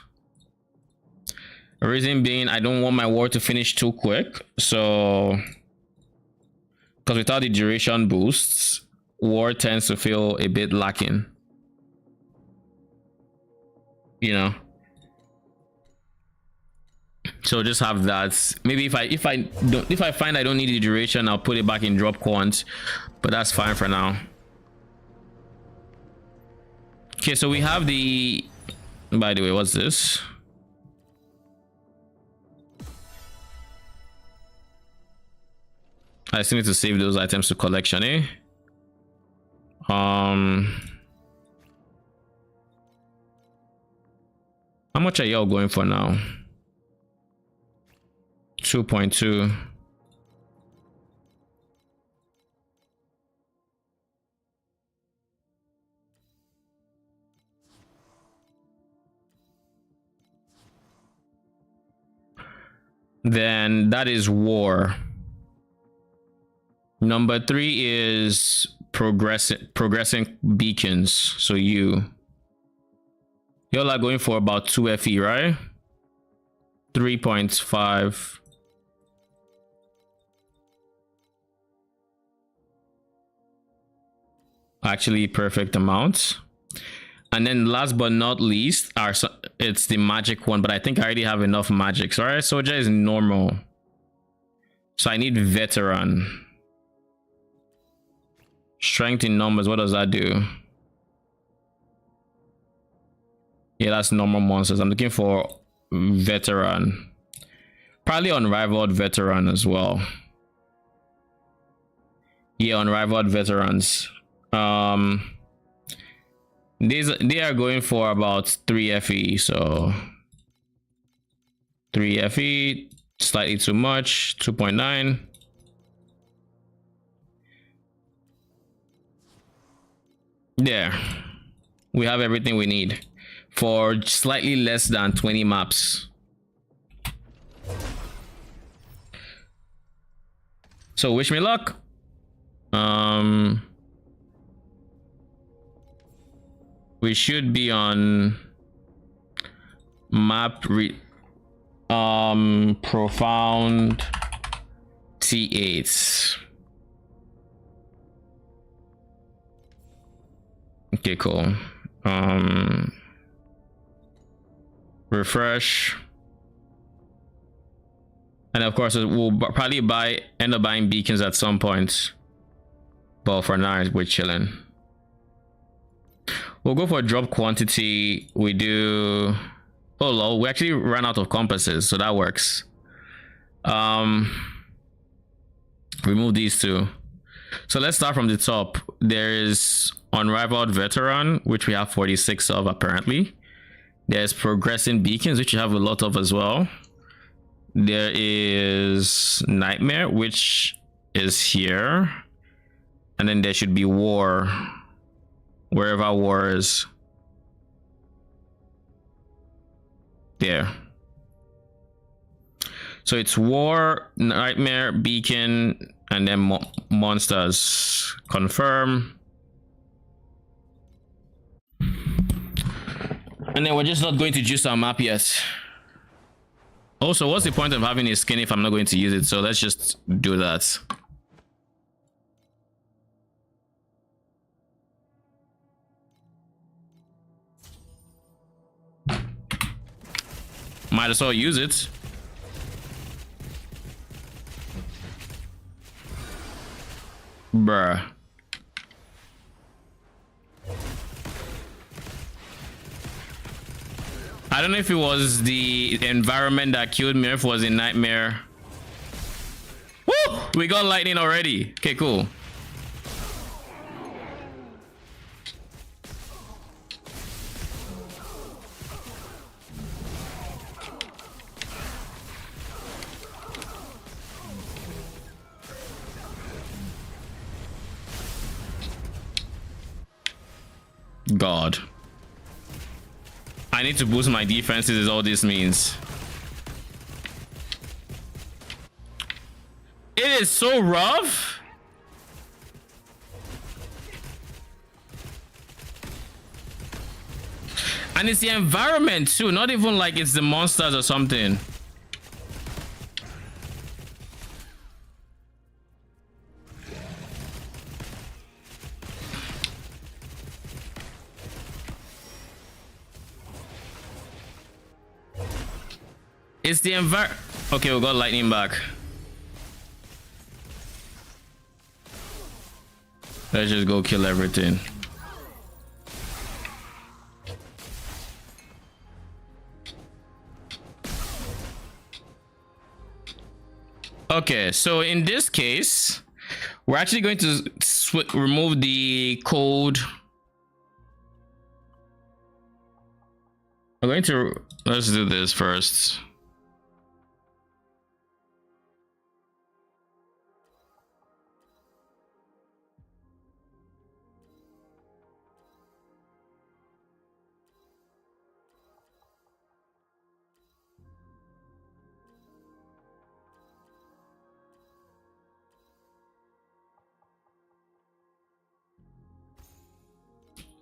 The reason being, I don't want my war to finish too quick. So, because without the duration boosts, war tends to feel a bit lacking. You know? So just have that. Maybe if I find I don't need the duration, I'll put it back in drop quant, but that's fine for now. Okay, so we have the, by the way, what's this? I still need to save those items to collection, eh? How much are y'all going for now? 2.2. Then that is war. Number 3 is progressing beacons. So y'all are going for about 2 FE, right? 3.5. Actually perfect amount. And then last but not least, it's the magic one, but I think I already have enough magics. All right, soldier is normal, so I need veteran. Strength in numbers, what does that do? Yeah, that's normal monsters. I'm looking for veteran, probably unrivaled veteran as well. Yeah, unrivaled veterans. They are going for about 3 FE, so 3 FE, slightly too much. 2.9. There. We have everything we need for slightly less than 20 maps. So wish me luck. We should be on map profound T8. Okay, cool. Refresh. And of course, we'll probably end up buying beacons at some point. But for now, we're chilling. We'll go for drop quantity. We do... Oh, lol, we actually ran out of compasses, so that works. Remove these two. So let's start from the top. There is Unrivaled Veteran, which we have 46 of apparently. There's Progressing Beacons, which you have a lot of as well. There is Nightmare, which is here. And then there should be War, wherever War is. There. So it's War, Nightmare, Beacon, and then monsters. Confirm. And then we're just not going to juice our map yet. Also, what's the point of having a skin if I'm not going to use it? So let's just do that. Might as well use it. Bruh. I don't know if it was the environment that killed me or if it was a nightmare. Woo! We got lightning already. Okay, cool. God. I need to boost my defenses is all this means. It is so rough. And it's the environment too, not even like it's the monsters or something. It's the environment. Okay, we got lightning back. Let's just go kill everything. Okay, so in this case, we're actually going to remove the code. We're going to, let's do this first.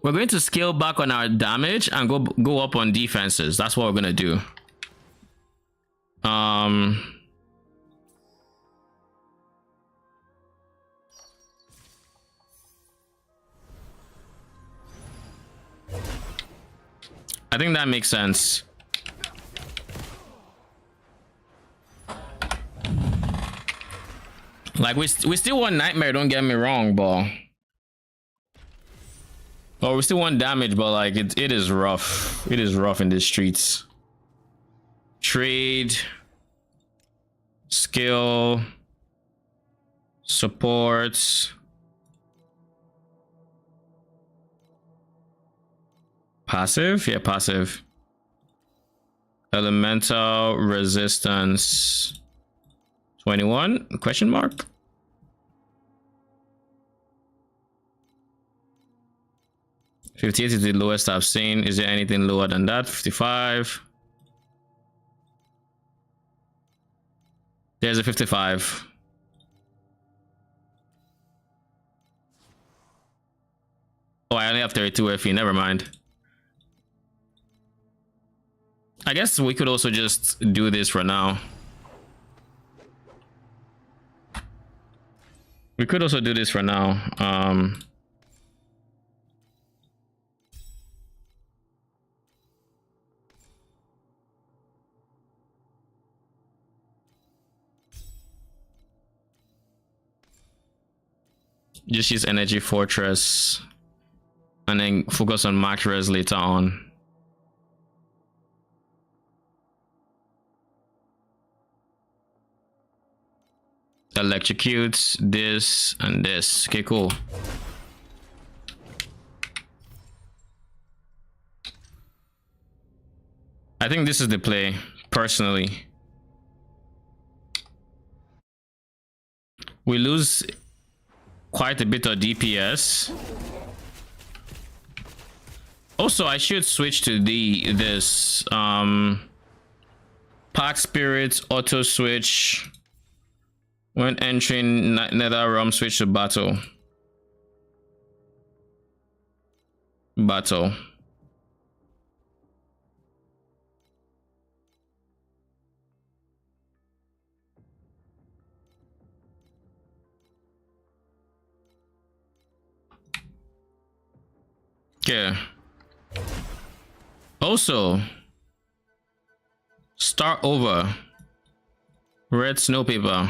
We're going to scale back on our damage and go up on defenses. That's what we're gonna do. I think that makes sense. Like we still want nightmare, don't get me wrong, but oh, we still want damage, but like it is rough. It is rough in the streets. Trade, skill, support, passive. Yeah, passive. Elemental resistance 21 question mark. 58 is the lowest I've seen. Is there anything lower than that? 55. There's a 55. Oh, I only have 32 FE. Never mind. I guess we could also just do this for now. We could also do this for now. Just use Energy Fortress and then focus on max res later on. Electrocute this and this. Okay, cool. I think this is the play, personally. We lose quite a bit of DPS. Also, I should switch to this Pact Spirits auto switch when entering Nether Realm. Switch to battle. Yeah. Also, start over. Red snow paper.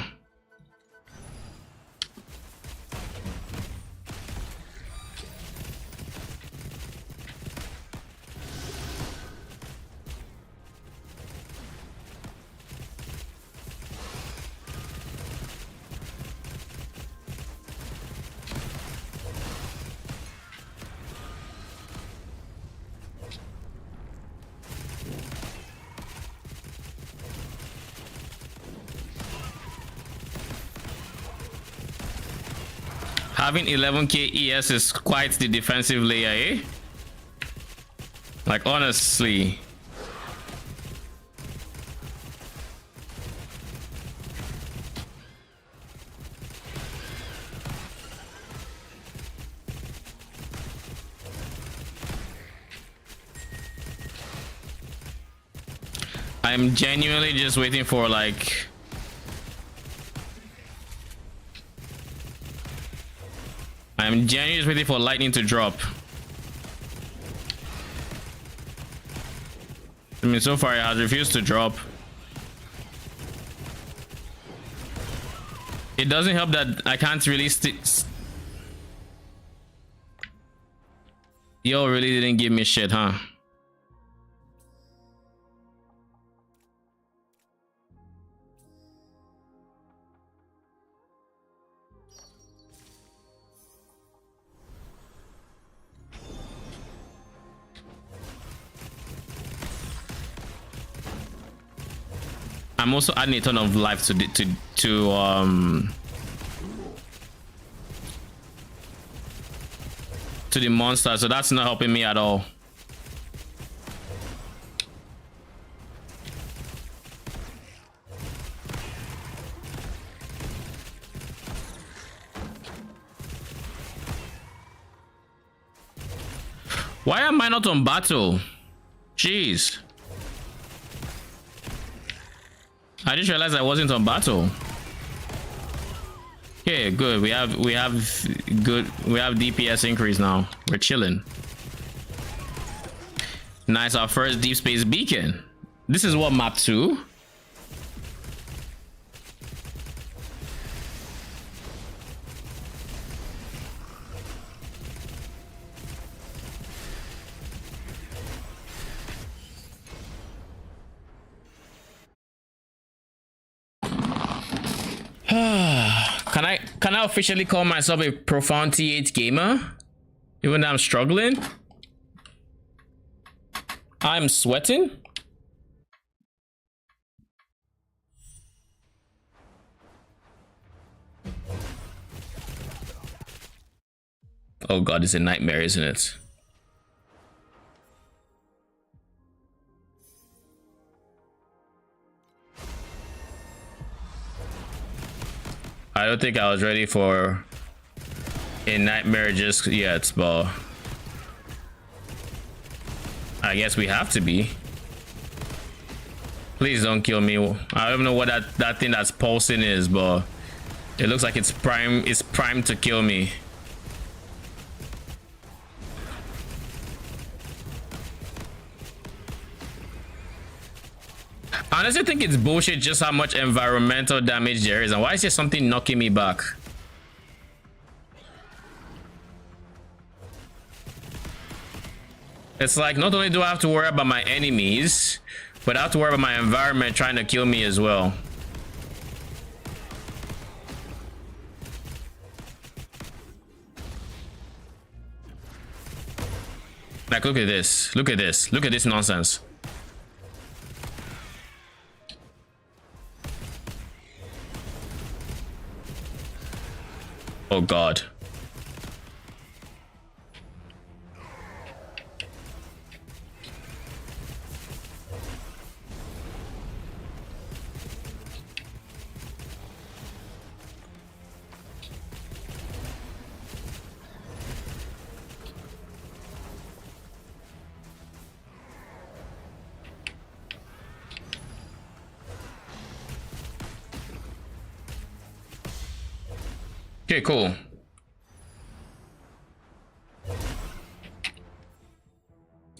Having 11k ES is quite the defensive layer, eh? Like, honestly. I'm genuinely just waiting for like I'm genuinely just waiting for lightning to drop. I mean, so far it has refused to drop. It doesn't help that I can't release it. Yo, really didn't give me shit, huh? I'm also adding a ton of life to the monster, so that's not helping me at all. Why am I not on battle? Jeez. I just realized I wasn't on battle. Okay, good. We have DPS increase now. We're chilling. Nice, our first deep space beacon. This is what, map 2? Can I officially call myself a profound TH gamer? Even though I'm struggling? I'm sweating? Oh god, it's a nightmare, isn't it? I don't think I was ready for a nightmare just yet, but I guess we have to be. Please don't kill me. I don't know what that thing that's pulsing is, but it looks like it's primed to kill me. I honestly think it's bullshit just how much environmental damage there is, and why is there something knocking me back? It's like not only do I have to worry about my enemies, but I have to worry about my environment trying to kill me as well. Like, look at this. Look at this. Look at this nonsense. Oh God. Okay, cool.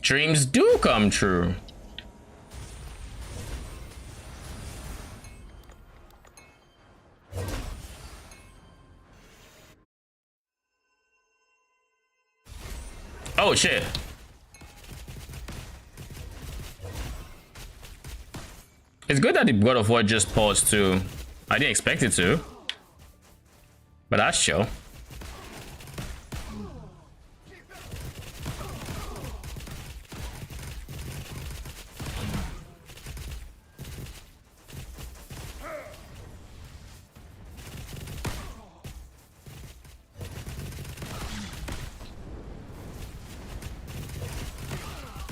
Dreams do come true. Oh shit. It's good that the God of War just paused too. I didn't expect it to. But that's chill.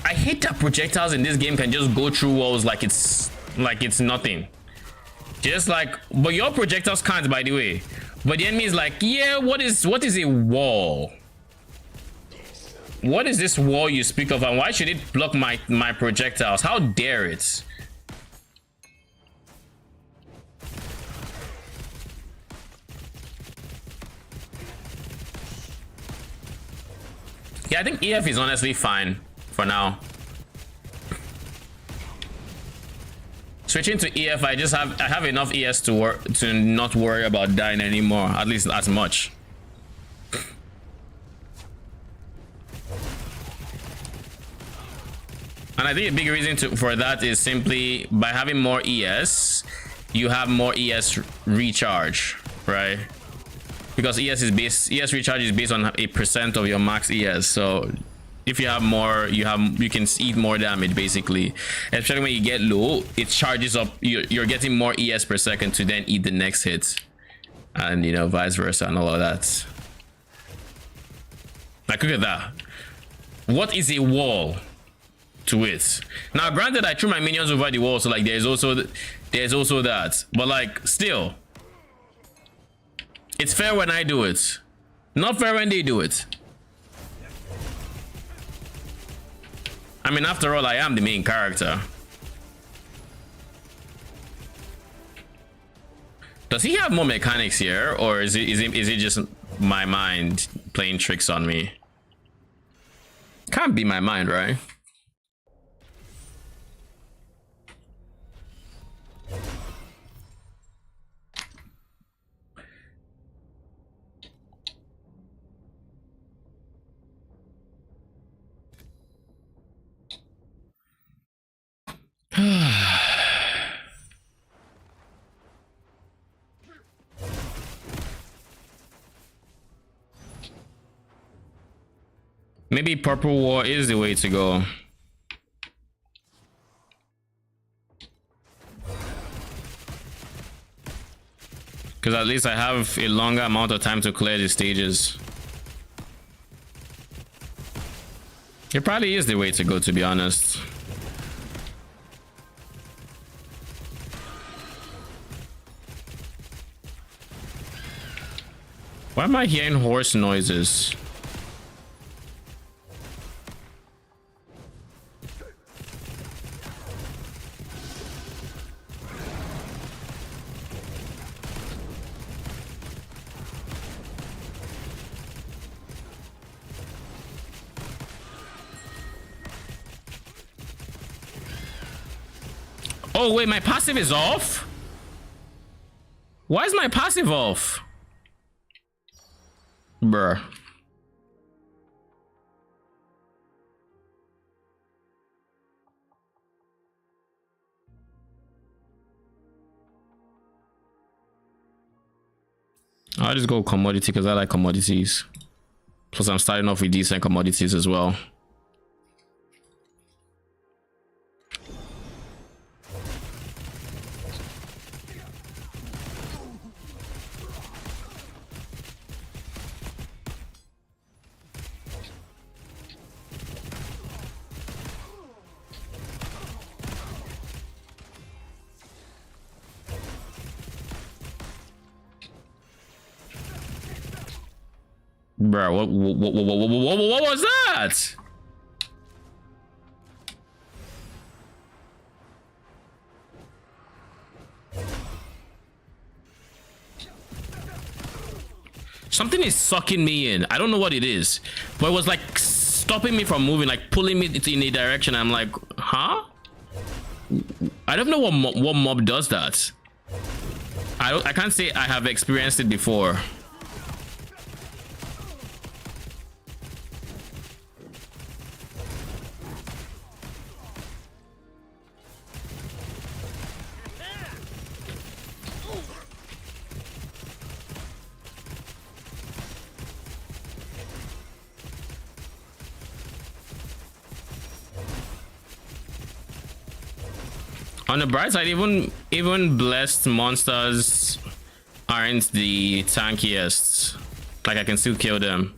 I hate that projectiles in this game can just go through walls like it's nothing. Just like, but your projectiles can't, by the way. But the enemy is like, yeah, what is a wall? What is this wall you speak of, and why should it block my projectiles? How dare it? Yeah, I think EF is honestly fine for now. Switching to EF, I have enough ES to not worry about dying anymore, at least as much. And I think a big reason for that is simply by having more ES, you have more ES recharge, right? Because ES recharge is based on 8% of your max ES, so if you have more, you can eat more damage basically. Especially when you get low, it charges up. You're getting more ES per second to then eat the next hit, and you know, vice versa and all of that. Like, look at that. What is a wall to it? Now, granted, I threw my minions over the wall, so like there's also that, but like still, it's fair when I do it, not fair when they do it. I mean, after all, I am the main character. Does he have more mechanics here, or is it just my mind playing tricks on me? Can't be my mind, right? Maybe Purple War is the way to go. Because at least I have a longer amount of time to clear the stages. It probably is the way to go, to be honest. Why am I hearing horse noises? Oh wait, my passive is off? Why is my passive off? Bruh. I'll just go commodity because I like commodities. Plus I'm starting off with decent commodities as well. Bro, what was that? Something is sucking me in. I don't know what it is, but it was like stopping me from moving, like pulling me in a direction. I'm like, huh? I don't know what mob does that. I can't say I have experienced it before. On the bright side, even blessed monsters aren't the tankiest. Like I can still kill them.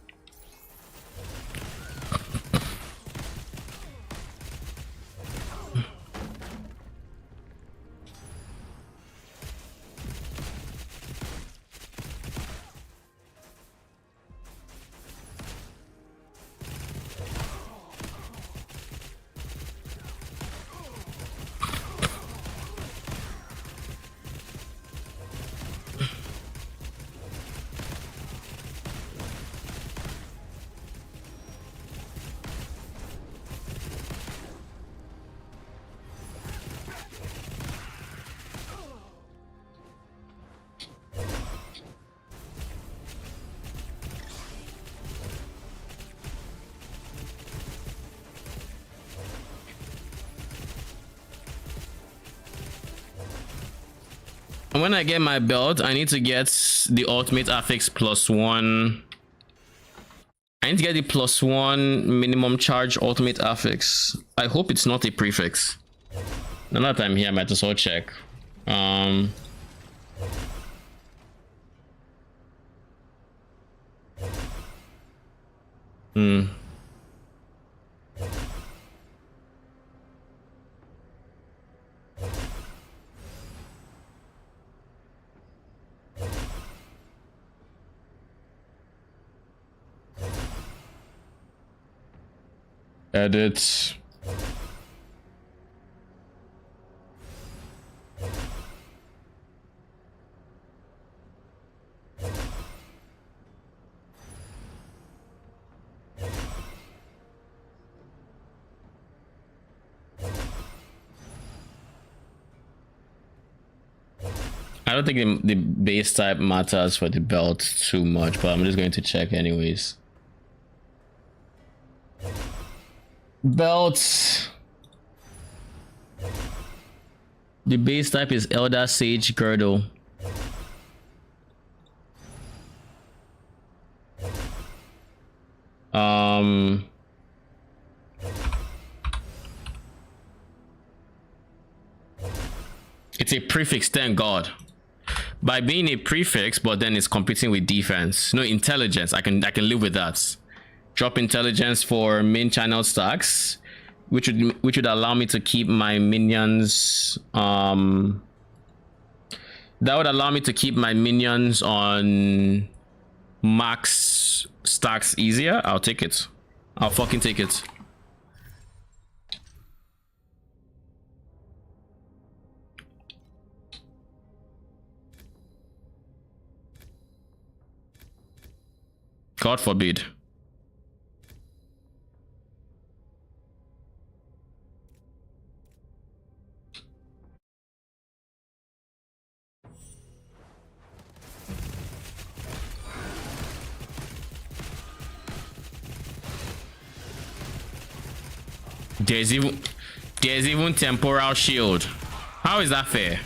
And when I get my belt, I need to get the ultimate affix +1. I need to get the +1 minimum charge ultimate affix. I hope it's not a prefix. Now that I'm here, I might as well check. Edit. I don't think the base type matters for the belt too much, but I'm just going to check anyways. Belts. The base type is Elder Sage Girdle. It's a prefix, thank God. By being a prefix, but then it's competing with defense. No, intelligence. I can live with that. Drop intelligence for main channel stacks, which would allow me to keep my minions. That would allow me to keep my minions on max stacks easier, I'll take it. I'll fucking take it. God forbid. There's even temporal shield. How is that fair?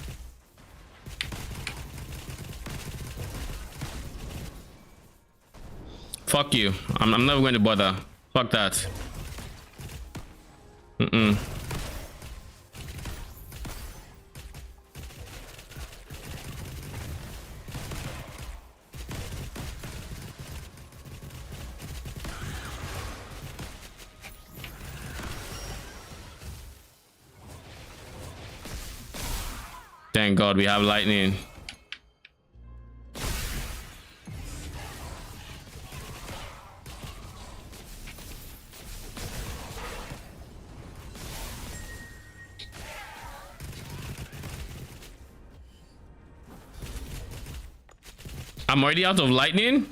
Fuck you. I'm never going to bother. Fuck that. Thank God we have lightning. I'm already out of lightning.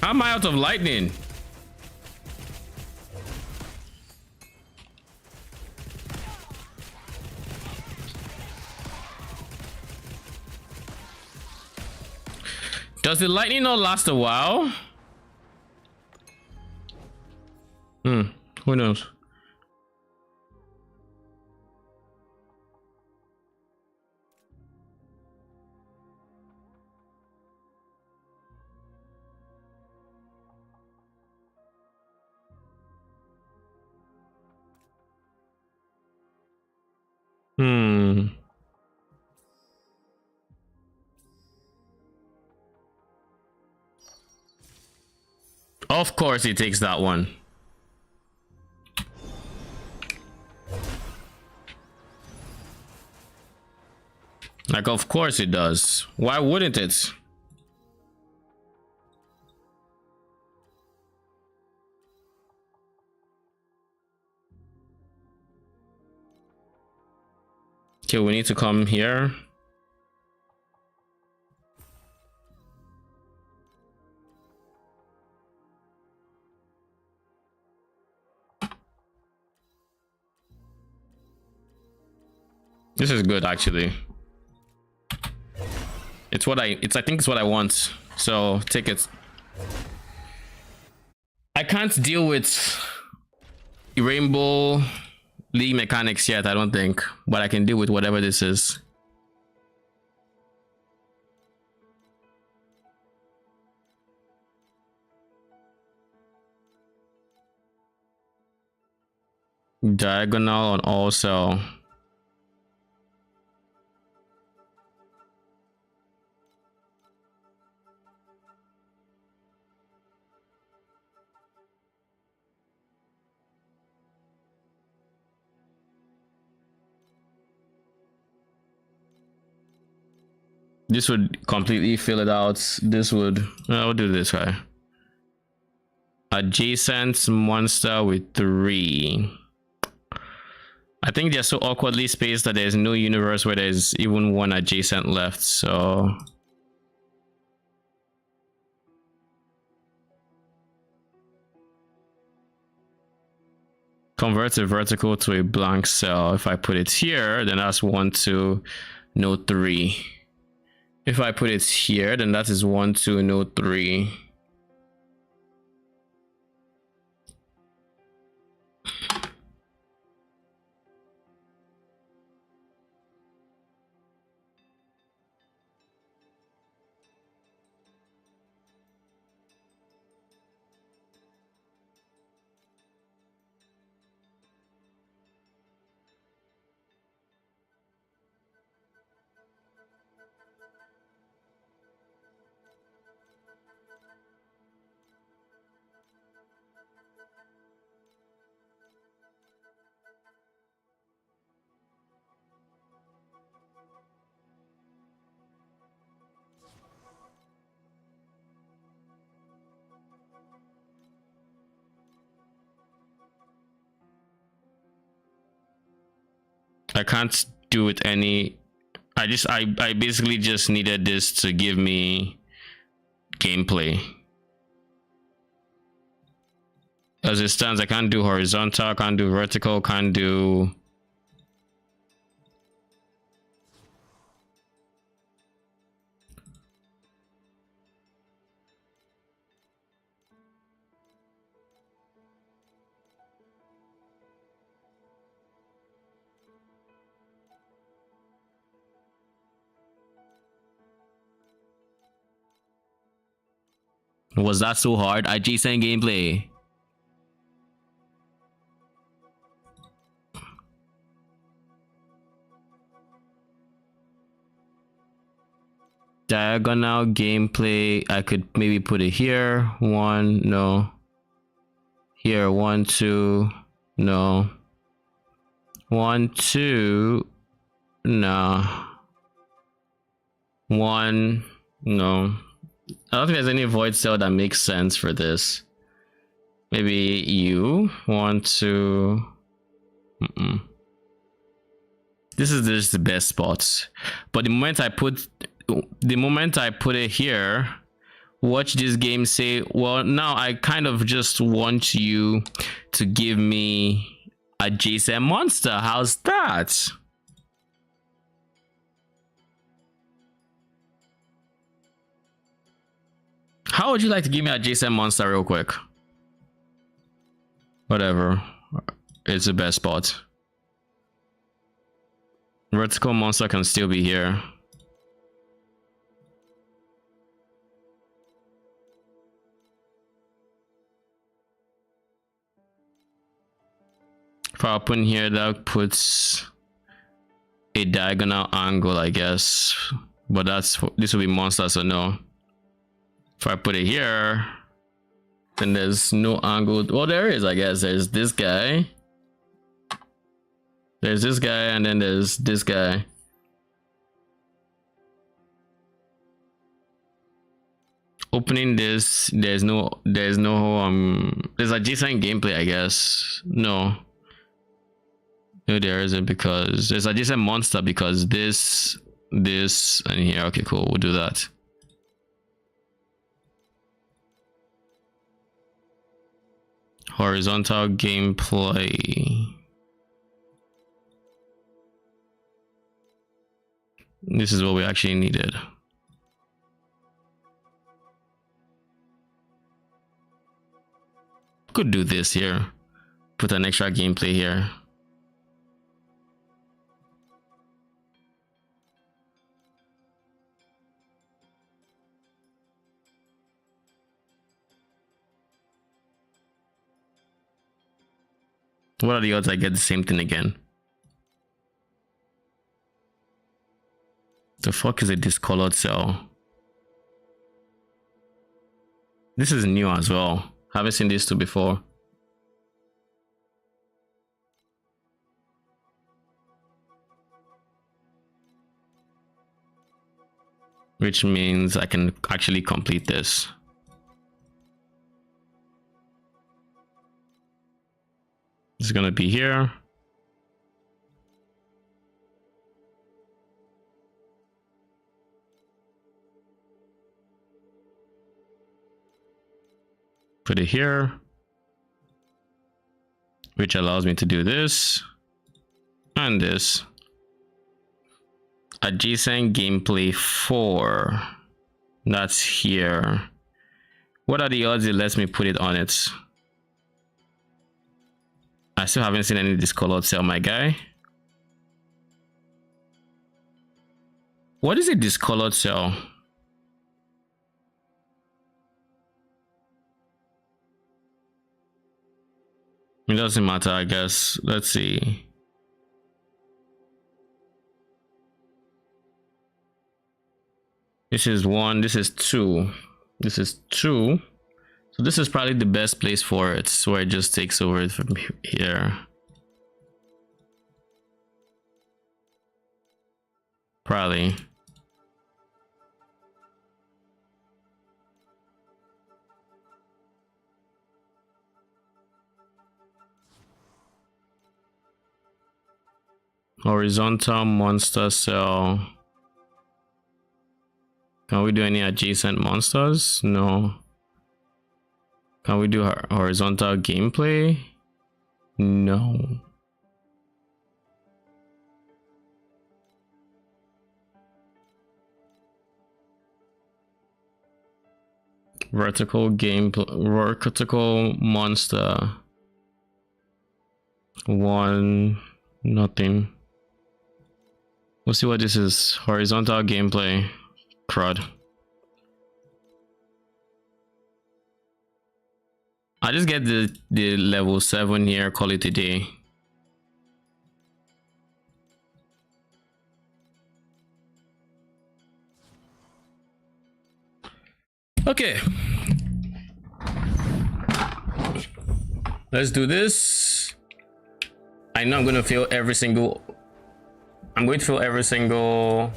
How am I out of lightning? Does the lightning not last a while? Who knows? Of course he takes that one. Like, of course it does. Why wouldn't it? Okay, we need to come here. This is good, actually. I think it's what I want. So take it. I can't deal with Rainbow League mechanics yet, I don't think, but I can deal with whatever this is. Diagonal and also this would completely fill it out. This would, I'll do this way. Adjacent monster with 3. I think they're so awkwardly spaced that there's no universe where there's even one adjacent left, so convert a vertical to a blank cell. If I put it here, then that's 1, 2, no 3. If I put it here, then that is 1, 2, no 3. I can't do it any. I basically just needed this to give me gameplay. As it stands, I can't do horizontal, can't do vertical, can't do. Was that so hard? Adjacent gameplay. Diagonal gameplay. I could maybe put it here. One, no. Here, 1, 2, no. 1, 2, no. 1, no. I don't think there's any void cell that makes sense for this. Maybe you want to. This is just the best spot. But the moment I put it here, watch this game say, well, now I kind of just want you to give me adjacent monster. How's that? How would you like to give me adjacent monster real quick? Whatever. It's the best spot. Vertical monster can still be here. If I put in here, that puts a diagonal angle, I guess. But this will be monster, so no. If I put it here, then there's no angle. Well, there is, I guess. There's this guy. There's this guy, and then there's this guy. Opening this, there's adjacent gameplay, I guess. No, there isn't, because there's adjacent monster because this, and here. Okay, cool. We'll do that. Horizontal gameplay. This is what we actually needed. Could do this here. Put an extra gameplay here. What are the odds I get the same thing again? The fuck is a discolored cell? This is new as well. Haven't seen these two before. Which means I can actually complete this. It's gonna be here. Put it here, which allows me to do this and this. Adjacent gameplay 4. That's here. What are the odds it lets me put it on it? I still haven't seen any discolored cell, my guy. What is a discolored cell? It doesn't matter, I guess. Let's see. This is 1, this is 2. This is 2. So this is probably the best place for it, so it just takes over it from here. Probably. Horizontal monster cell. Can we do any adjacent monsters? No. Can we do horizontal gameplay? No. Vertical vertical monster. One, nothing. We'll see what this is. Horizontal gameplay. Crud. I just get the level 7 here, call it a day. Okay. Let's do this. I know I'm going to fail every single... I'm going to fail every single...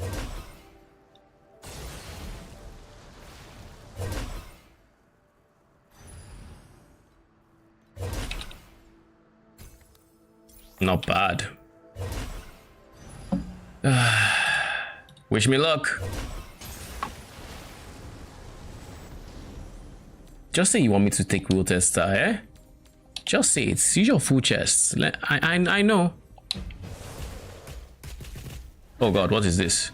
Not bad. Wish me luck. Just say you want me to take wheel tester, eh? Just say it. Use your full chest. I know. Oh god, what is this?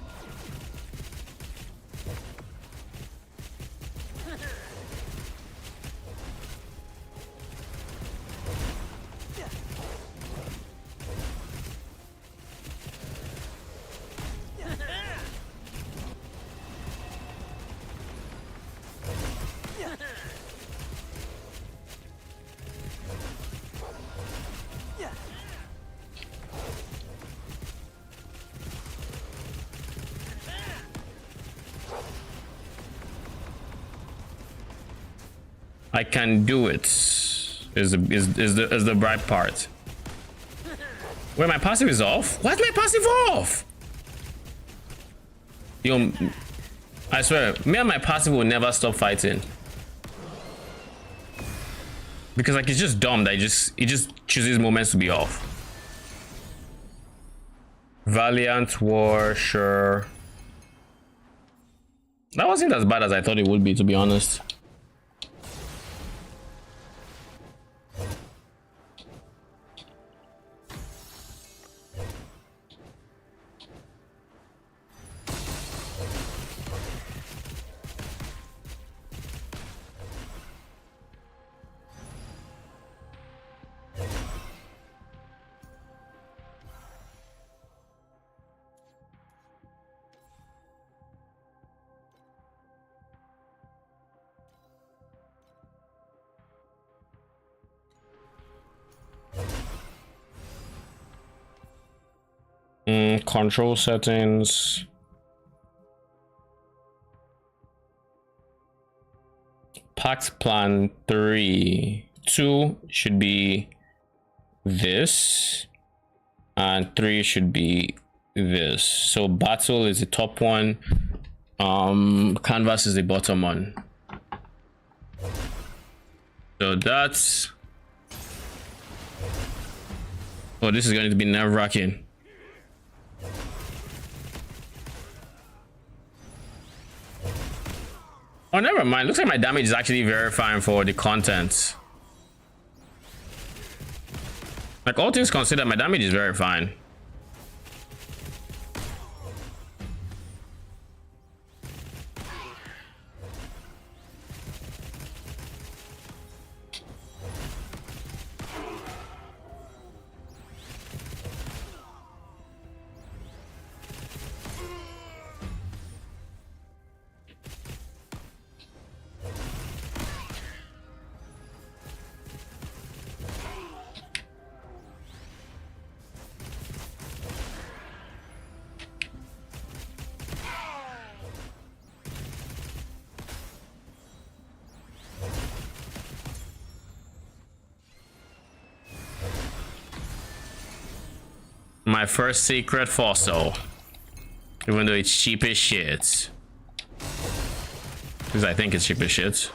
I can do it. Is the bright part. Wait, my passive is off? Why's my passive off? Yo, I swear, me and my passive will never stop fighting. Because like it's just dumb that it just chooses moments to be off. Valiant War, sure. That wasn't as bad as I thought it would be, to be honest. Control settings. Pact plan 3. 2 should be this, and 3 should be this. So battle is the top one. Canvas is the bottom one. So that's. Oh, this is going to be nerve-wracking. Oh, never mind. Looks like my damage is actually very fine for the content. Like, all things considered, my damage is very fine. My first secret fossil, even though it's cheap as shit, because I think it's cheap as shit.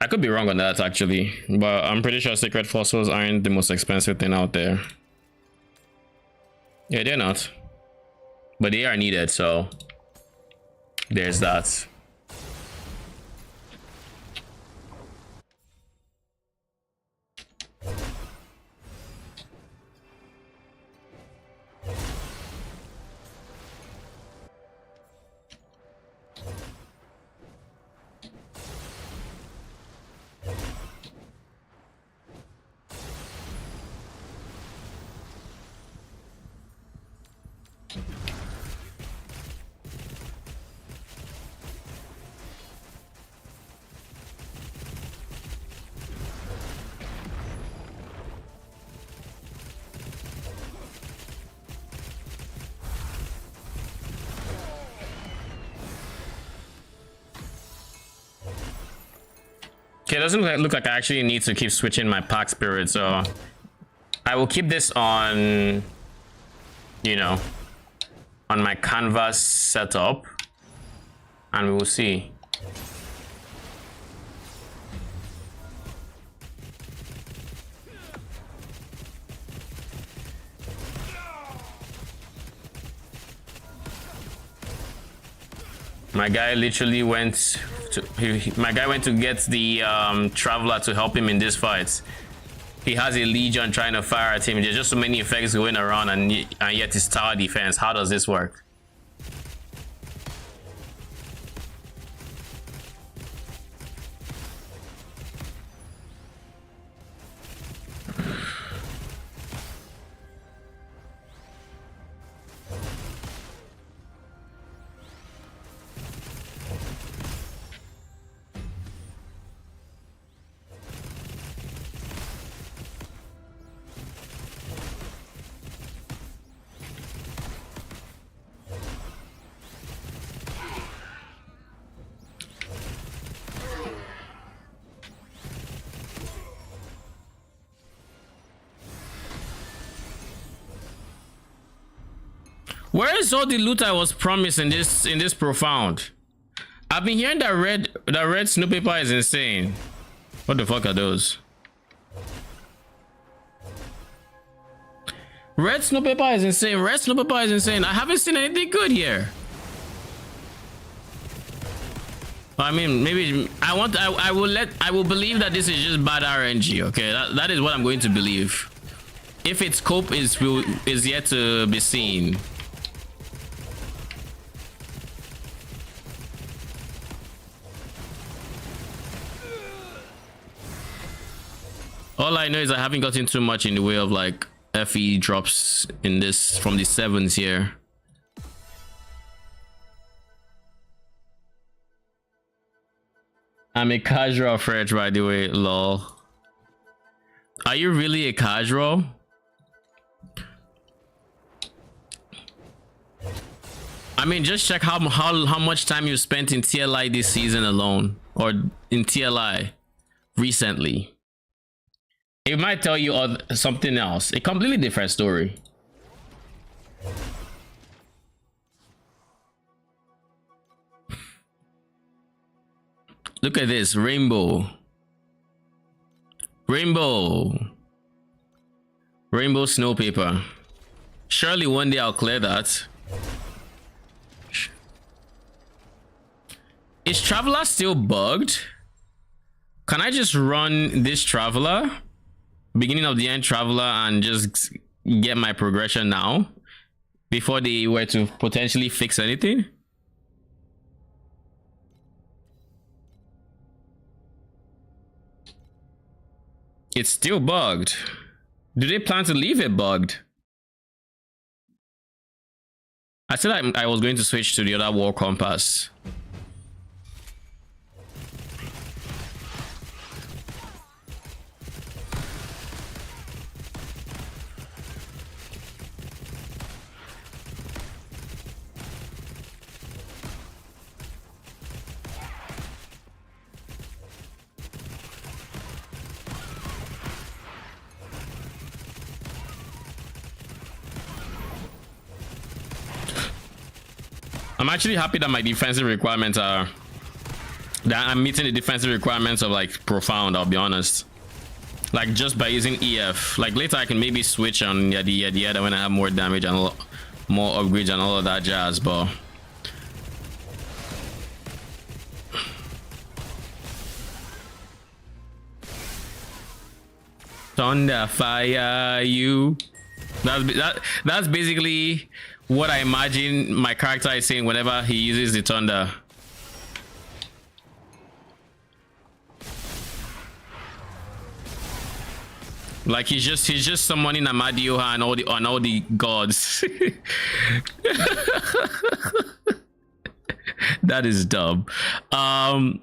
I could be wrong on that actually, but I'm pretty sure secret fossils aren't the most expensive thing out there. Yeah, they're not. But they are needed, so there's that. Okay, it doesn't look like I actually need to keep switching my Pact Spirit, so I will keep this on, you know, on my canvas setup, and we will see. My guy literally went to get the traveler to help him in this fight. He has a legion trying to fire at him. There's just so many effects going around, and yet it's tower defense. How does this work? Where is all the loot I was promised in this profound? I've been hearing that red snow paper is insane. What the fuck are those? Red snow paper is insane. Red snow paper is insane. I haven't seen anything good here. I mean, maybe I will believe that this is just bad RNG. Okay, that is what I'm going to believe. If its scope is yet to be seen. All I know is I haven't gotten too much in the way of like FE drops in this from the 7s here. I'm a casual French, by the way, lol. Are you really a casual? I mean, just check how much time you spent in TLI this season alone, or in TLI recently. It might tell you something else, a completely different story. Look at this, rainbow snow paper. Surely one day I'll clear that. Is Traveler still bugged? Can I just run this Traveler, beginning of the end Traveler, and just get my progression now before they were to potentially fix anything? It's still bugged. Do they plan to leave it bugged? I said I was going to switch to the other war compass. I'm actually happy that my defensive requirements are that I'm meeting the defensive requirements of like profound, I'll be honest. like just by using EF. Like later I can maybe switch on yada yada yada when I have more damage and more upgrades and all of that jazz, but thunder fire you. That's basically what I imagine my character is saying whenever he uses the thunder. Like he's just summoning Amadioha and all the gods. That is dumb.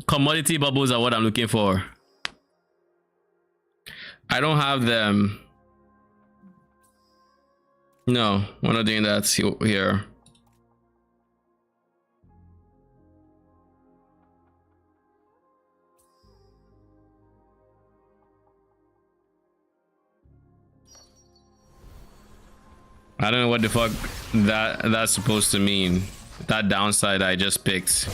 Commodity bubbles are what I'm looking for. I don't have them. No, we're not doing that here. I don't know what the fuck that's supposed to mean. That downside I just picked.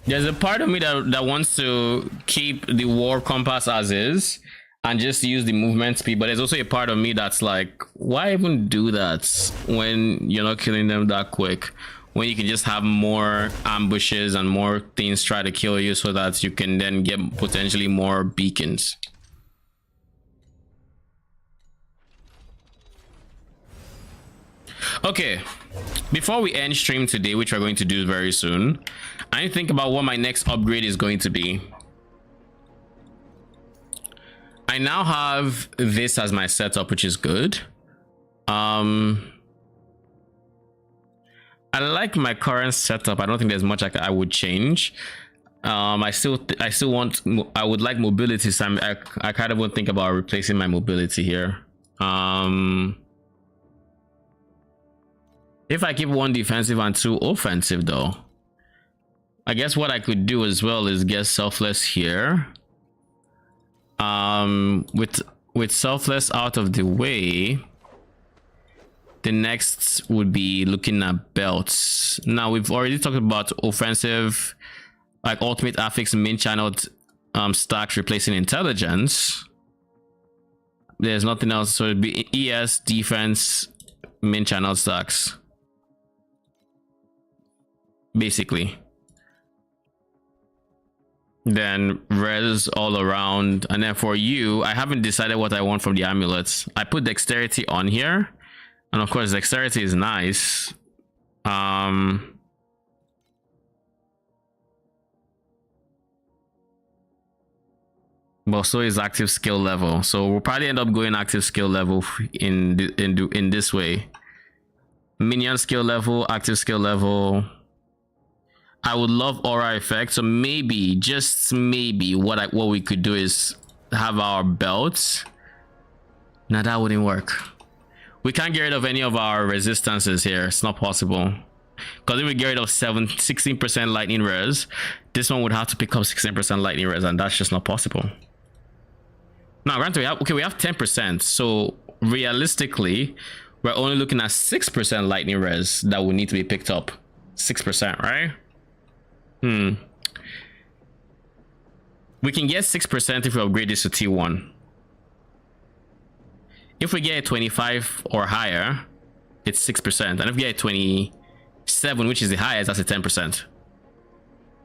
There's a part of me that wants to keep the war compass as is and just use the movement speed, but there's also a part of me that's like, why even do that when you're not killing them that quick, when you can just have more ambushes and more things try to kill you so that you can then get potentially more beacons. Okay, before we end stream today, which we're going to do very soon, I need to think about what my next upgrade is going to be. I now have this as my setup, which is good. I like my current setup. I don't think there's much I would change. I would like mobility, so I kind of would think about replacing my mobility here. If I keep 1 defensive and 2 offensive though, I guess what I could do as well is get selfless here. With selfless out of the way, the next would be looking at belts. Now we've already talked about offensive, like ultimate affix main channel stacks replacing intelligence. There's nothing else, so it'd be ES defense main channel stacks basically. Then res all around, and then for you, I haven't decided what I want from the amulets. I put dexterity on here, and of course dexterity is nice. But so is active skill level, so we'll probably end up going active skill level in this way. Minion skill level, active skill level. I would love aura effect, so maybe, just maybe, what we could do is have our belts. Now that wouldn't work. We can't get rid of any of our resistances here. It's not possible. Because if we get rid of 16% lightning res, this one would have to pick up 16% lightning res, and that's just not possible. Now, granted, we have 10%, so realistically, we're only looking at 6% lightning res that would need to be picked up. 6%, right? We can get 6% if we upgrade this to T1. If we get a 25 or higher, it's 6%. And if we get a 27, which is the highest, that's a 10%.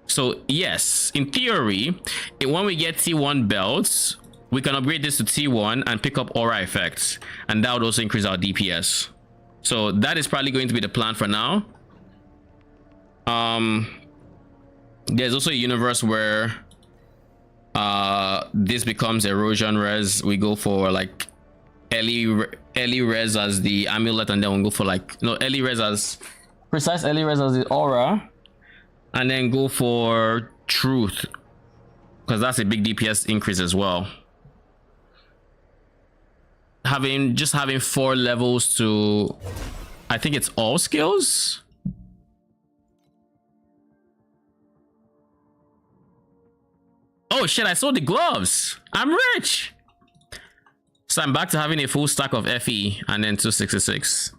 So yes, in theory, when we get T1 belts, we can upgrade this to T1 and pick up aura effects. And that would also increase our DPS. So that is probably going to be the plan for now. There's also a universe where this becomes erosion res. We go for like early res as the amulet, and then we'll go for like early res as precise early res as the aura, and then go for truth because that's a big DPS increase as well. Having 4 levels to, I think it's all skills. Oh shit, I sold the gloves. I'm rich. So I'm back to having a full stack of FE and then 266.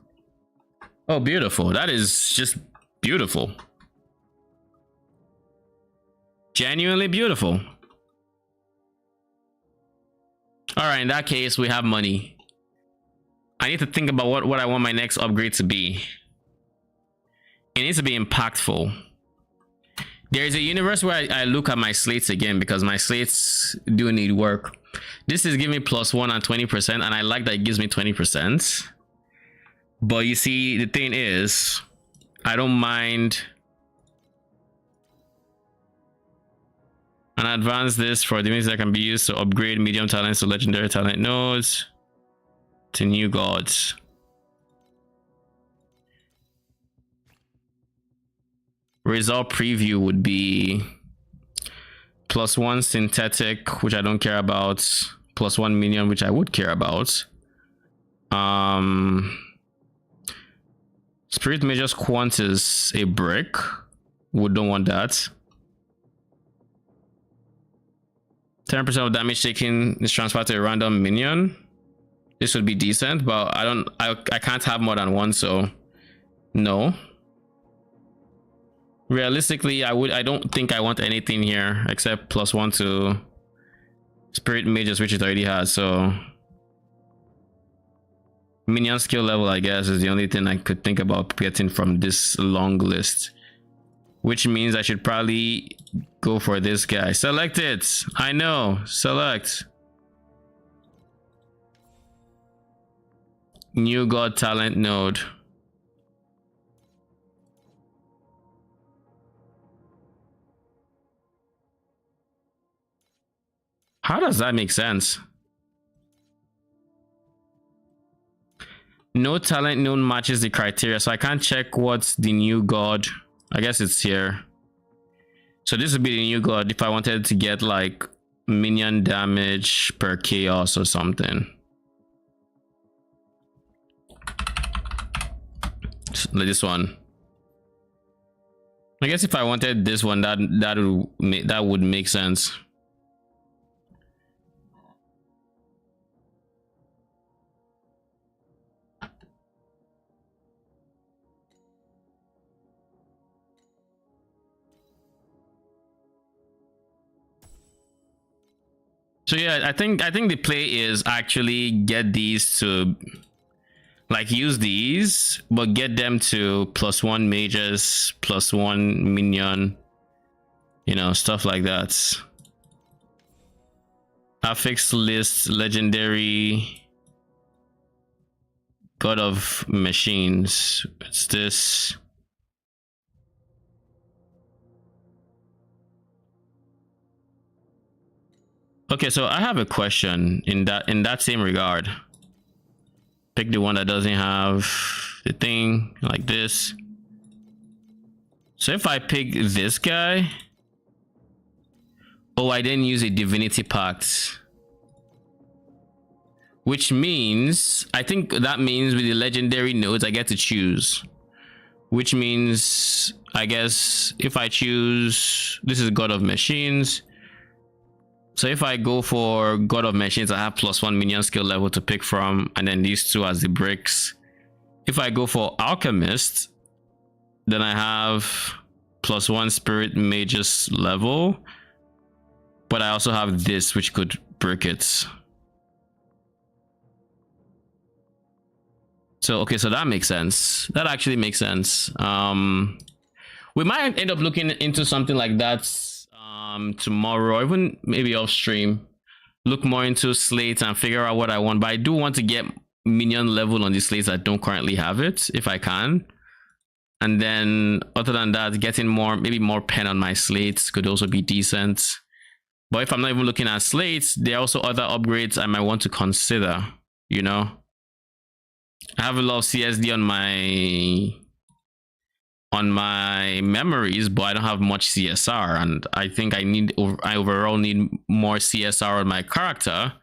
Oh, beautiful. That is just beautiful. Genuinely beautiful. All right, in that case, we have money. I need to think about what I want my next upgrade to be. It needs to be impactful. There is a universe where I look at my slates again because my slates do need work. This is giving me +1 and 20%, and I like that it gives me 20%. But you see, the thing is, I don't mind an advance this for the means that can be used to upgrade medium talents to legendary talent nodes to new gods. Result preview would be +1 synthetic, which I don't care about, +1 minion, which I would care about. Spirit Mage's Quant is a brick. We don't want that. 10% of damage taken is transferred to a random minion. This would be decent, but I can't have more than one, so no. Realistically, I don't think I want anything here except +1 to Spirit Mages, which it already has. So minion skill level, I guess, is the only thing I could think about getting from this long list, which means I should probably go for this guy. Select it. I know. Select. New God talent node. How does that make sense? No talent node matches the criteria, so I can't check what's the new god. I guess it's here. So this would be the new god if I wanted to get like minion damage per chaos or something. Like this one. I guess if I wanted this one, that would make sense. So yeah, I think the play is actually get these to like use these, but get them to +1 mages, +1 minion, you know, stuff like that. Affix list legendary god of machines. It's this. Okay, so I have a question in that same regard. Pick the one that doesn't have the thing like this. So if I pick this guy, oh, I didn't use a divinity pact, which means I think that means with the legendary nodes I get to choose, which means I guess if I choose, this is God of Machines. So if I go for God of Machines, I have +1 minion skill level to pick from, and then these two as the bricks. If I go for Alchemist, then I have +1 Spirit Mages level, but I also have this, which could brick it. So okay, so that makes sense. That actually makes sense. We might end up looking into something like that tomorrow, or even maybe off stream. Look more into slates and figure out what I want, but I do want to get minion level on the slates that don't currently have it if I can. And then other than that, getting more, maybe more pen on my slates could also be decent. But if I'm not even looking at slates, there are also other upgrades I might want to consider, you know. I have a lot of CSD on my memories, but I don't have much CSR, and I think I overall need more CSR on my character,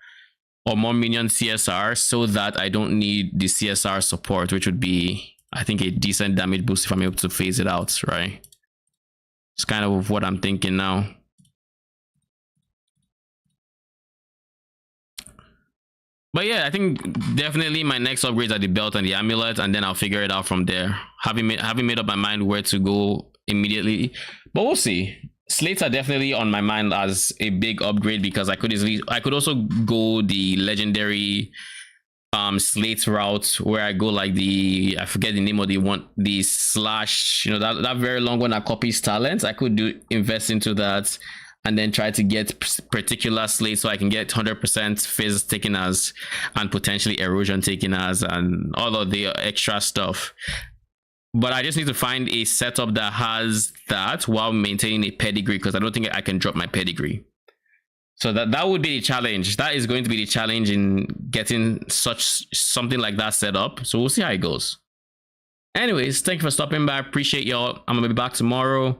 or more minion CSR, so that I don't need the CSR support, which would be, I think, a decent damage boost if I'm able to phase it out, right? It's kind of what I'm thinking now. But yeah, I think definitely my next upgrades are the belt and the amulet, and then I'll figure it out from there. Having made up my mind where to go immediately, but we'll see. Slates are definitely on my mind as a big upgrade, because I could also go the legendary slate route, where I go like I forget the name of the slash, you know, that very long one that copies talents. I could invest into that, and then try to get particular slates so I can get 100% fizz taken as, and potentially erosion taken as, and all of the extra stuff. But I just need to find a setup that has that while maintaining a pedigree, because I don't think I can drop my pedigree. So that would be the challenge. That is going to be the challenge in getting something like that set up. So we'll see how it goes. Anyways, thank you for stopping by. I appreciate y'all. I'm gonna be back tomorrow.